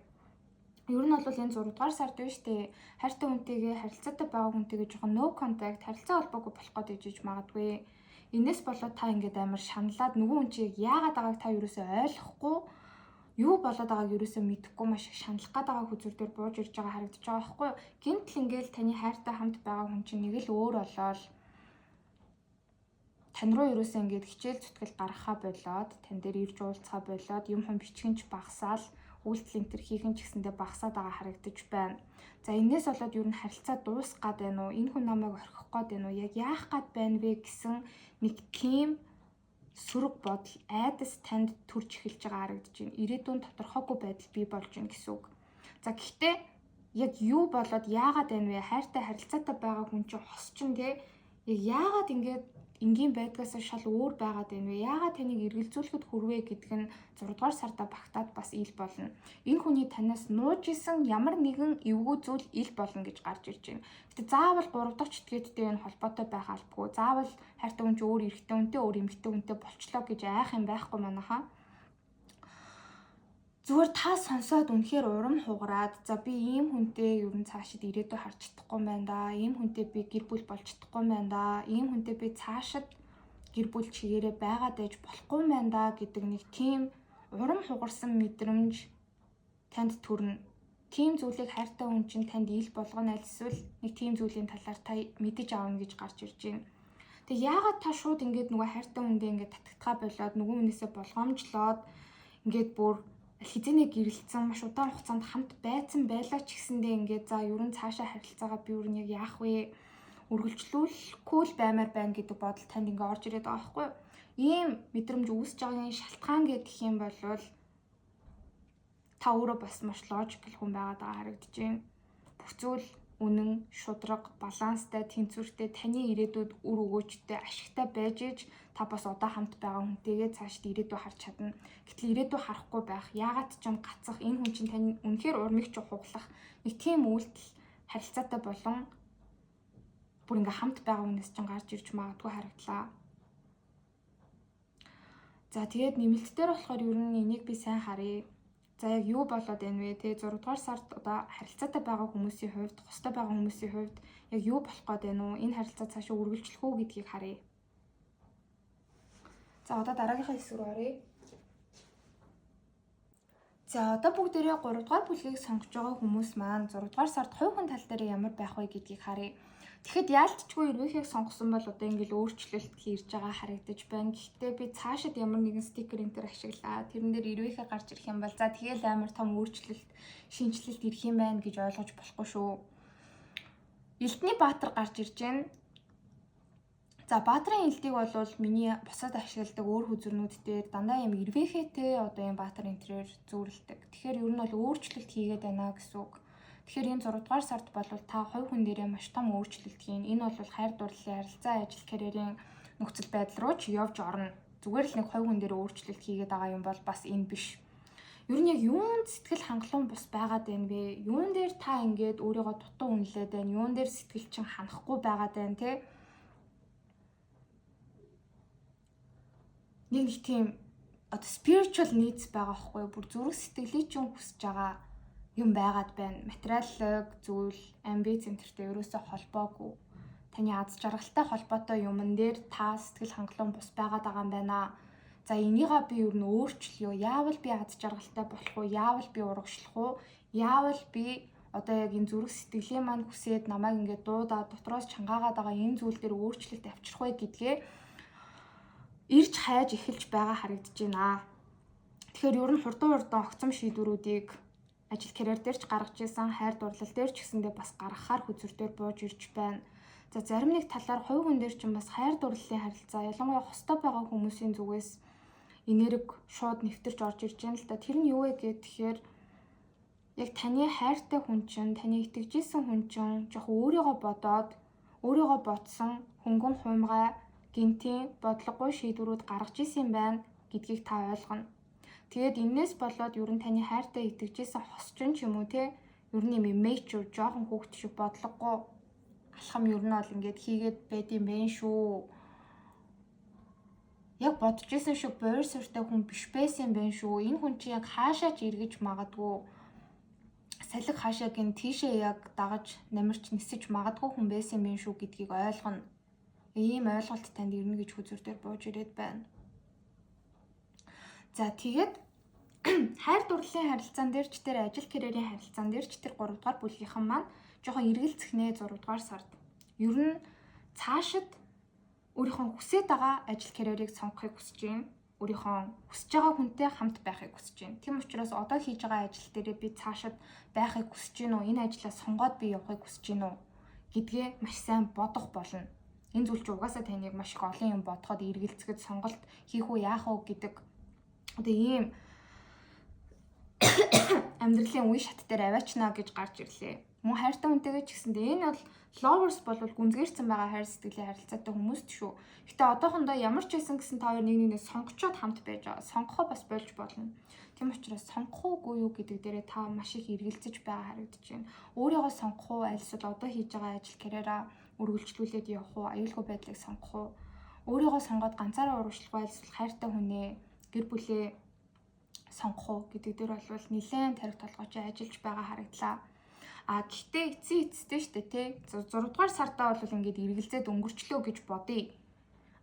Ер нь бол энэ 6 дугаар сард биш үү? Хайртай хүнтэйгээ харилцаатай байгаа хүнтэйгээ жоохон no contact харилцаа холбоогүй болох гээд ижиж магадгүй. Энээс болоод та ингээд амар шаналаад нөгөө хүн чинь яагаад байгааг та юусоо ойлгохгүй, юу болоод байгааг юусоо мэдэхгүй маш их шаналх гээд байгаа хүзүр дээр бууж ирж байгаа харагдаж байгаа байхгүй юу? Гинтл ингээд таны хайртай хамт байгаа хүн чинь нэг л өөр болоод тань руу юусоо ингээд хичээл зүтгэл гаргахаа болоод тань дээр ирж уулзхаа болоод юм хүн бичгэнч багасаал үйлдэл энэ төр хийхэн ч гэсэндээ багасаад байгаа харагдаж байна. За энэс болоод ер нь харилцаа дуусах гээд байна уу? Энэ хүн намайг орхих гээд байна уу? Яг яах гээд байна вэ гэсэн нэг тийм сөрөг бодол айдас танд төрж эхэлж байгаа харагдаж байна. Ирээдүйн тодорхойгүй байдал бий болж байна гэсэн үг. За гэхдээ яг юу болоод яагаад байна вэ? Хайртай харилцаатай байгаа хүн чинь хос чинь те яг яагаад ингээд энгийн байдгаас шал өөр байгаад байна вэ? Яагаад таныг эргэлзүүлэхэд хүрвэ гэдэг нь 6 дугаар сарда багтаад бас ил болно. Энэ хүний танаас нууж исэн ямар нэгэн эвгүй зүйл ил болно гэж гарч ирж байна. Гэтэ заавал 3 дахь этгээдтэй энэ холбоотой байх албагүй. Заавал хайртай хүн чинь өөр эрэгтэй хүнтэй, өөр эмэгтэй хүнтэй болчлоо гэж айх юм байхгүй манайхаа. Зүгээр та сонсоод үнэхээр урам хугараад за би ийм хүнтэй ер нь цаашид ирээдүй харж чадахгүй байна да. Ийм хүнтэй би гэр бүл болж чадахгүй байна да. Ийм хүнтэй би цаашид гэр бүл чигээрээ байгаад байж болохгүй байна да гэдэг нэг тийм урам хугарсан мэдрэмж танд төрнө. Тийм зүйлийг хайртай хүн чинь танд ил болгоно аль эсвэл нэг тийм зүйлийн талаар та мэдэж аавна гэж гарч ирж байна. Тэг яагаад та шууд ингээд нөгөө хайртай хүндээ ингээд татгатгаа болоод нөгөө хүнээсээ болгоомжлоод ингээд бүр хизэнэ гэрэлцсэн маш удаан хугацаанд хамт байцсан байлаа ч гэсэндээ ингээд за ерөн цаашаа харилцаагаа би юу нэг яах вэ? Үргэлжлүүлэхгүй л баймаар байна гэдэг бодол танд ингээд орж ирээд байгаа байхгүй юу? Ийм мэдрэмж үүсэж байгаагийн шалтгаан гэх юм бол та өөрөө бас маш логикл хүн байгаад байгаа харагдаж байна. Бүх зүйл үнэн, шудраг, баланстай, тэнцвэртэй, таны ирээдүйд үр өгөөжтэй, ашигтай байж иж та бас удаа хамт байгаа хүнтэйгээ цаашд ирээдүй харж чадна. Гэтэл ирээдүй харахгүй байх, яагаад ч юм гацах, энэ хүн чинь таны үнэхээр урмыг ч хуглах нэг тийм үйлдэл харилцаатай болон бүр ингээ хамт байгаа хүнээс ч гарч ирж магадгүй харагдлаа. За тэгээд нэмэлт дээр болохоор ер нь энийг би сайн харъя. За яг юу болоод байна вэ? Тэгээ 6 дугаар сард одоо харилцаатай байгаа хүмүүсийн хувьд, хостой байгаа хүмүүсийн хувьд яг юу болох гээд байна уу? Энэ харилцаа цаашаа үргэлжлэх үү гэдгийг харъя. За одоо дараагийнхаа хэсэг рүү оръё. За одоо бүгдээрээ 3 дугаар бүлгийг сонгож байгаа хүмүүс маань 6 дугаар сард хувь хүн тал дээр ямар байх вэ гэдгийг харъя. Тэгэхэд яалтчгүй эрвээхийг сонгосон бол одоо ингээл өөрчлөлт хийж байгаа харагдаж байна. Гэхдээ би цаашид ямар нэгэн стикер энэ төр ашиглаа. Тэрэн дээр эрвээхээ гарч ирэх юм бол за тэгэл амар том өөрчлөлт, шинжилэлт ирэх юм байна гэж ойлгож болохгүй шүү. Элдний Баатар гарч ирж байна. За Баатарын элдийг бол миний босоод ашигладаг өөр хүзүрнүүд дээр дандаа юм эрвээхээтэй одоо юм Баатар энтрээр зүүрлдэг. Тэгэхээр ер нь бол өөрчлөлт хийгээд байна гэсэн үг. Тэгэхээр энэ 6 дугаар сард бол та хувь хүн дээрээ маш том өөрчлөлт хийн. Энэ бол хайр дурлалын харилцаа, ажил, карьерийн нөхцөл байдал руу ч явж орно. Зүгээр л нэг хувь хүн дээр өөрчлөлт хийгээд байгаа юм бол бас энэ биш. Ер нь яг юунд сэтгэл хангалуун бус байгаад байна вэ? Юун дээр та ингээд өөрийгөө дутуу үнэлээд байна? Юун дээр сэтгэл чинь ханахгүй байгаад байна те? Нэг тийм одоо spiritual needs байгаа байхгүй юу? Бүр зүрх сэтгэлийн чинь хүсэж байгаа юм байгаад байна. Материаллог зүйл, амбиц энтертэй ерөөсөө холбоогүй. Таны аз жаргалтай холбоотой юмн дээр та сэтгэл хангалуун бус байгаад байгаа юм байна. За энийгээ би ер нь өөрчлөё. Яавал би аз жаргалтай болох уу? Яавал би урагшлах уу? Яавал би одоо яг энэ зүрх сэтгэлийн маань хүсээд намайг ингээд дуудаад дотроос чангаагаад байгаа энэ зүйл дээр өөрчлөлт авчрах вэ гэдгээ ирж хайж эхэлж байгаа харагдаж байна. Тэгэхээр ер нь хурдан огцом шийдвэрүүдийг ажил карьер дээр ч гаргаж ирсэн, хайр дурлал дээр ч гэсэндээ бас гаргахаар хүзүр дээр бууж ирж байна. За зарим нэг талаар хувь хүн дээр ч бас хайр дурлалын харилцаа ялангуяа хостой байгаа хүмүүсийн зүгээс энерги шууд нэвтэрч орж ирж байна л да. Тэр нь юу вэ гэхээр яг таны хайртай хүн чинь, таны итгэжсэн хүн чинь жоох өөрийгөө бодоод, өөрийгөө ботсон хөнгөн хуймгай, гинтийн бодлогогүй шийдвэрүүд гаргаж исэн байна гэдгийг та ойлгоно. Тэгээд энээс болоод ер нь таны хайртай итгэжсэн хосчин ч юм уу те, ер нь юм имэйчүр жоохон хүүхд шиг бодлогогүй алхам ер нь бол ингээд хийгээд байд юм бэ шүү. Яг бодож исэн шиг буур суртай хүн биш байсан байх шүү. Энэ хүн чи яг хаашаа ч эргэж магадгүй. Салхи хаашаа гин тийшээ яг дагаж намирч нисэж магадгүй хүн байсан байх шүү гэдгийг ойлгоно. Ийм ойлголт танд ирнэ гэж хүзүр дээр бууж ирээд байна. За тэгээд хайр дурлалын харилцаан дээр ч тэр ажил карьерийн харилцаан дээр ч тэр 3 дугаар бүлгийнхэн маань жоохон эргэлцэхнээ 6 дугаар сард. Ер нь цаашид өөрийнхөө хүсэж байгаа ажил карьерийг сонгохыг хүсэж байна. Өөрийнхөө хүсэж байгаа хүнтэй хамт байхыг хүсэж байна. Тийм учраас одоо хийж байгаа ажил дээрээ би цаашид байхыг хүсэж байна уу? Энэ ажлаа сонгоод би явахыг хүсэж байна уу? Гэдгээ маш сайн бодох болно. Энэ зүйл чи угаасаа таныг маш их олон юм бодоход эргэлзэхэд сонголт хийх үү яах уу гэдэг одоо ийм амьдралын үе шат дээр аваачна гэж гарч ирлээ. Мөн хайртай хүнтэйгээ ч гэсэндээ энэ бол lovers болвол гүнзгийрсэн байгаа хайр сэтгэлийн харилцаатай хүмүүс шүү. Гэтэ одоохондоо ямар ч байсан гэсэн та хоёр нэг нэгнээ сонгочоод хамт байж байгаа. Сонгохоо бас болж болно. Тийм учраас сонгох уугүй юу гэдэг дээрээ та маш их эргэлзэж байгаа харагдаж байна. Өөрийгөө сонгох уу, аль эсвэл одоо хийж байгаа ажил карьераа үргэлжлүүлээд явах уу, аюулгүй байдлыг сонгох уу? Өөрийгөө сонгоод ганцаараа урагшлах аль эсвэл хайртай хүнээ гэр бүлээ сонгох уу гэдэг дээр бол нэлээд тарих толгойч ажиллаж байгаа харагдлаа. Гэхдээ эцсийн штэ тий 6 дугаар сартаа бол ингээд эргэлзээд өнгөрчлөө гэж бодъё.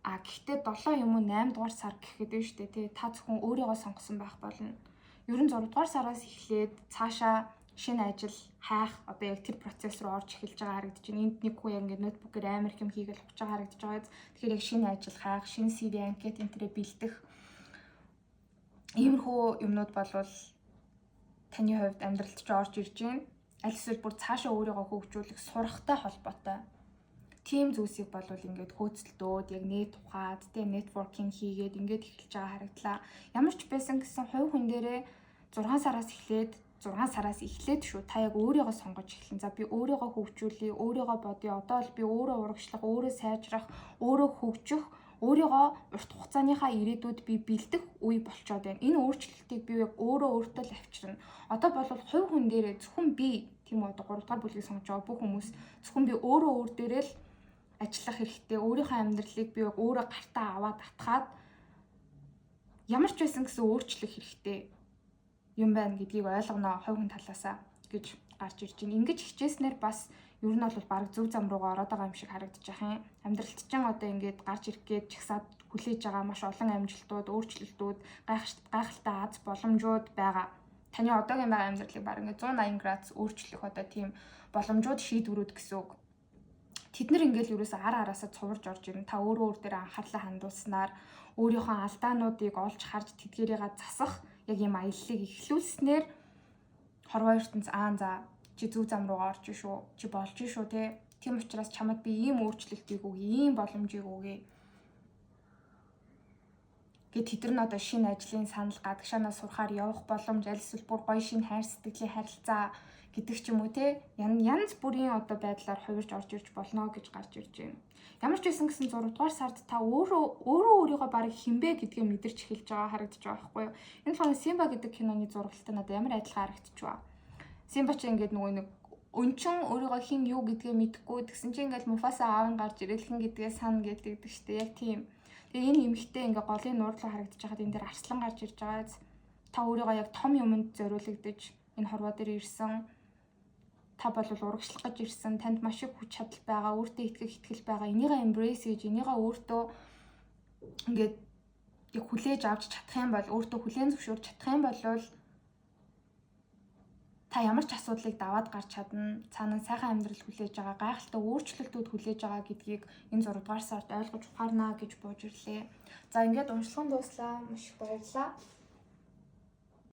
Гэхдээ 7 юм уу 8 дугаар сар гэхэд нь штэ тий та зөвхөн өөрийгөө сонгосон байх болно. Ер нь 6 дугаар сараас эхлээд цаашаа шинэ ажил хайх одоо яг тэр процесс руу орж эхэлж байгаа харагдаж байна. Энд нэг хүн яг ингээд ноутбукээр амар их юм хийгээл явж байгаа харагдаж байгаа. Тэгэхээр яг шинэ ажил хайх, шинэ CV анкет энтрээ бэлдэх иймэрхүү юмнууд болвол таны хувьд амьдралд ч орж ирж байна. Аль эсвэл бүр цаашаа өөрийгөө хөгжүүлэх сурахтай холбоотой. Тим зүйлсийг болвол ингээд хөөцөлдөөд яг нийт ухаад тийм нетворкинг хийгээд ингээд эхэлж байгаа харагдлаа. Ямар ч байсан гэсэн хувь хүн дээрээ 6 сараас эхлээд шүү. Та яг өөрийгөө сонгож эхэлнэ. За би өөрийгөө хөгжүүлье, өөрийгөө бодъё. Одоо л би өөрөө урагшлах, өөрөө сайжрах, өөрөө хөгжих, өөрийгөө урт хугацааныхаа ирээдүйд би бэлдэх үе болчоод байна. Энэ өөрчлөлтийг би яг өөрөө өөртөө л авчирна. Одоо бол хувь хүн дээрээ зөвхөн би тийм үү 3 дугаар бүлгийг сонгож байгаа бүх хүмүүс зөвхөн би өөрөө өөр дээрээ л ажиллах хэрэгтэй. Өөрийнхөө амьдралыг би яг өөрөө гартаа аваад атгаад ямар ч байсан гэсэн өөрчлөх хэрэгтэй юм байна гэдгийг ойлгоно хувь хүн талаасаа гэж гарч ирж байна. Ингэж хичээснээр бас ер нь бол баг зөв зам руугаа ороод байгаа юм шиг харагдаж байгаа юм. Амьдралт чинь одоо ингээд гарч ирэх гээд чагсаад хүлээж байгаа маш олон амжилтууд, өөрчлөлтүүд, гайхалтай аз боломжууд байгаа. Таны одоогийн байгаа амьдралыг баг ингээд 180 градус өөрчлөх одоо тийм боломжууд шийдвэрүүд гэсэн үг. Тэд нар ингээд ерөөсөө араасаа цуварж орж ирнэ. Та өөрөө дээр анхаарлаа хандуулснаар өөрийнхөө алдаануудыг олж харж тэдгээрийгээ засах яг юм аяллыг эхлүүлснээр хорвоо ертөнц за чи зөв зам руугаа орж шүү. Чи болж шүү те. Тийм учраас чамд би ийм өөрчлөлтийг өгье, ийм боломжийг өгье. Гэт тэд нар одоо шинэ ажлын санал гадагшаанаас сурахаар явах боломж, аль эсвэл бүр гоё шинэ хайр сэтгэлийн харилцаа гэдэг ч юм уу те. Янз бүрийн одоо байдлаар хувирж орж ирж болно гэж гарч ирж байна. Ямар ч байсан гэсэн 6 дугаар сард та өөрийгөө баг хинбэ гэдгээ мэдэрч эхэлж байгаа харагдаж байгаа байхгүй юу? Энэ болохоор Симба гэдэг киноны зурагтай надад ямар адилхан харагдчих вэ? Симба ч ингээд нөгөө нэг өнчин өөрийгөө хин юу гэдгээ мэдэхгүй тэгсэн чинь ингээд Муфаса аав нь гарч ирэл хин гэдгээ сан гэдэг штэ яг тийм. Тэгээ энэ эмэгтэй ингээд голын нуурлаа харагдаж байхад энэ дээр арслан гарч ирж байгаа. Та өөрийгөө яг том юмд зориулагдаж энэ хорвоо дээр ирсэн. Та бол урагшлах гэж ирсэн. Танд маш их хүч чадал байгаа, өөртөө итгэл байгаа. Энийгээ embrace хийж, энийгээ өөртөө ингээд яг хүлээж авч чадах юм бол, өөртөө хүлээн зөвшөөрч чадах юм бол та ямар ч асуудлыг даваад гарч чадна. Цаана сайхан амьдрал хүлээж байгаа, гайхалтай өөрчлөлтүүд хүлээж байгаа гэдгийг энэ 6 дугаар сард ойлгож ухаарна гэж бууж ирлээ. За ингээд уншлагын дууслаа. Маш их баярлалаа.